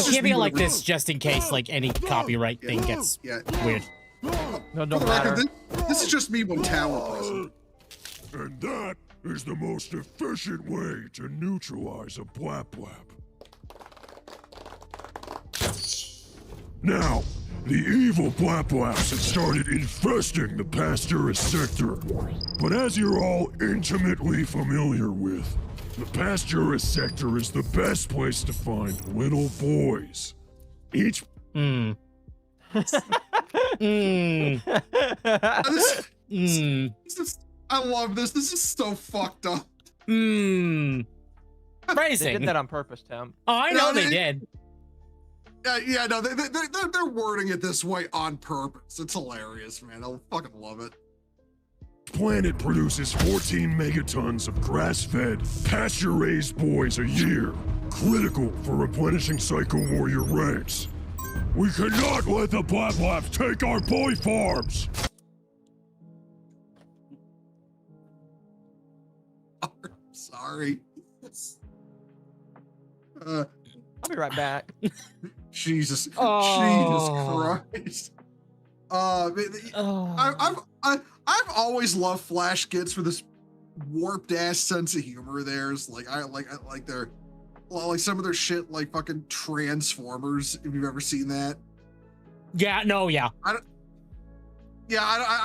Speaker 2: keeping it like this just in case like any copyright thing gets weird.
Speaker 3: No, don't matter.
Speaker 1: This is just me when Tower present.
Speaker 4: And that is the most efficient way to neutralize a blap blap. Now, the evil blap blaps have started infesting the Pasteur sector. But as you're all intimately familiar with, the Pasteur sector is the best place to find little boys. Each
Speaker 1: I love this. This is so fucked up.
Speaker 2: Phrasing.
Speaker 3: They did that on purpose, Tim.
Speaker 2: Oh, I know they did.
Speaker 1: They're wording it this way on purpose. It's hilarious, man. I fucking love it.
Speaker 4: planet produces 14 megatons of grass-fed, pasture-raised boys a year, critical for replenishing Psycho Warrior ranks. We cannot let the Blap-Laps take our boy farms!
Speaker 1: Sorry.
Speaker 3: I'll be right back.
Speaker 1: Jesus.
Speaker 2: Oh.
Speaker 1: Jesus Christ. I've always loved Flash Kids for this warped ass sense of humor of theirs. I like their, like some of their shit, like fucking Transformers, if you've ever seen that.
Speaker 2: Yeah, no, yeah.
Speaker 1: I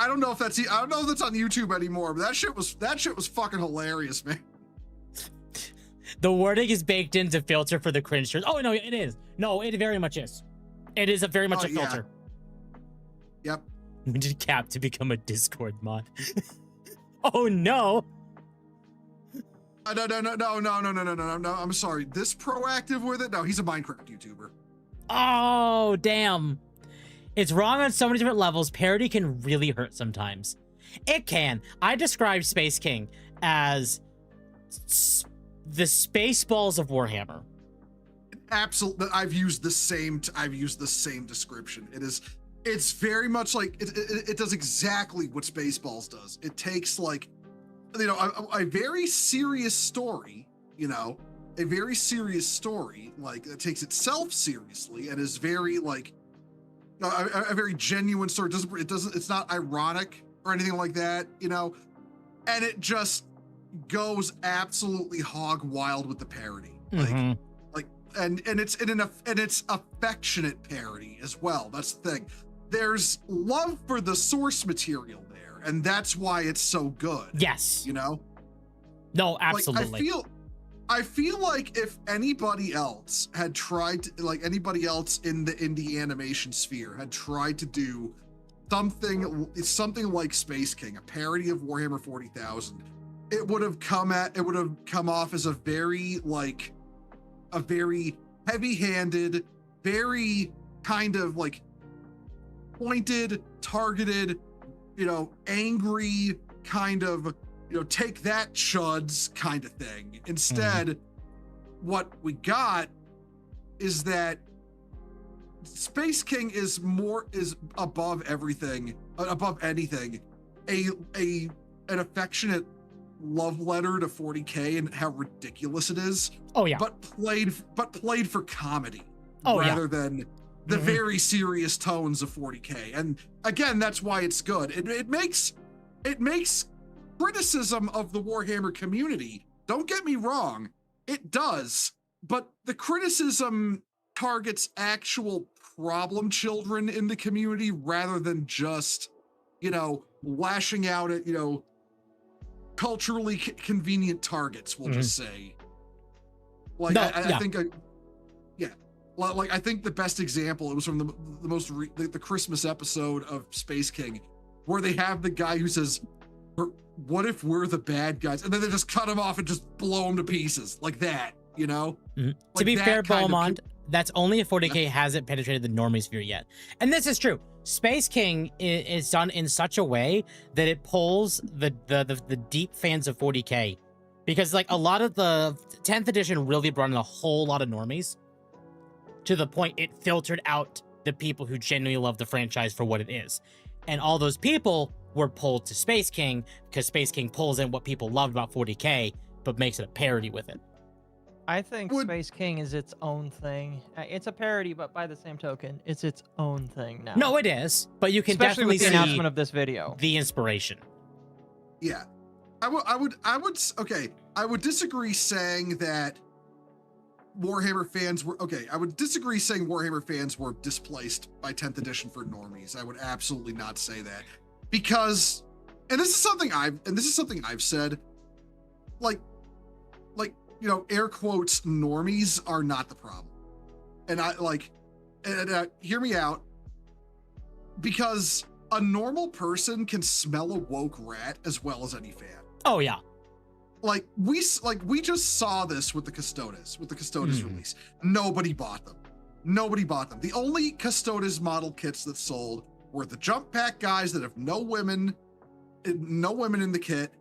Speaker 1: don't know if that's on YouTube anymore, but that shit was fucking hilarious, man.
Speaker 2: The wording is baked in to filter for the cringe. Oh no, it is. No, it very much is. It is very much a filter.
Speaker 1: Yep.
Speaker 2: We need Cap to become a Discord mod. Oh no.
Speaker 1: No. I'm sorry. This proactive with it? No, he's a Minecraft YouTuber.
Speaker 2: Oh, damn. It's wrong on so many different levels. Parody can really hurt sometimes. It can. I describe Space King as the Spaceballs of Warhammer.
Speaker 1: Absolutely. I've used the same description. It's very much like it does exactly what Spaceballs does. It takes like, a very serious story, like that takes itself seriously and is very like a very genuine story. It's not ironic or anything like that, and it just goes absolutely hog wild with the parody. And it's affectionate parody as well. That's the thing. There's love for the source material there, and that's why it's so good.
Speaker 2: Yes.
Speaker 1: No,
Speaker 2: absolutely.
Speaker 1: I feel like if anybody else had tried to, anybody else in the indie animation sphere had tried to do something like Space King, a parody of Warhammer 40,000, it would have come off as a very heavy-handed, very kind of like pointed, targeted, angry kind of, take that chuds kind of thing. Instead, what we got is that Space King is above everything, above anything, an affectionate love letter to 40K and how ridiculous it is.
Speaker 2: Oh yeah.
Speaker 1: But played for comedy
Speaker 2: rather
Speaker 1: than the very serious tones of 40K. And again, that's why it's good. It makes criticism of the Warhammer community. Don't get me wrong, it does, but the criticism targets actual problem children in the community rather than just, lashing out at, culturally convenient targets, we'll just say. Like, I think I think the best example, it was from the Christmas episode of Space King, where they have the guy who says, what if we're the bad guys? And then they just cut him off and just blow him to pieces like that, Like
Speaker 2: to be fair, Beaumont, that's only if 40K hasn't penetrated the normie sphere yet. And this is true. Space King is done in such a way that it pulls the deep fans of 40K, because like a lot of the 10th edition really brought in a whole lot of normies, to the point it filtered out the people who genuinely love the franchise for what it is. And all those people were pulled to Space King because Space King pulls in what people loved about 40K, but makes it a parody with it.
Speaker 3: I think Space King is its own thing. It's a parody, but by the same token, it's its own thing now.
Speaker 2: No, it is, but you can
Speaker 3: especially
Speaker 2: definitely
Speaker 3: with the
Speaker 2: see
Speaker 3: announcement of this video,
Speaker 2: the inspiration.
Speaker 1: Yeah, I would disagree saying that Warhammer fans were I would disagree saying Warhammer fans were displaced by 10th edition for normies. I would absolutely not say that, because, and this is something I've said, like air quotes, normies are not the problem. And hear me out, because a normal person can smell a woke rat as well as any fan.
Speaker 2: Oh yeah.
Speaker 1: We just saw this with the Custodes release. Nobody bought them. The only Custodes model kits that sold were the jump pack guys that have no women in the kit,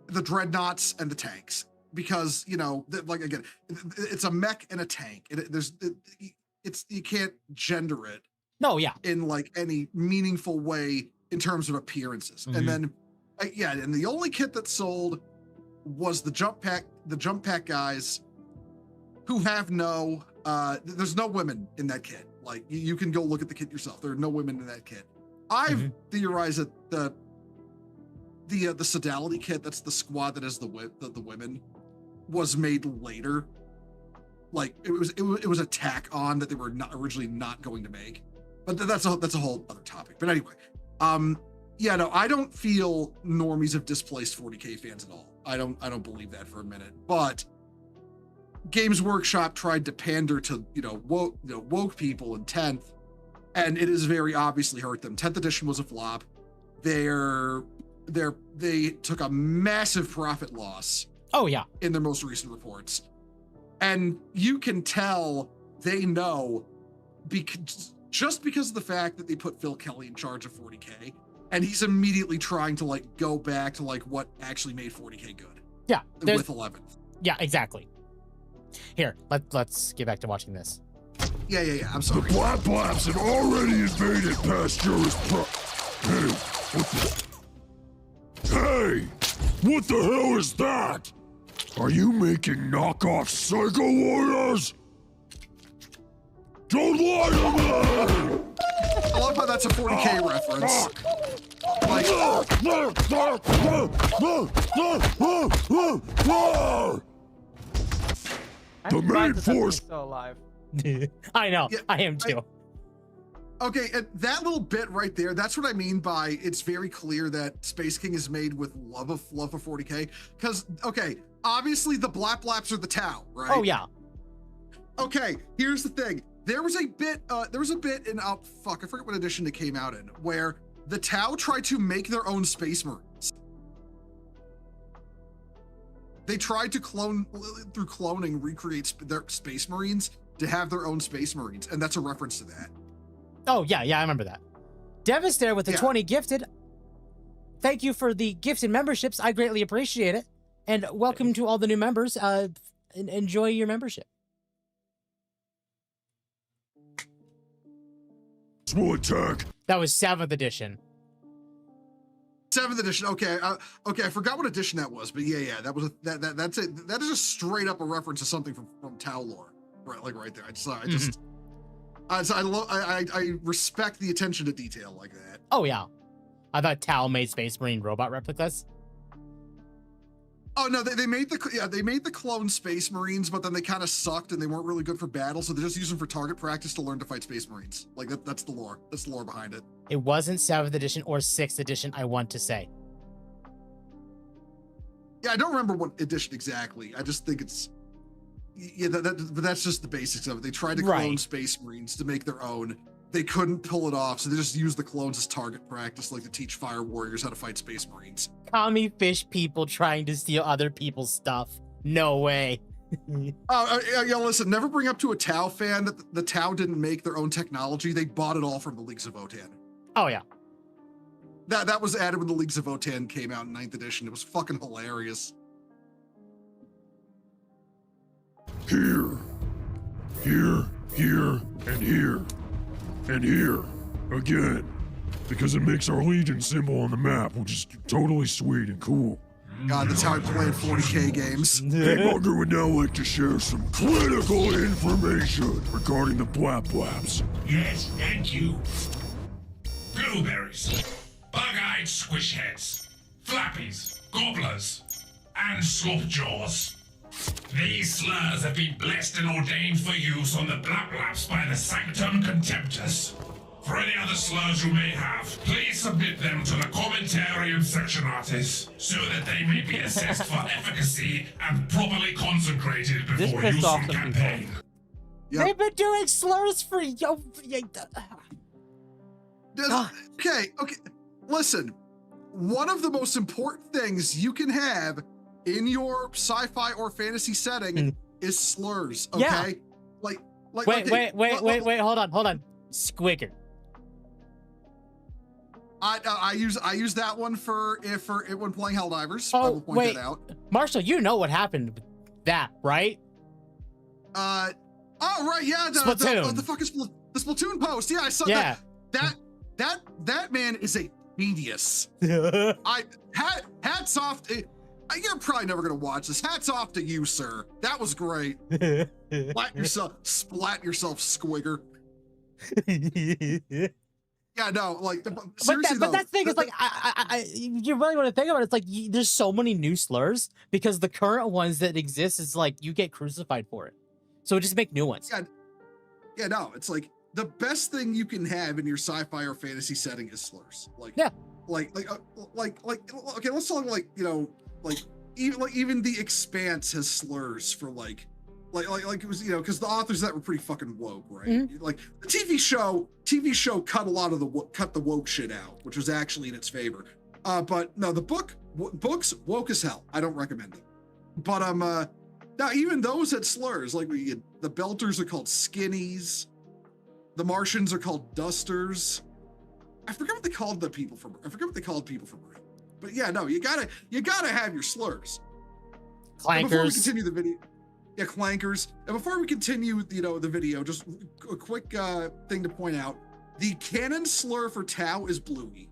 Speaker 1: the dreadnoughts, and the tanks. Because again, it's a mech and a tank. You can't gender it.
Speaker 2: No, yeah.
Speaker 1: In any meaningful way in terms of appearances. And then, and the only kit that sold was the jump pack guys, who have there's no women in that kit. You can go look at the kit yourself. There are no women in that kit. I've theorized that the Sodality kit, that's the squad that has the women, was made later. It was a tack on that they were originally not going to make. But that's a whole other topic. But anyway, I don't feel normies have displaced 40K fans at all. I don't believe that for a minute. But Games Workshop tried to pander to woke people in 10th, and it has very obviously hurt them. 10th edition was a flop. They took a massive profit loss.
Speaker 2: Oh yeah.
Speaker 1: In their most recent reports, and you can tell they know, just because of the fact that they put Phil Kelly in charge of 40K, and he's immediately trying to go back to what actually made 40K good.
Speaker 2: Yeah,
Speaker 1: with 11th.
Speaker 2: Yeah, exactly. Here, let's get back to watching this.
Speaker 1: Yeah. I'm sorry.
Speaker 4: The Blabs have already invaded past Hey, what the hell is that? Are you making knockoff Psycho Warriors? Don't lie to me!
Speaker 1: I love how that's a 40K reference.
Speaker 4: The main force.
Speaker 3: Still alive.
Speaker 2: I know. Yeah, I am too.
Speaker 1: Okay, and that little bit right there, that's what I mean by it's very clear that Space King is made with love for 40K. Because, obviously the Blap are the Tau, right?
Speaker 2: Oh, yeah.
Speaker 1: Okay, here's the thing. There was a bit in I forget what edition it came out in, where the Tau tried to make their own Space Marines. They tried to through cloning, recreate their Space Marines to have their own Space Marines, and that's a reference to that.
Speaker 2: Oh, yeah, I remember that. Devastator with the 20 gifted. Thank you for the gifted memberships. I greatly appreciate it. And welcome to all the new members. Enjoy your membership.
Speaker 4: Attack.
Speaker 2: That was 7th edition.
Speaker 1: 7th edition. Okay, okay. I forgot what edition that was, but yeah. That was that's it. That is just straight up a reference to something from Tau lore, right there. I respect the attention to detail like that.
Speaker 2: Oh yeah, I thought Tau made Space Marine robot replicas.
Speaker 1: Oh no, they made the clone Space Marines, but then they kind of sucked and they weren't really good for battle, so they just use them for target practice to learn to fight Space Marines. Like that's the lore. That's the lore behind it.
Speaker 2: It wasn't 7th edition or 6th edition, I want to say.
Speaker 1: Yeah, I don't remember what edition exactly. I just think it's but that's just the basics of it. They tried to clone Space Marines to make their own. They couldn't pull it off, so they just used the clones as target practice, like to teach Fire Warriors how to fight Space Marines.
Speaker 2: Commie fish people trying to steal other people's stuff. No way.
Speaker 1: Listen, never bring up to a Tau fan that the Tau didn't make their own technology. They bought it all from the Leagues of Votann.
Speaker 2: Oh, yeah.
Speaker 1: That was added when the Leagues of Votann came out in 9th edition. It was fucking hilarious.
Speaker 4: Here, and here. And here, again, because it makes our Legion symbol on the map, which is totally sweet and cool.
Speaker 1: God, that's how I played 40K games.
Speaker 4: Mugger would now like to share some critical information regarding the Blap-Blaps.
Speaker 5: Yes, thank you. Blueberries, bug-eyed squishheads, flappies, gobblers, and slopjaws. These slurs have been blessed and ordained for use on the Blap-Blaps by the Sanctum Contemptus. For any other slurs you may have, please submit them to the Commentarium Sectionatis, so that they may be assessed for efficacy and properly consecrated before use on campaign.
Speaker 1: Yep.
Speaker 2: They've been doing slurs for
Speaker 1: Okay. Listen, one of the most important things you can have in your sci-fi or fantasy setting is slurs. Okay.
Speaker 2: Yeah. Wait. Hold on. Squigger.
Speaker 1: I use that one for when playing Helldivers.
Speaker 2: Oh,
Speaker 1: I will point that out.
Speaker 2: Marshall, you know what happened with that, right?
Speaker 1: Oh right, yeah.
Speaker 2: Splatoon.
Speaker 1: The fucking the Splatoon post. Yeah, I saw that. That man is a genius. Hats off. You're probably never gonna watch this. Hats off to you, sir. That was great. Splat yourself, Squigger. Yeah, no, seriously
Speaker 2: but that's the thing. It's like, you really want to think about it. It's like there's so many new slurs because the current ones that exist is like you get crucified for it. So just make new ones.
Speaker 1: Yeah, no, it's like the best thing you can have in your sci-fi or fantasy setting is slurs.
Speaker 2: Okay,
Speaker 1: let's talk even The Expanse has slurs for like it was, because the authors of that were pretty fucking woke, right?
Speaker 2: Mm-hmm.
Speaker 1: Like the TV show cut a lot of the woke shit out, which was actually in its favor. But no, the books woke as hell. I don't recommend it. But now even those had slurs. Like the Belters are called skinnies. The Martians are called dusters. I forget what they called people from Earth. But yeah, no, you gotta have your slurs.
Speaker 2: Clankers.
Speaker 1: And before we continue the video, yeah, clankers. And before we continue, the video, just a quick thing to point out: the canon slur for Tau is Bluey.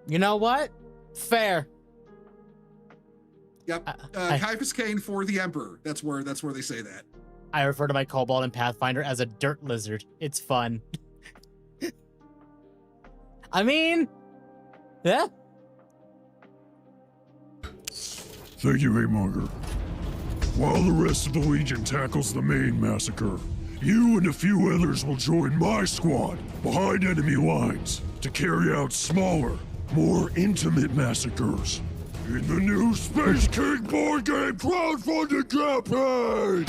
Speaker 2: You know what? Fair.
Speaker 1: Yep. Caiaphas Cain for the Emperor. That's where they say that.
Speaker 2: I refer to my kobold in Pathfinder as a dirt lizard. It's fun. I mean, yeah.
Speaker 4: Thank you, Haymonger. While the rest of the Legion tackles the main massacre, you and a few others will join my squad behind enemy lines to carry out smaller, more intimate massacres in the new Space King board game crowdfunding campaign!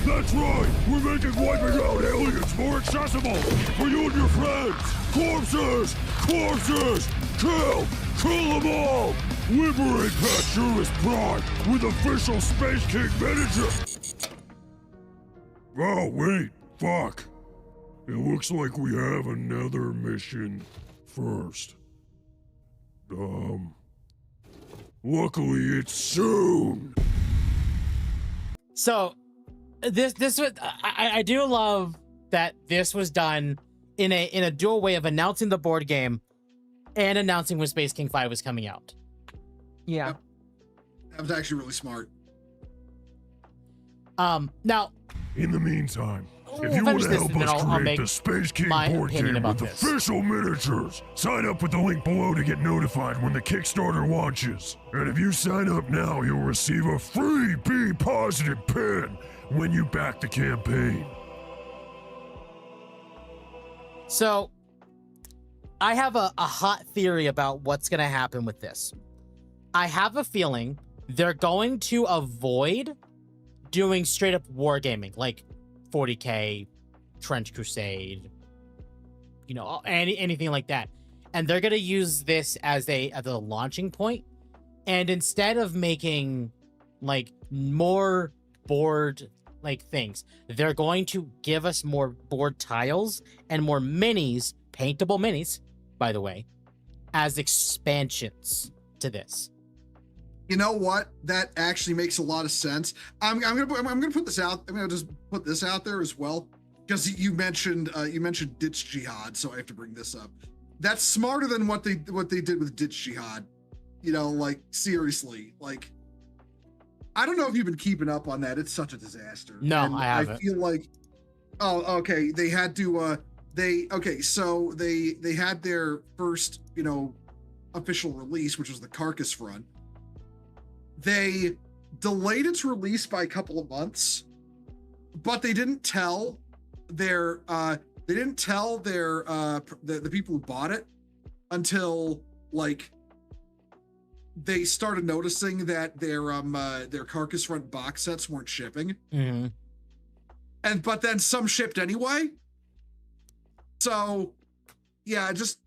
Speaker 4: That's right! We're making wiping out aliens more accessible for you and your friends! Corpses! Corpses! Kill! Kill them all! Liberate Pasturist Prime with official Space King miniature! Oh, wait. Fuck. It looks like we have another mission first. Luckily it's soon.
Speaker 2: So, this was I do love that this was done in a dual way of announcing the board game and announcing when Space King 5 was coming out.
Speaker 3: Yeah.
Speaker 1: Yep. That was actually really smart.
Speaker 2: Now,
Speaker 4: In the meantime, if
Speaker 2: we'll
Speaker 4: you want
Speaker 2: finish
Speaker 4: to
Speaker 2: this
Speaker 4: help
Speaker 2: and then
Speaker 4: us
Speaker 2: I'll
Speaker 4: create
Speaker 2: make
Speaker 4: the Space King
Speaker 2: my
Speaker 4: board
Speaker 2: opinion
Speaker 4: game
Speaker 2: about
Speaker 4: with
Speaker 2: this.
Speaker 4: official miniatures, sign up with the link below to get notified when the Kickstarter launches. And if you sign up now, you'll receive a free B positive pin when you back the campaign.
Speaker 2: so I have a hot theory about what's going to happen with this. I have a feeling they're going to avoid doing straight up wargaming, like 40K, Trench Crusade, you know, anything like that. And they're going to use this as the launching point. And instead of making like more board like things, they're going to give us more board tiles and more minis, paintable minis, by the way, as expansions to this.
Speaker 1: You know what? That actually makes a lot of sense. I'm gonna put this out. I'm gonna just put this out there as well, because you mentioned Ditch Jihad, so I have to bring this up. That's smarter than what they did with Ditch Jihad. You know, like seriously, like I don't know if you've been keeping up on that. It's such a disaster.
Speaker 2: No,
Speaker 1: and
Speaker 2: I haven't.
Speaker 1: I feel like, oh, okay. They had to. So they had their first, you know, official release, which was the Carcass Front. They delayed its release by a couple of months, but they didn't tell their the people who bought it until like they started noticing that their Carcass Front box sets weren't shipping.
Speaker 2: Mm-hmm.
Speaker 1: But then some shipped anyway. So yeah, just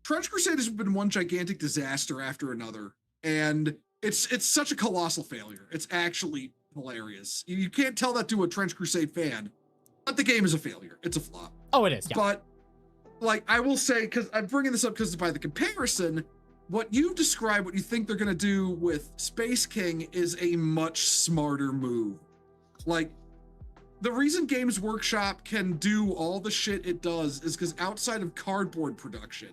Speaker 1: Trench Crusade has been one gigantic disaster after another, and it's such a colossal failure. It's actually hilarious. You can't tell that to a Trench Crusade fan, but the game is a failure. It's a flop.
Speaker 2: Oh, it is. Yeah.
Speaker 1: But like I will say, because I'm bringing this up because by the comparison, what you've described, what you think they're going to do with Space King is a much smarter move. Like the reason Games Workshop can do all the shit it does is because outside of cardboard production,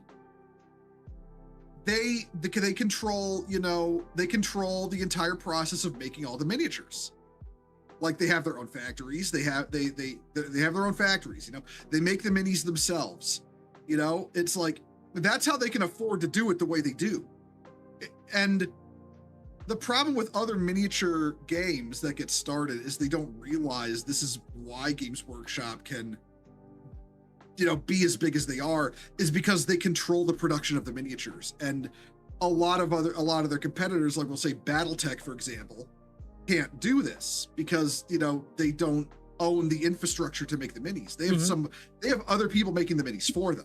Speaker 1: they control, you know, they control the entire process of making all the miniatures. Like they have their own factories. They have their own factories, you know, they make the minis themselves. You know, it's like, that's how they can afford to do it the way they do. And the problem with other miniature games that get started is they don't realize this is why Games Workshop can, you know, be as big as they are, is because they control the production of the miniatures. And a lot of their competitors, like we'll say BattleTech, for example, can't do this because, you know, they don't own the infrastructure to make the minis. They have they have other people making the minis for them.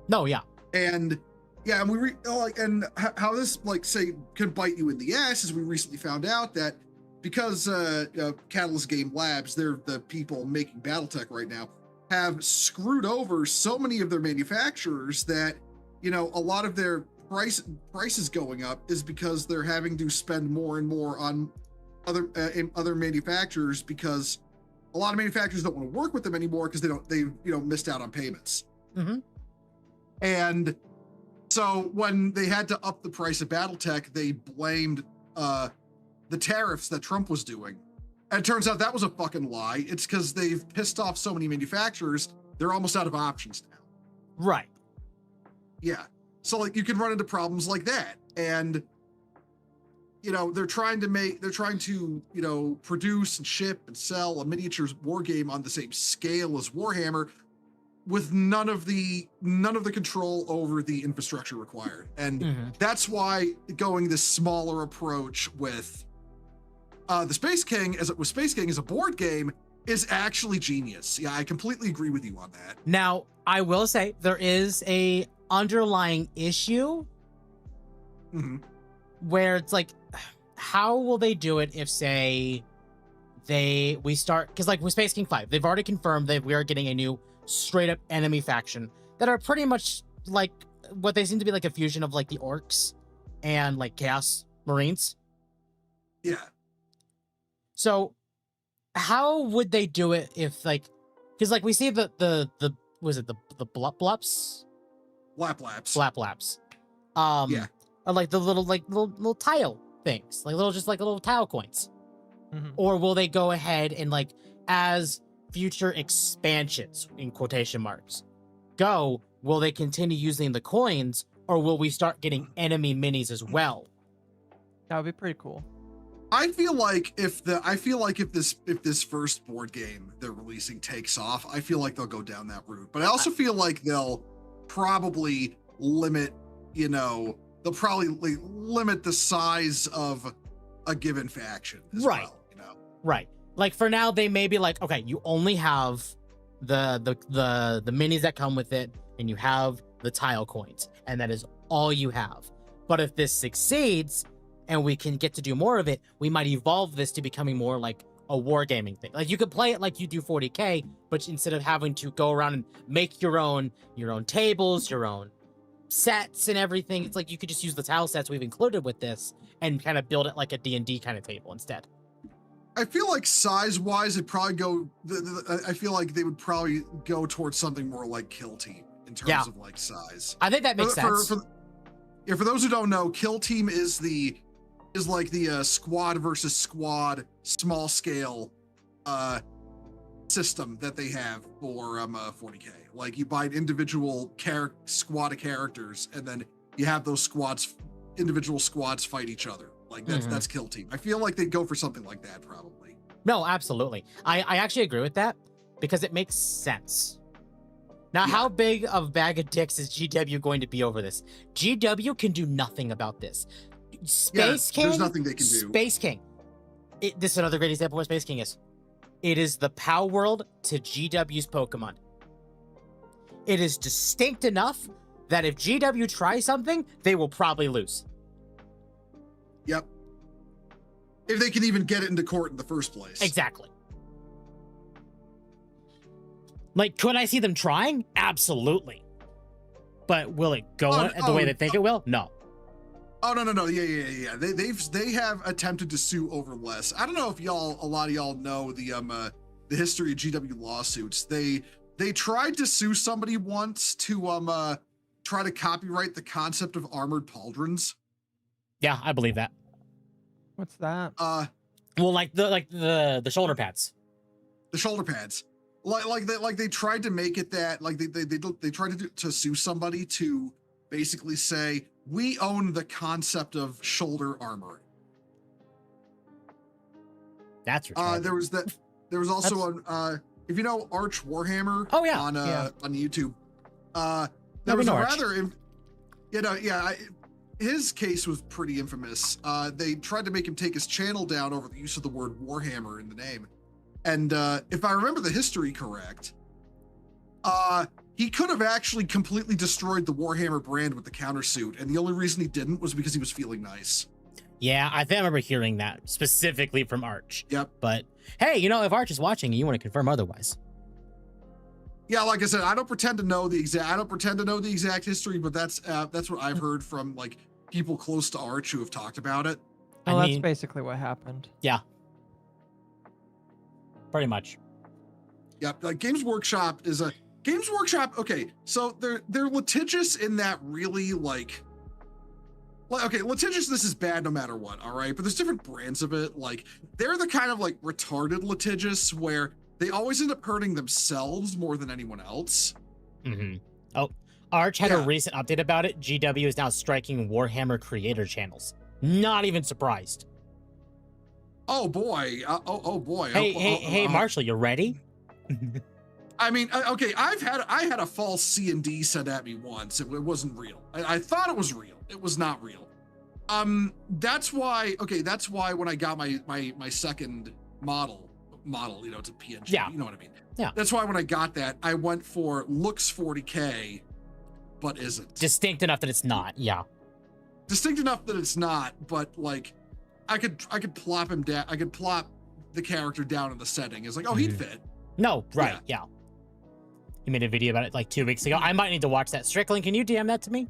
Speaker 2: No, yeah.
Speaker 1: And yeah, and how this like say could bite you in the ass is we recently found out that because Catalyst Game Labs, they're the people making BattleTech right now, have screwed over so many of their manufacturers that, you know, a lot of their prices going up is because they're having to spend more and more on other manufacturers, because a lot of manufacturers don't want to work with them anymore because they missed out on payments.
Speaker 2: Mm-hmm.
Speaker 1: And so when they had to up the price of BattleTech, they blamed the tariffs that Trump was doing. And it turns out that was a fucking lie. It's because they've pissed off so many manufacturers, they're almost out of options now.
Speaker 2: Right.
Speaker 1: Yeah. So like you can run into problems like that. And you know, they're trying to, you know, produce and ship and sell a miniatures war game on the same scale as Warhammer, with none of the control over the infrastructure required. And that's why going this smaller approach with the Space King as a board game is actually genius. Yeah, I completely agree with you on that.
Speaker 2: Now, I will say there is a underlying issue where it's like, how will they do it if, say, we start, because like with Space King 5, they've already confirmed that we are getting a new straight up enemy faction that are pretty much like what they seem to be like a fusion of like the orcs and like Chaos Marines.
Speaker 1: Yeah.
Speaker 2: So how would they do it if like, because like we see the was it the Blaplaps?
Speaker 1: Blaplaps.
Speaker 2: Yeah. Or like the little tile things, like little tile coins. Or will they go ahead and like, as future expansions in quotation marks go, will they continue using the coins, or will we start getting enemy minis as well?
Speaker 3: That would be pretty cool.
Speaker 1: I feel like if this first board game they're releasing takes off, I feel like they'll go down that route. But I also feel like they'll probably limit, the size of a given faction as well.
Speaker 2: Right. Like for now, they may be like, okay, you only have the minis that come with it, and you have the tile coins, and that is all you have. But if this succeeds, and we can get to do more of it, we might evolve this to becoming more like a wargaming thing. Like you could play it like you do 40K, but instead of having to go around and make your own tables, your own sets and everything, it's like you could just use the tile sets we've included with this and kind of build it like a D&D kind of table instead.
Speaker 1: I feel like size-wise, it'd probably go. I feel like they would probably go towards something more like Kill Team in terms of like size.
Speaker 2: I think that makes sense.
Speaker 1: For those who don't know, Kill Team is like the squad versus squad small scale system that they have for 40K. Like you buy an individual squad of characters, and then you have those individual squads fight each other. Like that's Kill Team. I feel like they'd go for something like that probably.
Speaker 2: No, absolutely. I actually agree with that because it makes sense. Now, how big of a bag of dicks is GW going to be over this? GW can do nothing about this. Space King.
Speaker 1: There's nothing they can do.
Speaker 2: Space King. This is another great example of what Space King is. It is the Power World to GW's Pokemon. It is distinct enough that if GW tries something, they will probably lose.
Speaker 1: Yep. If they can even get it into court in the first place.
Speaker 2: Exactly. Like, could I see them trying? Absolutely. But will it go the way they think it will? No.
Speaker 1: Oh, no. Yeah. They have attempted to sue over less. I don't know if a lot of y'all know the history of GW lawsuits. They tried to sue somebody once to try to copyright the concept of armored pauldrons.
Speaker 2: Yeah, I believe that.
Speaker 3: What's that?
Speaker 2: Well, like the shoulder pads.
Speaker 1: The shoulder pads. Like they tried to make it that they tried to sue somebody to basically say we own the concept of shoulder armor.
Speaker 2: That's retarded.
Speaker 1: There was also if you know Arch Warhammer.
Speaker 2: Oh yeah.
Speaker 1: On YouTube. There was a rather his case was pretty infamous. They tried to make him take his channel down over the use of the word Warhammer in the name. And if I remember the history correct, he could have actually completely destroyed the Warhammer brand with the countersuit. And the only reason he didn't was because he was feeling nice.
Speaker 2: Yeah, I think I remember hearing that specifically from Arch.
Speaker 1: Yep.
Speaker 2: But hey, if Arch is watching and you want to confirm otherwise.
Speaker 1: Yeah, like I said, I don't pretend to know the exact history, but that's what I've heard from like people close to Arch who have talked about it.
Speaker 3: Well, that's basically what happened.
Speaker 2: Yeah. Pretty much.
Speaker 1: Yep. Like Games Workshop. Okay, so they're litigious in that really like okay, litigiousness is bad no matter what, all right? But there's different brands of it. Like they're the kind of like retarded litigious where they always end up hurting themselves more than anyone else.
Speaker 2: Mm-hmm. Oh, Arch had a recent update about it. GW is now striking Warhammer creator channels. Not even surprised.
Speaker 1: Oh boy. Oh boy.
Speaker 2: Hey, Marshall, you ready?
Speaker 1: I mean, okay, I had a false C&D sent at me once. It wasn't real. I thought it was real. It was not real. That's why. Okay, that's why when I got my second model, it's a PNG.
Speaker 2: Yeah.
Speaker 1: You know what I mean?
Speaker 2: Yeah.
Speaker 1: That's why when I got that, I went for looks 40K, but isn't
Speaker 2: distinct enough that it's not. Yeah.
Speaker 1: Distinct enough that it's not, but like, I could plop him down. I could plop the character down in the setting. It's like, oh, he'd fit.
Speaker 2: No, right? Yeah. You made a video about it like 2 weeks ago. I might need to watch that. Strickland, can you DM that to me?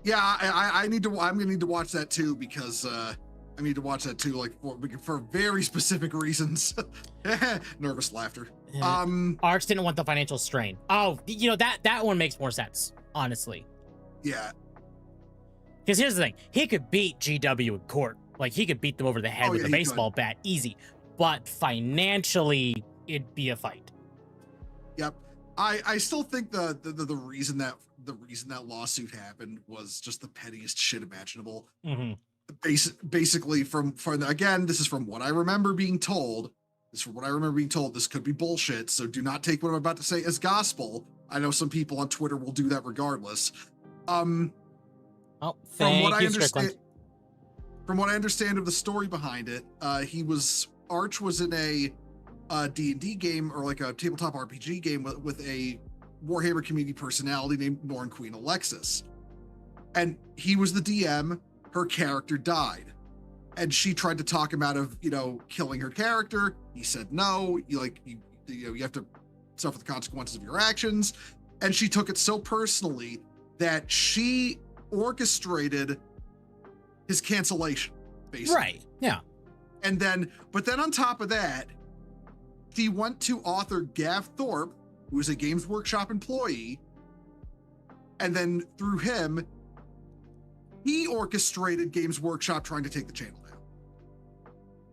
Speaker 1: Yeah, I need to. I'm gonna need to watch that too because I need to watch that too, like for very specific reasons. Nervous laughter.
Speaker 2: Arch didn't want the financial strain. Oh, that one makes more sense, honestly.
Speaker 1: Yeah.
Speaker 2: Because here's the thing, he could beat GW in court. Like he could beat them over the head with a baseball bat, easy. But financially, it'd be a fight. Yep.
Speaker 1: I still think the reason that lawsuit happened was just the pettiest shit imaginable.
Speaker 2: Mm-hmm.
Speaker 1: Basically, again, this is from what I remember being told. This could be bullshit, so do not take what I'm about to say as gospel. I know some people on Twitter will do that regardless. From what I understand of the story behind it, Arch was in a D&D game or like a tabletop RPG game with a Warhammer community personality named Norn Queen Alexis. And he was the DM, her character died. And she tried to talk him out of, killing her character. He said no, you have to suffer the consequences of your actions. And she took it so personally that she orchestrated his cancellation, basically.
Speaker 2: Right, yeah.
Speaker 1: But then on top of that, he went to author Gav Thorpe, who is a Games Workshop employee, and then through him, he orchestrated Games Workshop trying to take the channel down.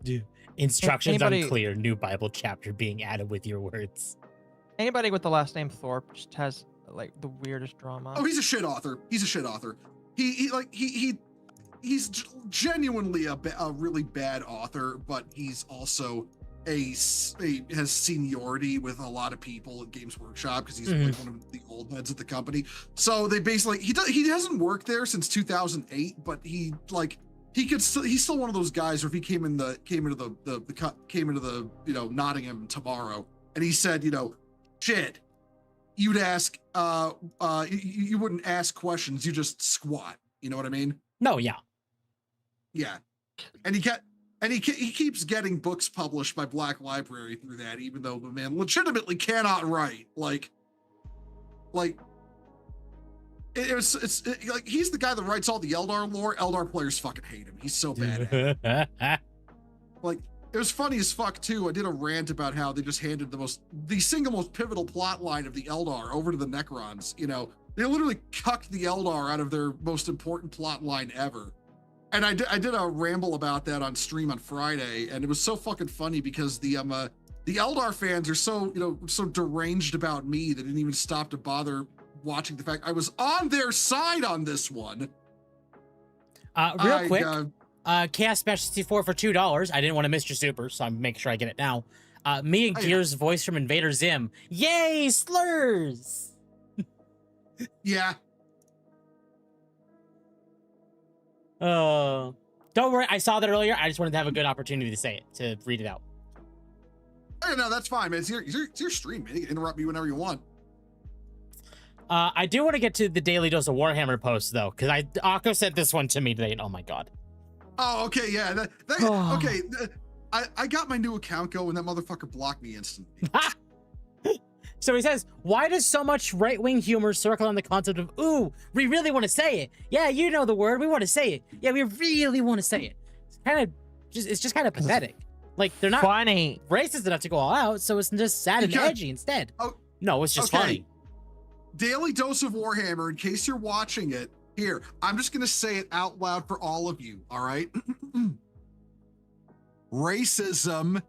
Speaker 2: Dude, instructions unclear, new Bible chapter being added with your words.
Speaker 3: Anybody with the last name Thorpe just has like the weirdest drama.
Speaker 1: Oh, he's a shit author. He's genuinely a really bad author, but he's also has seniority with a lot of people at Games Workshop because he's like one of the old heads at the company. So they basically he hasn't worked there since 2008, but he's still one of those guys. Or if he came into the Nottingham tomorrow, and he said, shit, you'd ask you wouldn't ask questions, you just squat. You know what I mean?
Speaker 2: No, yeah.
Speaker 1: Yeah, and he keeps getting books published by Black Library through that, even though the man legitimately cannot write. Like he's the guy that writes all the Eldar lore. Eldar players fucking hate him. He's so bad at it. Like, it was funny as fuck too. I did a rant about how they just handed the single most pivotal plot line of the Eldar over to the Necrons. They literally cucked the Eldar out of their most important plot line ever. And I did a ramble about that on stream on Friday, and it was so fucking funny because the Eldar fans are so deranged about me that didn't even stop to bother watching the fact I was on their side on this one.
Speaker 2: Real quick, Chaos Smash 64 for $2. I didn't want to miss your super, so I'm making sure I get it now. Me and Gear's voice from Invader Zim. Yay, slurs!
Speaker 1: Yeah.
Speaker 2: Don't worry, I saw that earlier. I just wanted to have a good opportunity to say it, to read it out.
Speaker 1: Hey, no, that's fine, man. It's your stream, man. You can interrupt me whenever you want.
Speaker 2: I do want to get to the Daily Dose of Warhammer post, though, because Occo sent this one to me today, and oh my god.
Speaker 1: Oh, okay, yeah. Okay, I got my new account going, that motherfucker blocked me instantly.
Speaker 2: So he says, why does so much right-wing humor circle on the concept of, ooh, we really want to say it. Yeah, you know the word. We want to say it. Yeah, we really want to say it. It's just kind of pathetic. Like, they're not
Speaker 3: funny,
Speaker 2: racist enough to go all out, so it's just sad and edgy instead. Oh, no, it's just funny.
Speaker 1: Daily Dose of Warhammer, in case you're watching it, here, I'm just going to say it out loud for all of you, all right? Racism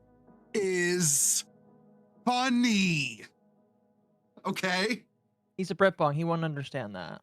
Speaker 1: is funny. Okay?
Speaker 3: He's a Britbong. He won't understand that.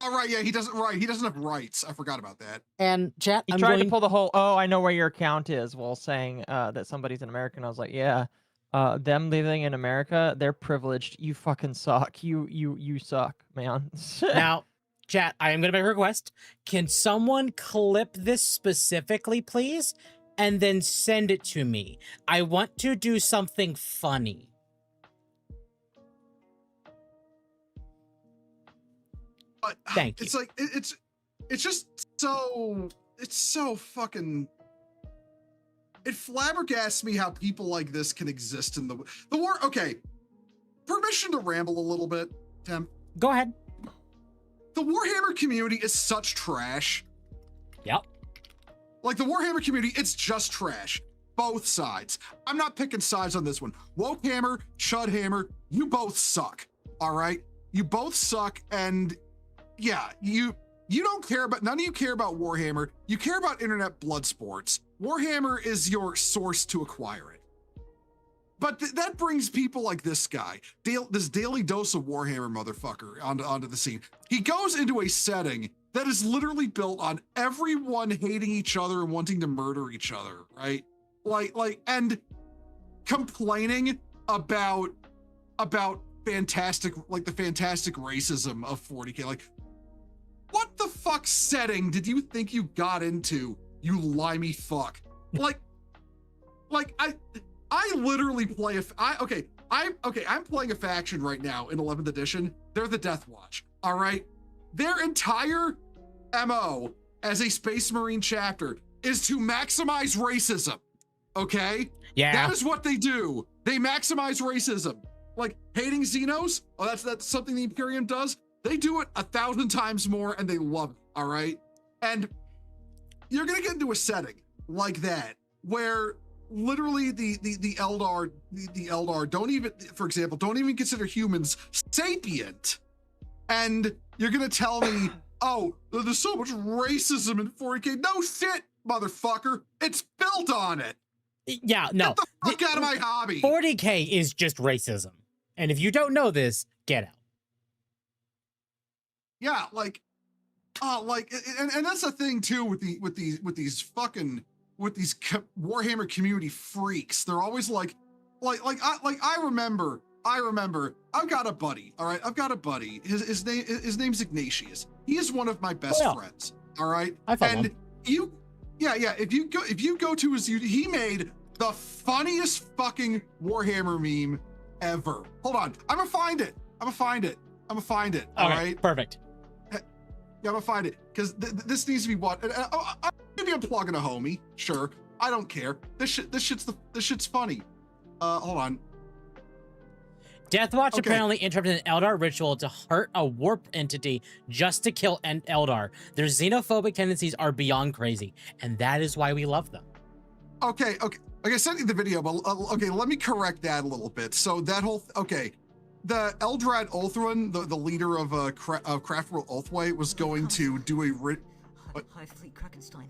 Speaker 1: All right, yeah, he doesn't have rights. I forgot about that.
Speaker 2: And chat,
Speaker 3: he tried to pull the whole, oh, I know where your account is, while saying that somebody's an American. I was like, yeah, them living in America, they're privileged. You fucking suck. You suck, man.
Speaker 2: Now, Chat, I am going to make a request. Can someone clip this specifically, please? And then send it to me. I want to do something funny.
Speaker 1: But
Speaker 2: Thank you.
Speaker 1: It's like, it's just so, it's so fucking, it flabbergasts me how people like this can exist in the war. Okay, permission to ramble a little bit, Temp.
Speaker 2: Go ahead.
Speaker 1: The Warhammer community is such trash.
Speaker 2: Yep.
Speaker 1: Like the Warhammer community, it's just trash. Both sides. I'm not picking sides on this one. Wokehammer, Chudhammer, you both suck. All right? You both suck, and yeah, you don't care about, none of you care about Warhammer. You care about internet blood sports. Warhammer is your source to acquire it. But that brings people like this guy, this daily dose of Warhammer motherfucker onto the scene. He goes into a setting that is literally built on everyone hating each other and wanting to murder each other, right? And complaining about fantastic, like the fantastic racism of 40K. Like, what the fuck setting did you think you got into, you limey fuck? I literally play I'm playing a faction right now in 11th edition. They're the Death Watch, all right? Their entire MO as a Space Marine chapter is to maximize racism, okay?
Speaker 2: Yeah.
Speaker 1: That is what they do. They maximize racism. Like hating Xenos, that's something the Imperium does. They do it 1,000 times more and they love it, all right? And you're gonna get into a setting like that where literally the Eldar don't even, for example, don't even consider humans sapient. And you're gonna tell me, oh, there's so much racism in 40K. No shit, motherfucker. It's built on it.
Speaker 2: Yeah, no.
Speaker 1: Get the fuck out of my hobby.
Speaker 2: 40K is just racism. And if you don't know this, get out.
Speaker 1: Yeah, and that's the thing too with these Warhammer community freaks. They're always I remember I've got a buddy, all right? I've got a buddy. His name's Ignatius. He is one of my best friends, all right?
Speaker 2: I follow him.
Speaker 1: If you go to his, he made the funniest fucking Warhammer meme ever. Hold on, I'm gonna find it. All right,
Speaker 2: perfect.
Speaker 1: Yeah, I'm gonna find it because this needs to be what. Maybe I'm plugging a homie. Sure, I don't care. This shit's funny. Hold on.
Speaker 2: Deathwatch apparently interrupted an Eldar ritual to hurt a warp entity just to kill an Eldar. Their xenophobic tendencies are beyond crazy, and that is why we love them.
Speaker 1: Okay, I sent you the video, but okay, let me correct that a little bit. So that whole the Eldrad Ulthran, the leader of Craftworld Ulthway, was going to do a
Speaker 6: High Fleet Krakenstein.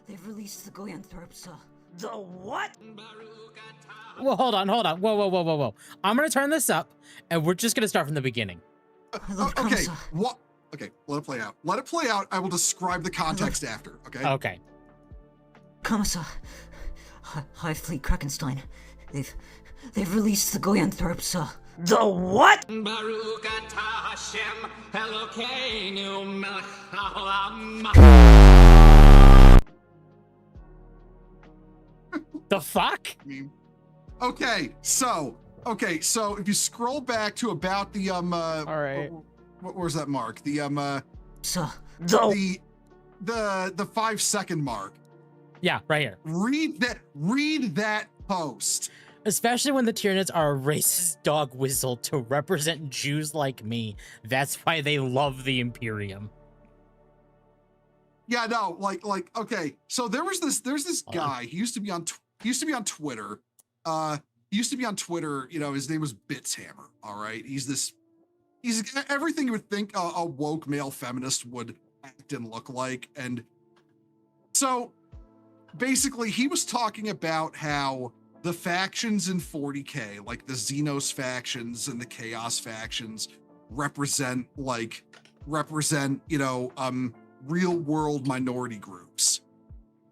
Speaker 6: They've released the Goyanthrapsa. The what?
Speaker 2: Well, hold on. Whoa. I'm gonna turn this up, and we're just gonna start from the beginning.
Speaker 1: Okay, what? Okay, let it play out. Let it play out. I will describe the context after. Okay.
Speaker 2: Okay.
Speaker 6: Commissar, High Fleet Krakenstein. They've released the Goyanthrapsa. The what?
Speaker 2: The fuck?
Speaker 1: Okay, so if you scroll back to about the
Speaker 3: all right.
Speaker 1: what was that mark? The
Speaker 6: the
Speaker 1: 5-second mark.
Speaker 2: Yeah, right here.
Speaker 1: Read that post.
Speaker 2: Especially when the Tyranids are a racist dog whistle to represent Jews like me. That's why they love the Imperium.
Speaker 1: Yeah, no, okay. So there's this guy. He used to be on Twitter. You know, his name was Bitshammer. All right, he's everything you would think a woke male feminist would act and look like. And so basically, he was talking about how the factions in 40K, like the Xenos factions and the Chaos factions, represent real world minority groups.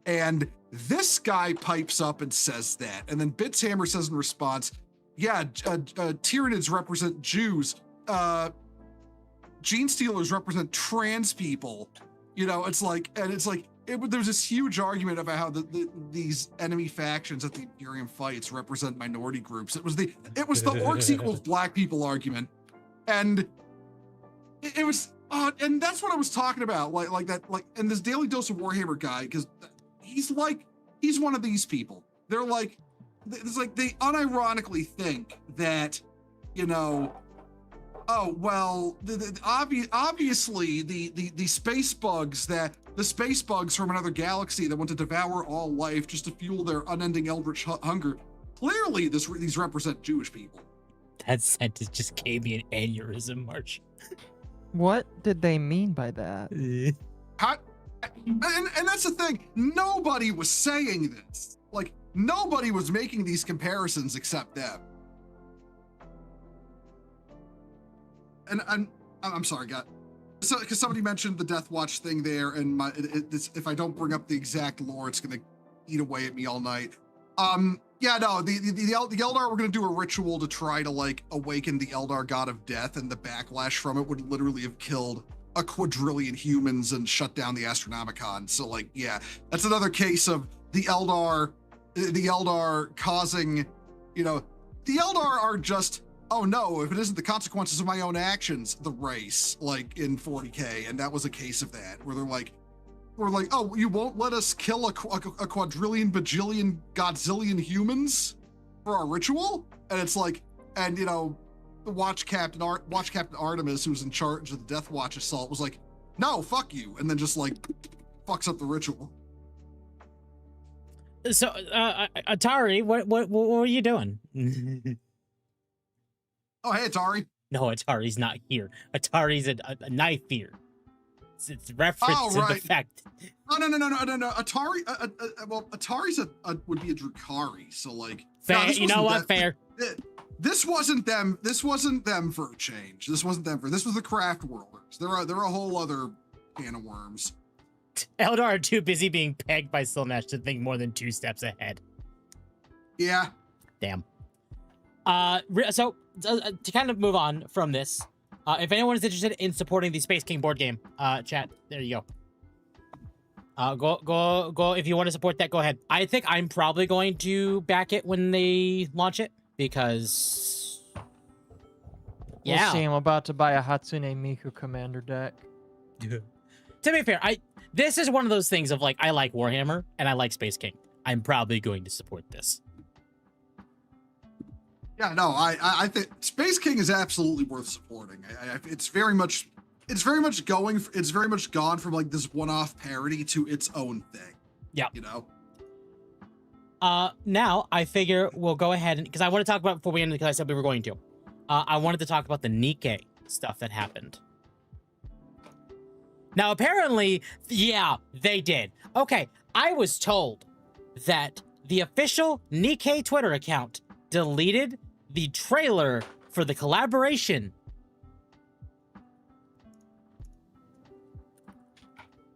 Speaker 1: And this guy pipes up and says that. And then Bitshammer says in response, yeah, Tyranids represent Jews. gene stealers represent trans people. You know, it's like, there's this huge argument about how these enemy factions at the Imperium fights represent minority groups. It was the orcs equals black people argument, and it was, and that's what I was talking about, like that, and this Daily Dose of Warhammer guy, because he's one of these people. They're like, it's like they unironically think that, you know, oh well, obviously the space bugs from another galaxy that want to devour all life just to fuel their unending eldritch hunger. Clearly, these represent Jewish people.
Speaker 2: That sentence just gave me an aneurysm, March.
Speaker 3: What did they mean by that?
Speaker 1: And that's the thing. Nobody was saying this. Like, nobody was making these comparisons except them. And I'm sorry, God. So, because somebody mentioned the Death Watch thing there, and if I don't bring up the exact lore, it's gonna eat away at me all night. Yeah, no, the Eldar were gonna do a ritual to try to like awaken the Eldar god of death, and the backlash from it would literally have killed a quadrillion humans and shut down the Astronomicon. So like, yeah, that's another case of the Eldar causing, you know, the Eldar are just, oh no, if it isn't the consequences of my own actions, the race, like in 40K, and that was a case of that, where we're like, oh, you won't let us kill a quadrillion, bajillion, godzillion humans for our ritual? And it's like, and you know, the Watch Captain Artemis, who's in charge of the Death Watch assault, was like, no, fuck you, and then just like fucks up the ritual.
Speaker 2: So, Atari, what were you doing?
Speaker 1: Oh, hey, Atari.
Speaker 2: No, Atari's not here. Atari's a knife here. It's reference to the fact.
Speaker 1: Oh, no. Atari, well, Atari's would be a Drukhari, so like.
Speaker 2: Fair.
Speaker 1: No,
Speaker 2: you know what? Fair.
Speaker 1: This wasn't them for a change. This was the Craft Worlders. They're a whole other can of worms.
Speaker 2: Eldar are too busy being pegged by Slaanesh to think more than 2 steps ahead.
Speaker 1: Yeah.
Speaker 2: Damn. So to kind of move on from this, if anyone is interested in supporting the Space King board game, chat, there you go. Go. If you want to support that, go ahead. I think I'm probably going to back it when they launch it because, yeah.
Speaker 3: We'll see. I'm about to buy a Hatsune Miku Commander deck.
Speaker 2: To be fair, this is one of those things of like, I like Warhammer and I like Space King. I'm probably going to support this.
Speaker 1: Yeah, no, I think Space King is absolutely worth supporting. It's very much gone from like this one-off parody to its own thing.
Speaker 2: Yeah,
Speaker 1: you know.
Speaker 2: Now I figure we'll go ahead and because I want to talk about before we end because I said we were going to. I wanted to talk about the Nikkei stuff that happened. Now apparently, yeah, they did. Okay, I was told that the official Nikkei Twitter account deleted the trailer for the collaboration.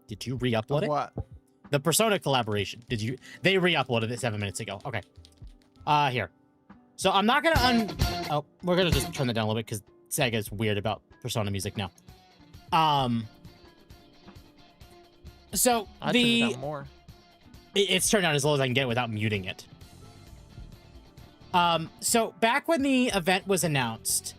Speaker 2: Did you re-upload it?
Speaker 3: What?
Speaker 2: The Persona collaboration. They re-uploaded it 7 minutes ago. Okay. Here. So I'm not gonna oh, we're gonna just turn that down a little bit because Sega's weird about Persona music now. So
Speaker 3: I turned it down more.
Speaker 2: It's turned down as low as I can get without muting it. So back when the event was announced,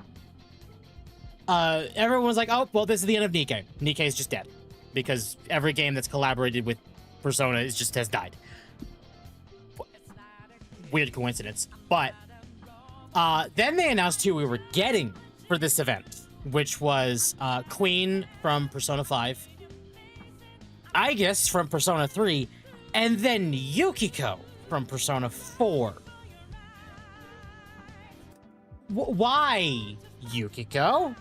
Speaker 2: everyone was like, oh, well, this is the end of Nikkei. Nikkei is just dead because every game that's collaborated with Persona has died. Weird coincidence. But, then they announced who we were getting for this event, which was, Queen from Persona 5, Aegis from Persona 3, and then Yukiko from Persona 4. Why, Yukiko?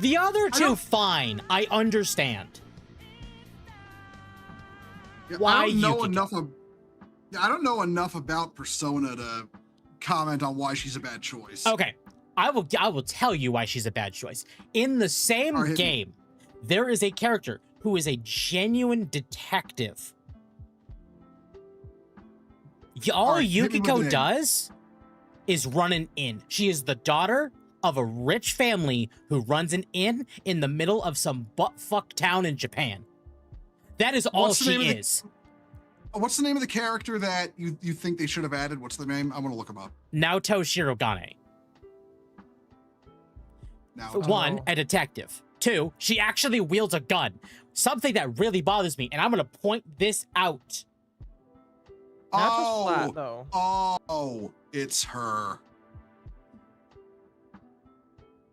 Speaker 2: The other two, fine. I understand.
Speaker 1: Yeah,
Speaker 2: Why
Speaker 1: I don't know
Speaker 2: Yukiko?
Speaker 1: I don't know enough about Persona to comment on why she's a bad choice.
Speaker 2: Okay, I will tell you why she's a bad choice. In the same game, there is a character who is a genuine detective. All Yukiko does is running in. She is the daughter of a rich family who runs an inn in the middle of some butt-fuck town in Japan. That is all she is.
Speaker 1: What's the name of the character that you think they should have added? What's the name? I'm gonna look him up.
Speaker 2: Naoto Shirogane.
Speaker 1: Naoto.
Speaker 2: 1, a detective. 2, she actually wields a gun. Something that really bothers me, and I'm gonna point this out.
Speaker 3: Not flat, though.
Speaker 1: Oh, it's her.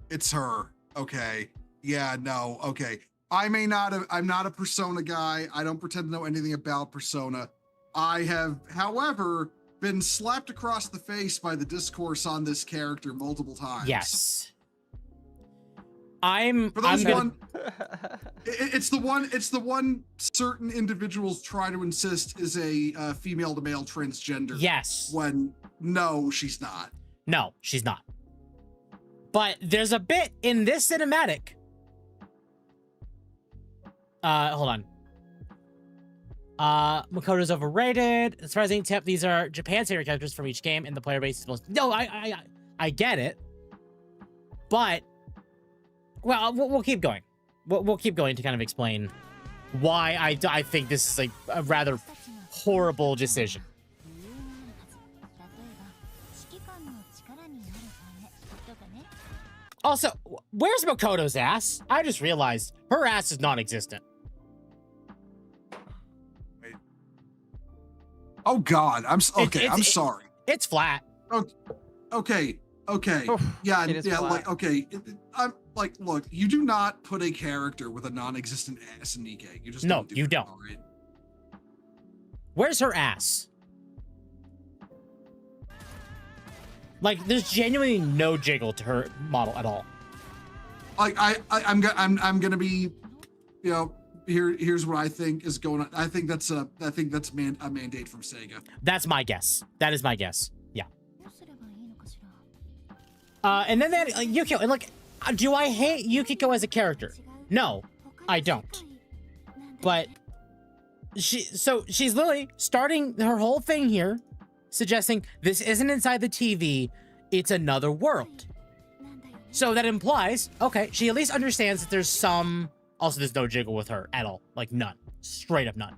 Speaker 1: It's her. Okay. Yeah, no, okay. I'm not a Persona guy. I don't pretend to know anything about Persona. I have, however, been slapped across the face by the discourse on this character multiple times.
Speaker 2: Yes.
Speaker 1: It's the one certain individuals try to insist is a female to male transgender.
Speaker 2: Yes.
Speaker 1: When no, she's not.
Speaker 2: No, she's not. But there's a bit in this cinematic. Hold on. Makoto's overrated. As far as TempKitsempt, these are Japan's favorite characters from each game, and the player base is most. No, I get it. But well, we'll keep going. We'll keep going to kind of explain why I think this is like a rather horrible decision. Also, where's Makoto's ass? I just realized her ass is non-existent.
Speaker 1: Wait. Oh God, I'm sorry.
Speaker 2: It's flat.
Speaker 1: Okay.
Speaker 3: Oof,
Speaker 1: Yeah,
Speaker 3: flat.
Speaker 1: like okay. I'm like, look, you do not put a character with a non-existent ass in Nikkei. You just
Speaker 2: No,
Speaker 1: don't do
Speaker 2: you
Speaker 1: it,
Speaker 2: don't.
Speaker 1: all right?
Speaker 2: Where's her ass? Like, there's genuinely no jiggle to her model at all.
Speaker 1: Like I'm gonna be, you know, here's what I think is going on. I think that's a mandate from Sega.
Speaker 2: That's my guess. That is my guess. Yeah. And then that Yukiko, and like, do I hate Yukiko as a character? No, I don't. But she's literally starting her whole thing here, suggesting this isn't inside the TV, it's another world. So that implies, okay, she at least understands that there's some, also there's no jiggle with her at all, like none, straight up none.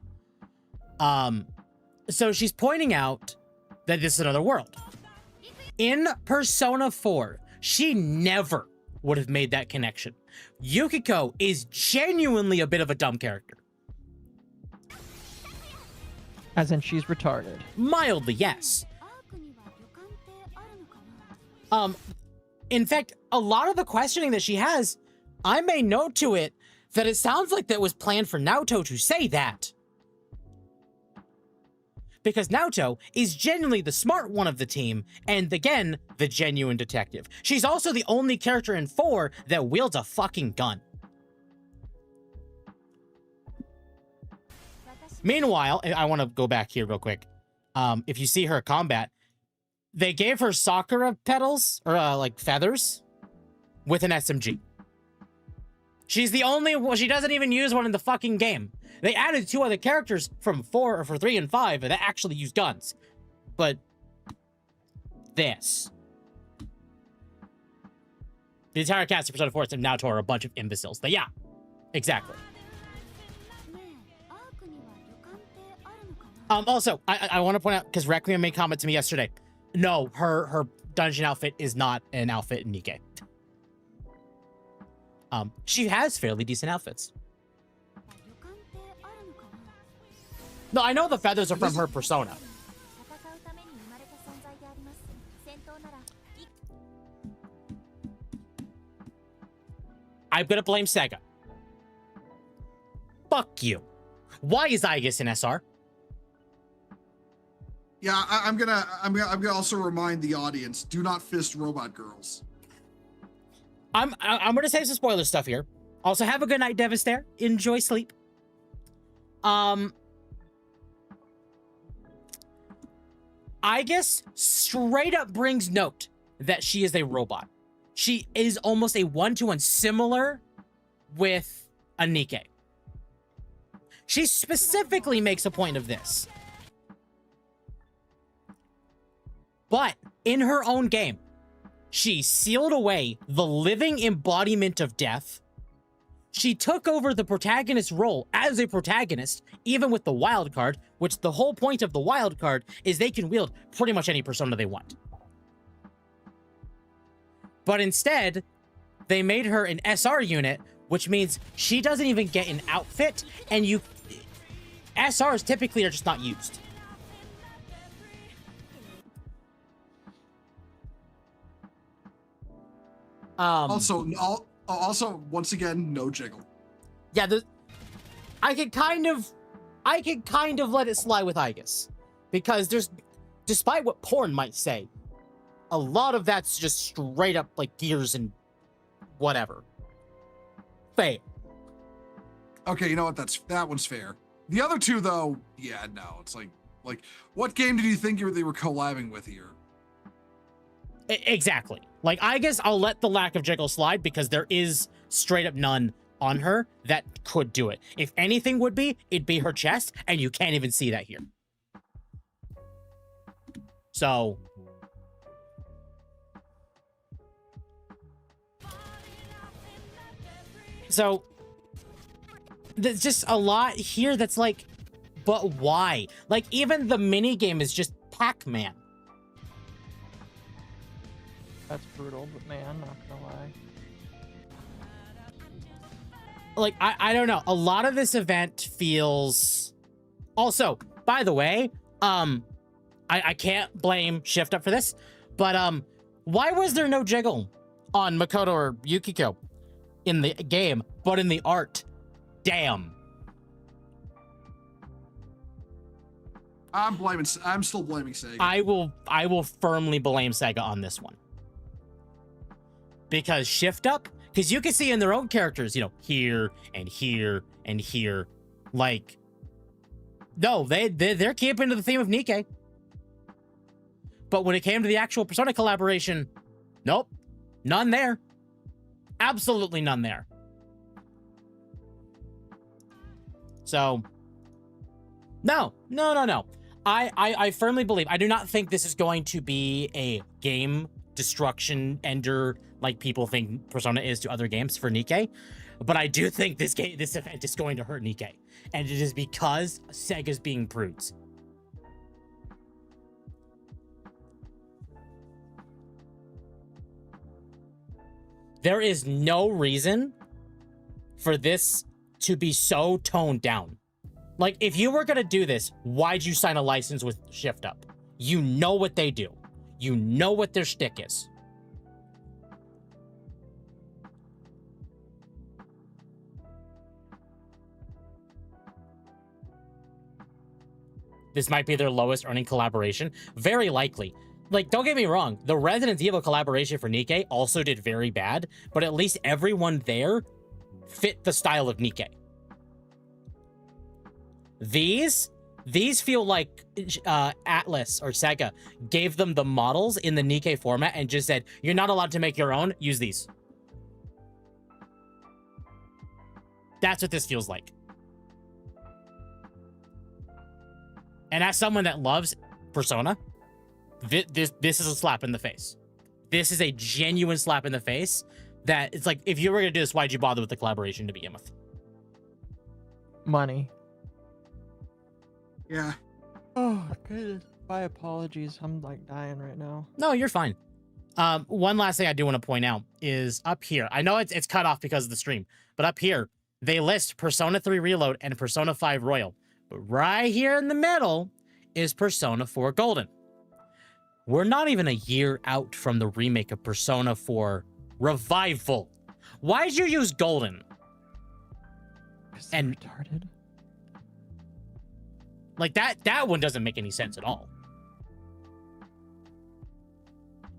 Speaker 2: So she's pointing out that this is another world. In Persona 4, she never would have made that connection. Yukiko is genuinely a bit of a dumb character.
Speaker 3: As in, she's retarded.
Speaker 2: Mildly, yes. In fact, a lot of the questioning that she has, I may note to it that it sounds like that was planned for Naoto to say that. Because Naoto is genuinely the smart one of the team, and again, the genuine detective. She's also the only character in 4 that wields a fucking gun. Meanwhile, I want to go back here real quick. If you see her combat, they gave her Sakura petals, or like feathers, with an SMG. She's the only one, she doesn't even use one in the fucking game. They added 2 other characters from 4 or for 3 and 5 that actually use guns. But this. The entire cast of Persona 4 and Naoto are a bunch of imbeciles. But yeah, exactly. Also, I want to point out, because Requiem made comment to me yesterday. No, her dungeon outfit is not an outfit in Nikkei. She has fairly decent outfits. No, I know the feathers are from her persona. I'm gonna blame Sega. Fuck you. Why is Aegis in SR?
Speaker 1: Yeah, I'm gonna also remind the audience: do not fist robot girls.
Speaker 2: I'm gonna save some spoiler stuff here. Also, have a good night, Devastator. Enjoy sleep. Aegis straight up brings note that she is a robot. She is almost a one-to-one similar with a Nikkei. She specifically makes a point of this. But in her own game, She sealed away the living embodiment of death. She took over the protagonist role as a protagonist, even with the wild card, which the whole point of the wild card is they can wield pretty much any persona they want. But instead, they made her an SR unit, which means she doesn't even get an outfit, and SRs typically are just not used.
Speaker 1: Also, once again, no jiggle.
Speaker 2: Yeah, I could kind of let it slide with Aegis, because despite what porn might say, a lot of that's just straight up like gears and whatever. Fair.
Speaker 1: Okay, you know what? That one's fair. The other two, though, yeah, no. It's like, what game did you think they were collabing with here?
Speaker 2: Exactly. Like, I guess I'll let the lack of jiggle slide because there is straight up none on her that could do it. If anything would be, it'd be her chest, and you can't even see that here. So... there's just a lot here that's like, but why? Like, even the mini game is just Pac-Man.
Speaker 3: That's brutal, but man, not gonna lie.
Speaker 2: Like, I don't know. A lot of this event feels... Also, by the way, I can't blame Shift Up for this, but why was there no jiggle on Makoto or Yukiko in the game, but in the art? Damn.
Speaker 1: I'm still blaming Sega.
Speaker 2: I will firmly blame Sega on this one. Because Shift Up, because you can see in their own characters, you know, here and here and here, like, no, they're keeping to the theme of Nikke. But when it came to the actual Persona collaboration, nope, none there. Absolutely none there. So, no. I firmly believe, I do not think this is going to be a game destruction ender like people think Persona is to other games for Nikke. But I do think this event is going to hurt Nikke. And it is because Sega's being prudes. There is no reason for this to be so toned down. Like, if you were going to do this, why'd you sign a license with Shift Up? You know what they do. You know what their shtick is. This might be their lowest earning collaboration. Very likely. Like, don't get me wrong. The Resident Evil collaboration for Nikke also did very bad, but at least everyone there fit the style of Nikke. These feel like Atlas or Sega gave them the models in the Nikke format and just said, you're not allowed to make your own, use these. That's what this feels like. And as someone that loves Persona, this is a slap in the face. This is a genuine slap in the face that it's like, if you were going to do this, why'd you bother with the collaboration to begin with?
Speaker 3: Money.
Speaker 1: Yeah.
Speaker 3: Oh, goodness. My apologies. I'm like dying right now.
Speaker 2: No, you're fine. One last thing I do want to point out is up here. I know it's cut off because of the stream, but up here, they list Persona 3 Reload and Persona 5 Royal. But right here in the middle is Persona 4 Golden. We're not even a year out from the remake of Persona 4 Revival. Why'd you use Golden? And
Speaker 3: retarded.
Speaker 2: Like, that one doesn't make any sense at all.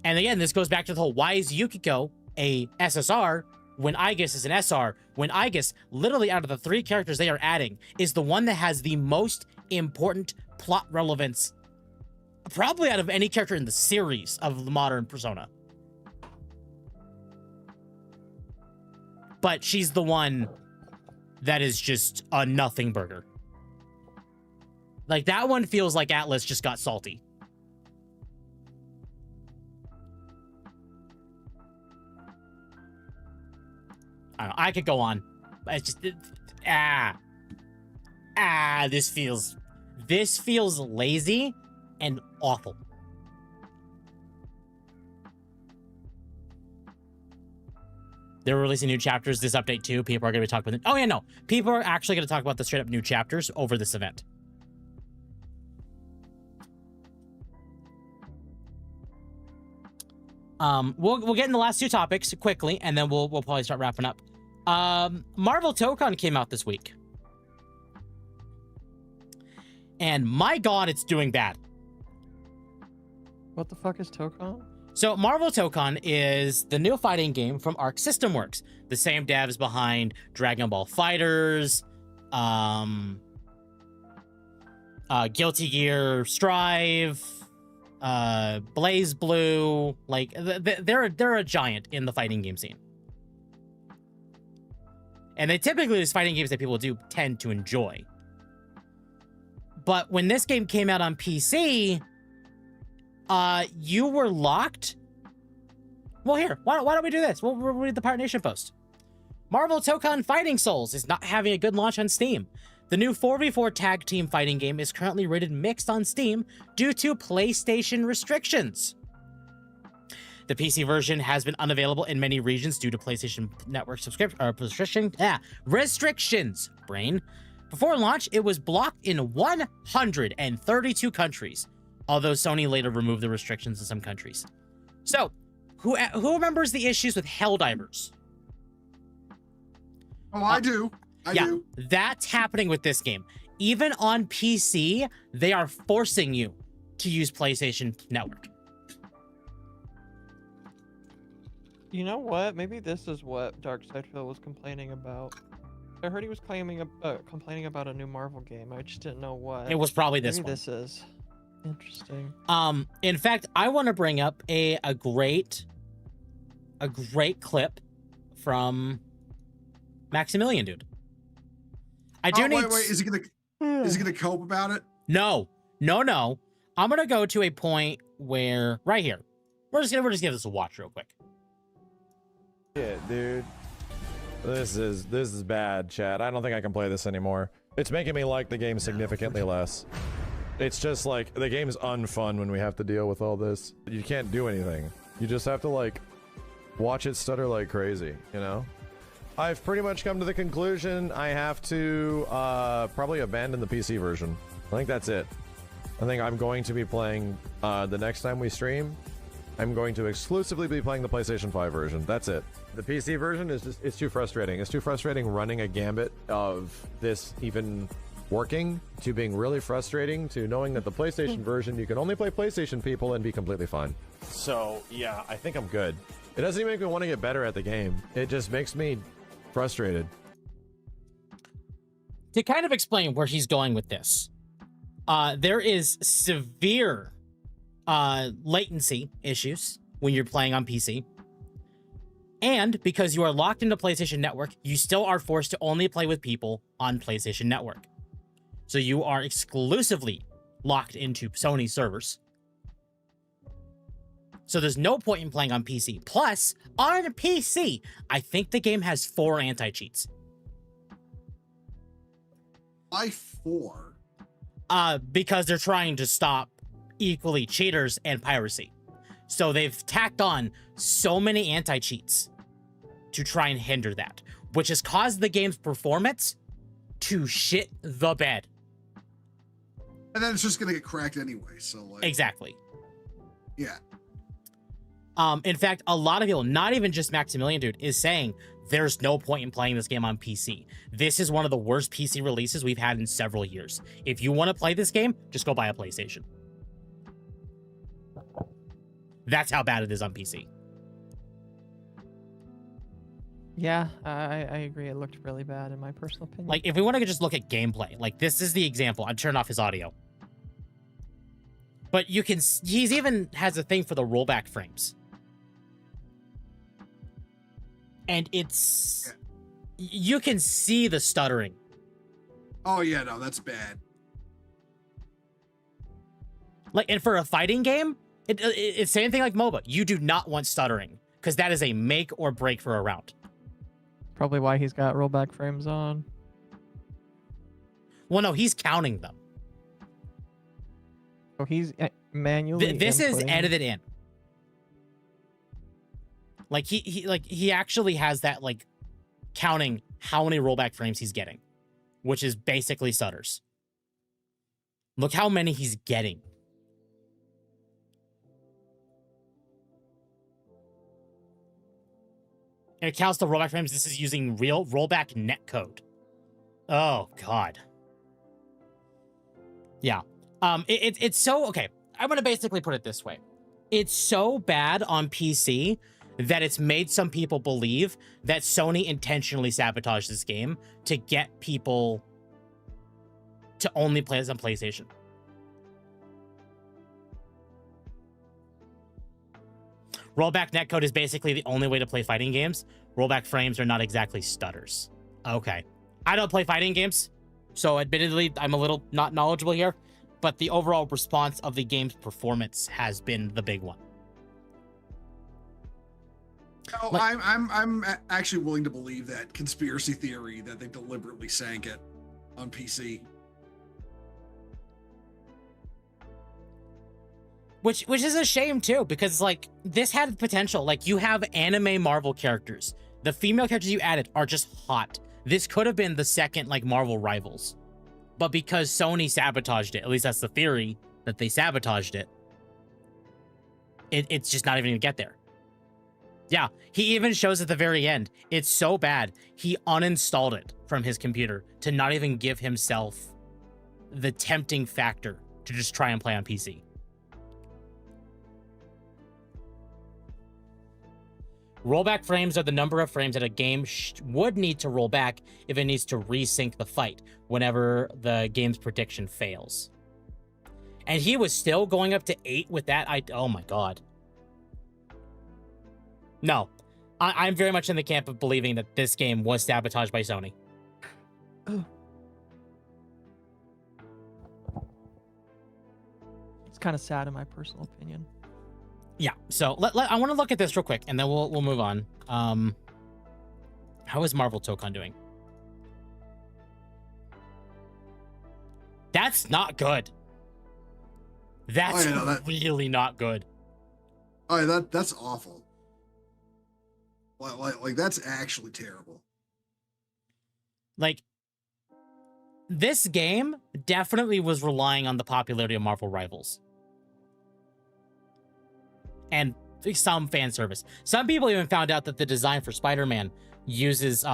Speaker 2: And again, this goes back to the whole, why is Yukiko a SSR when Aegis is an SR? When Aegis, literally out of the 3 characters they are adding, is the one that has the most important plot relevance, probably out of any character in the series of the modern Persona. But she's the one that is just a nothing burger. Like, that one feels like Atlas just got salty. I don't know. I could go on. But it's just this feels lazy and awful. They're releasing new chapters this update too. People are going to be talking about it. Oh yeah, no. People are actually going to talk about the straight up new chapters over this event. We'll get in the last two topics quickly, and then we'll probably start wrapping up. Marvel ToeCon came out this week. And my god, it's doing bad.
Speaker 3: What the fuck is ToeCon?
Speaker 2: So Marvel ToeCon is the new fighting game from Arc System Works, the same devs behind Dragon Ball FighterZ, Guilty Gear Strive, Blaze Blue. Like they're a giant in the fighting game scene, and they typically use fighting games that people do tend to enjoy. But when this game came out on PC, you were locked. Well, here, why don't we do this? We'll read the Pirate Nation post. Marvel ToeCon Fighting Souls is not having a good launch on Steam. The new 4v4 tag team fighting game is currently rated mixed on Steam due to PlayStation restrictions. The PC version has been unavailable in many regions due to PlayStation Network restrictions. Brain. Before launch, it was blocked in 132 countries, although Sony later removed the restrictions in some countries. So, who remembers the issues with Helldivers?
Speaker 1: Oh, I do. I do.
Speaker 2: That's happening with this game. Even on PC, they are forcing you to use PlayStation Network.
Speaker 3: You know what? Maybe this is what Darkseidphil was complaining about. I heard he was complaining about a new Marvel game. I just didn't know what.
Speaker 2: It was probably this
Speaker 3: Maybe
Speaker 2: one.
Speaker 3: This is interesting.
Speaker 2: In fact, I want to bring up a great clip from Maximilian, dude.
Speaker 1: Wait, is he gonna cope about it?
Speaker 2: No. I'm gonna go to a point where right here. We're just gonna give this a watch real quick.
Speaker 7: Yeah, dude. This is bad, chat. I don't think I can play this anymore. It's making me like the game significantly less. It's just like the game's unfun when we have to deal with all this. You can't do anything. You just have to like watch it stutter like crazy, you know? I've pretty much come to the conclusion I have to probably abandon the PC version. I think that's it. I think I'm going to be playing the next time we stream. I'm going to exclusively be playing the PlayStation 5 version. That's it. The PC version is just, it's too frustrating. It's too frustrating running a gambit of this even working, to being really frustrating, to knowing that the PlayStation version, you can only play PlayStation people and be completely fine. So, yeah, I think I'm good. It doesn't even make me want to get better at the game. It just makes me frustrated.
Speaker 2: To kind of explain where he's going with this, there is severe latency issues when you're playing on PC. And because you are locked into PlayStation Network, you still are forced to only play with people on PlayStation Network. So you are exclusively locked into Sony servers. So there's no point in playing on PC. Plus, on PC, I think the game has 4 anti-cheats.
Speaker 1: Why 4?
Speaker 2: Because they're trying to stop equally cheaters and piracy. So they've tacked on so many anti-cheats to try and hinder that, which has caused the game's performance to shit the bed.
Speaker 1: And then it's just gonna get cracked anyway, so like...
Speaker 2: Exactly.
Speaker 1: Yeah.
Speaker 2: In fact, a lot of people, not even just Maximilian Dude, is saying there's no point in playing this game on PC. This is one of the worst PC releases we've had in several years. If you want to play this game, just go buy a PlayStation. That's how bad it is on PC.
Speaker 3: Yeah, I agree. It looked really bad in my personal opinion.
Speaker 2: Like, if we want to just look at gameplay, like, this is the example. I'd turn off his audio. But you can... He's even has a thing for the rollback frames. And it's... You can see the stuttering.
Speaker 1: Oh, yeah, no, that's bad.
Speaker 2: Like, and for a fighting game, it's same thing like MOBA. You do not want stuttering, because that is a make or break for a round.
Speaker 3: Probably why he's got rollback frames on.
Speaker 2: Well, no, he's counting them.
Speaker 3: So he's manually.
Speaker 2: This is
Speaker 3: inputting.
Speaker 2: edited in. Like he actually has that like counting how many rollback frames he's getting, which is basically stutters. Look how many he's getting. And it counts the rollback frames. This is using real rollback netcode. Oh God. Yeah. It's so okay. I'm gonna basically put it this way. It's so bad on PC that it's made some people believe that Sony intentionally sabotaged this game to get people to only play this on PlayStation. Rollback netcode is basically the only way to play fighting games. Rollback frames are not exactly stutters. Okay. I don't play fighting games, so admittedly, I'm a little not knowledgeable here, but the overall response of the game's performance has been the big one.
Speaker 1: No,
Speaker 2: Like-
Speaker 1: I'm actually willing to believe that conspiracy theory that they deliberately sank it on PC.
Speaker 2: Which is a shame too, because like this had potential. Like you have anime Marvel characters. The female characters you added are just hot. This could have been the second like Marvel Rivals. But because Sony sabotaged it, at least that's the theory, that they sabotaged it, it's just not even gonna get there. Yeah, he even shows at the very end. It's so bad, he uninstalled it from his computer to not even give himself the tempting factor to just try and play on PC. Rollback frames are the number of frames that a game would need to roll back if it needs to resync the fight whenever the game's prediction fails. And he was still going up to 8 with that. Oh my God. No, I'm very much in the camp of believing that this game was sabotaged by Sony.
Speaker 3: It's kind of sad in my personal opinion.
Speaker 2: Yeah, so I want to look at this real quick, and then we'll move on. How is Marvel Tokon doing? That's not good. That's really not good.
Speaker 1: Oh, yeah, that's awful. Like that's actually terrible.
Speaker 2: Like, this game definitely was relying on the popularity of Marvel Rivals. And some fan service. Some people even found out that the design for Spider-Man uses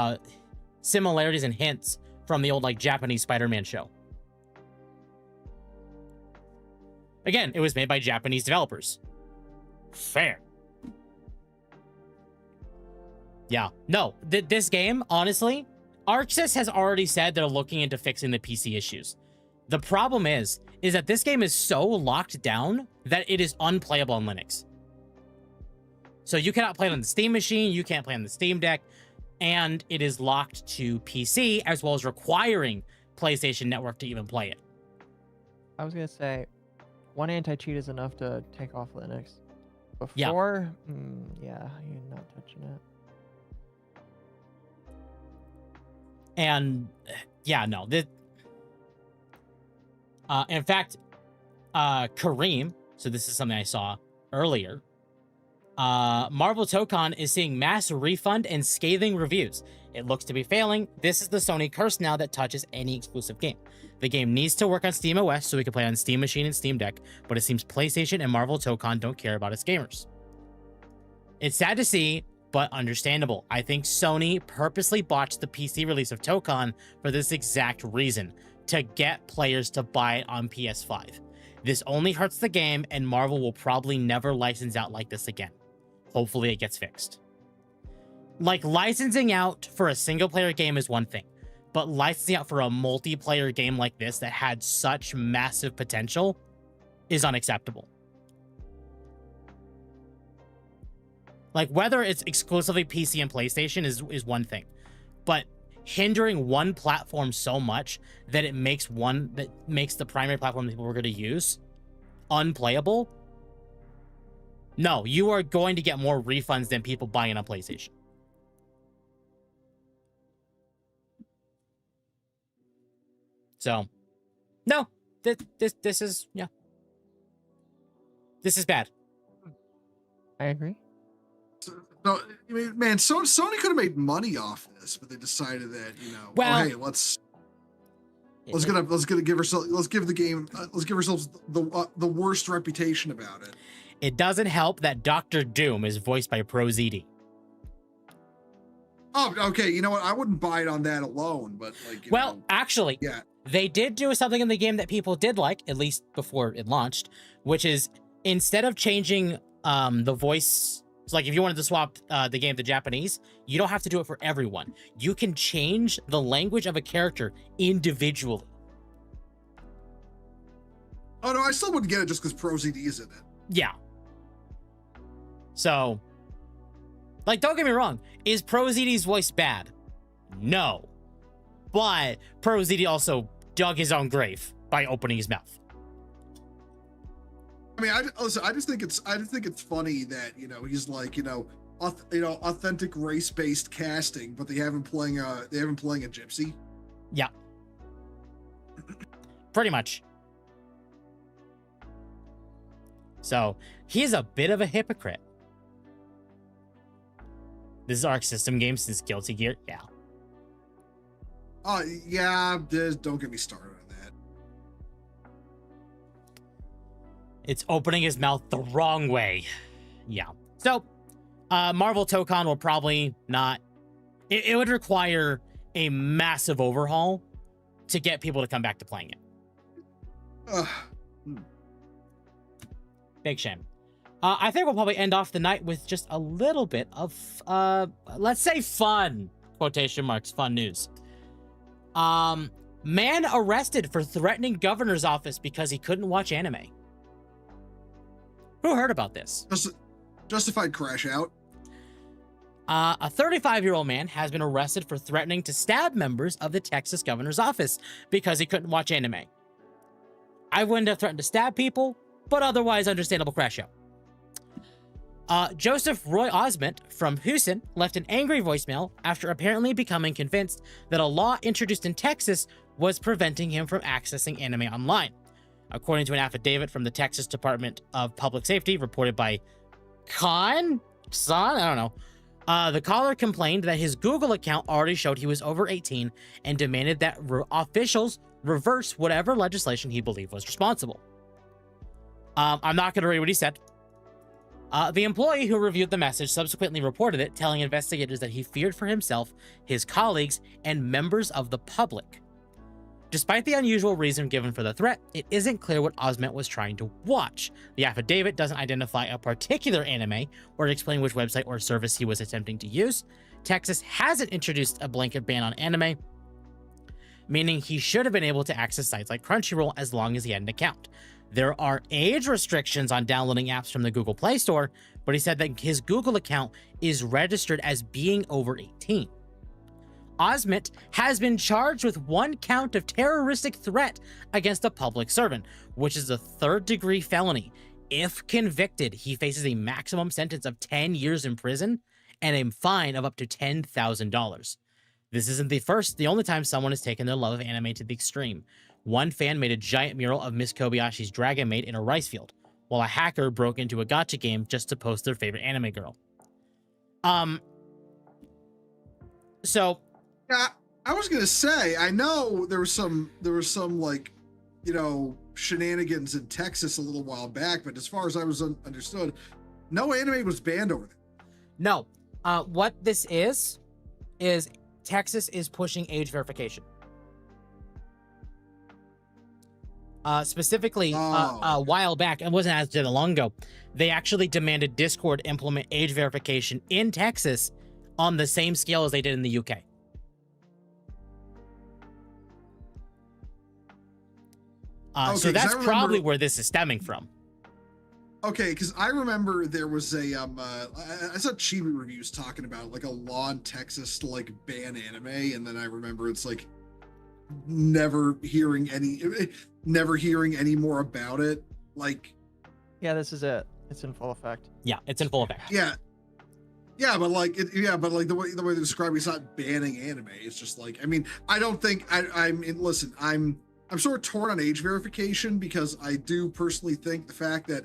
Speaker 2: similarities and hints from the old like Japanese Spider-Man show. Again, it was made by Japanese developers. Fair. Yeah. No, this game, honestly, ArcSys has already said they're looking into fixing the PC issues. The problem is that this game is so locked down that it is unplayable on Linux. So you cannot play it on the Steam machine, you can't play on the Steam Deck, and it is locked to PC, as well as requiring PlayStation Network to even play it.
Speaker 3: I was going to say, one anti-cheat is enough to take off Linux. Before, yeah, you're not touching it.
Speaker 2: And, yeah, no. In fact, Kareem, so this is something I saw earlier, Marvel Tokon is seeing mass refund and scathing reviews. It looks to be failing. This is the Sony curse now that touches any exclusive game. The game needs to work on SteamOS so we can play on Steam Machine and Steam Deck, but it seems PlayStation and Marvel Tokon don't care about its gamers. It's sad to see, but understandable. I think Sony purposely botched the PC release of Tokon for this exact reason, to get players to buy it on PS5. This only hurts the game, and Marvel will probably never license out like this again. Hopefully it gets fixed. Like, licensing out for a single-player game is one thing, but licensing out for a multiplayer game like this that had such massive potential is unacceptable. Like, whether it's exclusively PC and PlayStation is one thing, but hindering one platform so much that it makes the primary platform that people are going to use unplayable. No, you are going to get more refunds than people buying on PlayStation. So, no, this is this is bad.
Speaker 3: I agree.
Speaker 1: No, I mean, man, Sony could have made money off this, but they decided that, you know,
Speaker 2: Well,
Speaker 1: hey, let's give the game let's give ourselves the worst reputation about it.
Speaker 2: It doesn't help that Dr. Doom is voiced by ProZD.
Speaker 1: Oh, okay. You know what? I wouldn't buy it on that alone, but like,
Speaker 2: actually,
Speaker 1: yeah,
Speaker 2: they did do something in the game that people did like, at least before it launched, which is instead of changing the voice, so like if you wanted to swap the game to Japanese, you don't have to do it for everyone. You can change the language of a character individually.
Speaker 1: Oh no, I still wouldn't get it just because ProZD is in it.
Speaker 2: Yeah. So, like, don't get me wrong. Is ProZD's voice bad? No. But ProZD also dug his own grave by opening his mouth.
Speaker 1: I mean, I just think it's funny that, you know, he's like, authentic race-based casting, but they have him playing a gypsy.
Speaker 2: Yeah. Pretty much. So, he's a bit of a hypocrite. This is Arc System game since Guilty Gear. Yeah.
Speaker 1: Oh, yeah, don't get me started on that.
Speaker 2: It's opening his mouth the wrong way. Yeah. So, Marvel Tokon will probably not... It would require a massive overhaul to get people to come back to playing it. Big shame. I think we'll probably end off the night with just a little bit of, let's say fun, quotation marks, fun news. Man arrested for threatening governor's office because he couldn't watch anime. Who heard about this?
Speaker 1: Justified crash out.
Speaker 2: A 35-year-old man has been arrested for threatening to stab members of the Texas governor's office because he couldn't watch anime. I wouldn't have threatened to stab people, but otherwise understandable crash out. Joseph Roy Osment from Houston left an angry voicemail after apparently becoming convinced that a law introduced in Texas was preventing him from accessing anime online. According to an affidavit from the Texas Department of Public Safety reported by I don't know. The caller complained that his Google account already showed he was over 18 and demanded that officials reverse whatever legislation he believed was responsible. I'm not going to read what he said. The employee who reviewed the message subsequently reported it, telling investigators that he feared for himself, his colleagues, and members of the public. Despite the unusual reason given for the threat, it isn't clear what Osment was trying to watch. The affidavit doesn't identify a particular anime or explain which website or service he was attempting to use. Texas hasn't introduced a blanket ban on anime, meaning he should have been able to access sites like Crunchyroll as long as he had an account. There are age restrictions on downloading apps from the Google Play Store, but he said that his Google account is registered as being over 18. Osment has been charged with 1 count of terroristic threat against a public servant, which is a 3rd-degree felony. If convicted, he faces a maximum sentence of 10 years in prison and a fine of up to $10,000. This isn't the only time someone has taken their love of anime to the extreme. One fan made a giant mural of Miss Kobayashi's Dragon Maid in a rice field, while a hacker broke into a gacha game just to post their favorite anime girl. So,
Speaker 1: yeah, I was gonna say, I know there was some like, you know, shenanigans in Texas a little while back, but as far as I was understood, no anime was banned over there.
Speaker 2: No, what this is Texas is pushing age verification. Specifically, a while back, it wasn't as long ago, they actually demanded Discord implement age verification in Texas on the same scale as they did in the UK.
Speaker 1: Okay,
Speaker 2: so that's probably where this is stemming from.
Speaker 1: Okay, because I remember there was a I saw Chibi reviews talking about like a law in Texas to like ban anime, and then I remember it's like never hearing any more about it. Like,
Speaker 3: yeah, this is it. It's in full effect.
Speaker 2: Yeah, it's in full effect.
Speaker 1: Yeah, but like the way they describe it, it's not banning anime. It's just like, I mean, I don't think I mean, listen, I'm I'm sort of torn on age verification because I do personally think the fact that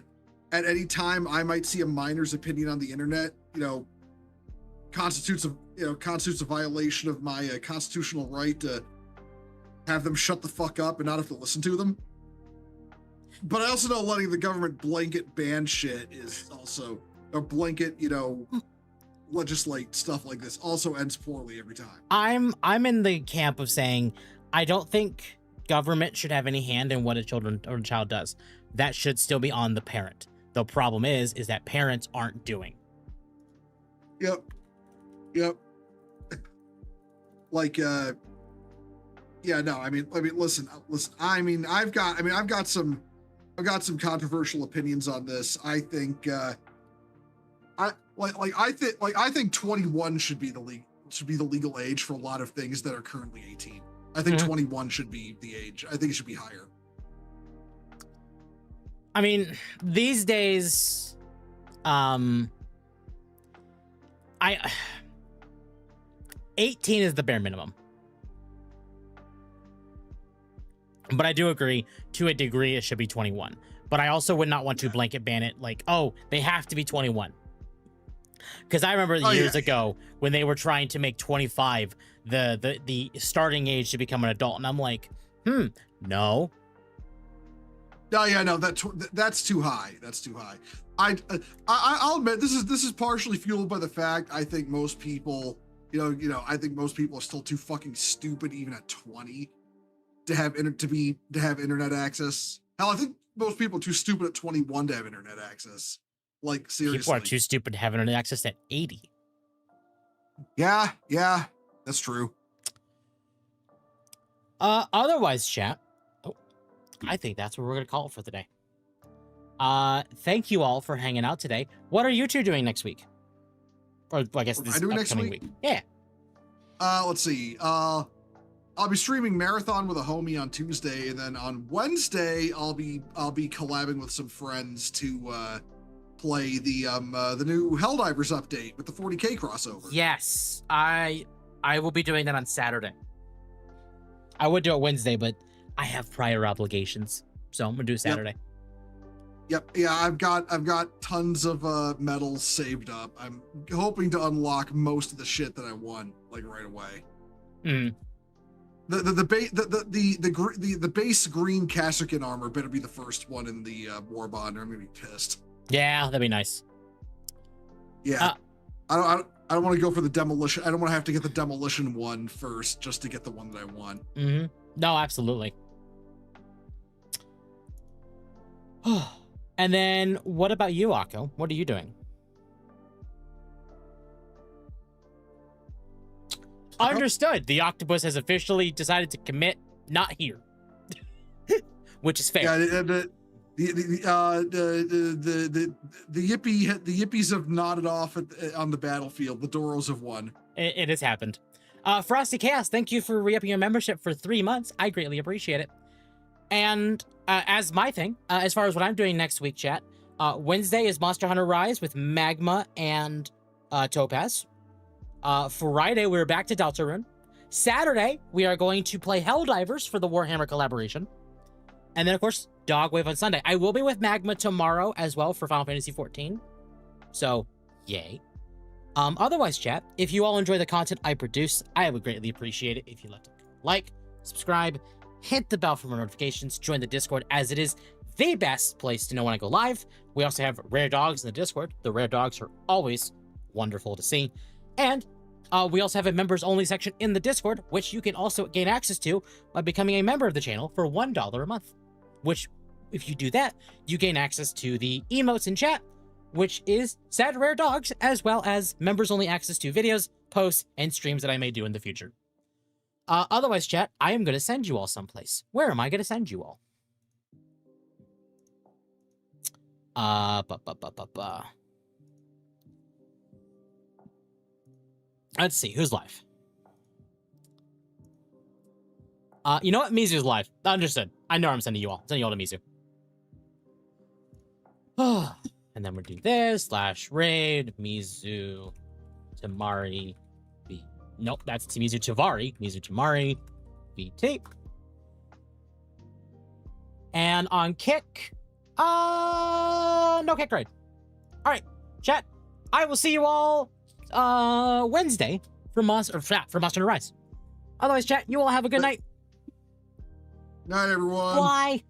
Speaker 1: at any time I might see a minor's opinion on the internet, constitutes a violation of my constitutional right to have them shut the fuck up and not have to listen to them. But I also know letting the government blanket ban shit is also a blanket, legislate stuff like this also ends poorly every time.
Speaker 2: I'm in the camp of saying I don't think government should have any hand in what a child does. That should still be on the parent. The problem is that parents aren't doing.
Speaker 1: Yep. Like, yeah, no, I mean, listen. I've got some controversial opinions on this. I think, I think 21 should be the legal age for a lot of things that are currently 18. I think 21 should be the age. I think it should be higher.
Speaker 2: I mean, these days, 18 is the bare minimum. But I do agree, to a degree, it should be 21. But I also would not want to blanket ban it like, oh, they have to be 21. Because I remember years ago when they were trying to make 25 the starting age to become an adult, and I'm like, no.
Speaker 1: Oh yeah, no, that's too high. That's too high. I'll admit this is partially fueled by the fact I think most people, I think most people are still too fucking stupid even at 20 to have internet access. Hell, I think most people are too stupid at 21 to have internet access. Like, seriously.
Speaker 2: People are too stupid to have internet access at 80.
Speaker 1: Yeah, that's true.
Speaker 2: Otherwise, chat, I think that's what we're going to call it for today. Thank you all for hanging out today. What are you two doing next week? Or I guess this upcoming week. Yeah.
Speaker 1: Let's see. I'll be streaming Marathon with a homie on Tuesday, and then on Wednesday I'll be collabing with some friends to play the new Helldivers update with the 40K crossover.
Speaker 2: Yes, I will be doing that on Saturday. I would do it Wednesday, but I have prior obligations, so I'm gonna do it Saturday.
Speaker 1: Yep. Yeah, I've got tons of medals saved up. I'm hoping to unlock most of the shit that I won like right away. The base green Kasserkin armor better be the first one in the war bond, or I'm gonna be pissed.
Speaker 2: Yeah, that'd be nice.
Speaker 1: Yeah, I don't want to go for the demolition. I don't want to have to get the demolition one first just to get the one that I want.
Speaker 2: No, absolutely. And then what about you, Akko? What are you doing? Understood. The octopus has officially decided to commit not here, which is fair.
Speaker 1: Yeah, the yippies have nodded off on the battlefield. The Doros have won.
Speaker 2: It has happened. Frosty Chaos, thank you for re-upping your membership for 3 months. I greatly appreciate it. And as my thing, as far as what I'm doing next week, chat, Wednesday is Monster Hunter Rise with Magma and Topaz. Friday, we're back to Deltarune. Saturday, we are going to play Helldivers for the Warhammer collaboration. And then, of course, Dogwave on Sunday. I will be with Magma tomorrow as well for Final Fantasy XIV. So, yay. Otherwise, chat, if you all enjoy the content I produce, I would greatly appreciate it if you left a like, subscribe, hit the bell for more notifications, join the Discord, as it is the best place to know when I go live. We also have rare dogs in the Discord. The rare dogs are always wonderful to see. And we also have a members-only section in the Discord, which you can also gain access to by becoming a member of the channel for $1 a month. Which, if you do that, you gain access to the emotes in chat, which is Sad Rare Dogs, as well as members-only access to videos, posts, and streams that I may do in the future. Otherwise, chat, I am going to send you all someplace. Where am I going to send you all? Let's see, who's live? You know what? Mizu's live. Understood. I know I'm sending you all. I'm sending you all to Mizu. And then we'll do this, /raid, Mizu, Tamari, Nope, that's Mizu Tavari. Mizu Tamari, VT. And on Kick, no Kick grade. All right, chat. I will see you all Wednesday for Monster Hunter Rise. Otherwise, chat, you all have a good night.
Speaker 1: Night, everyone.
Speaker 2: Bye.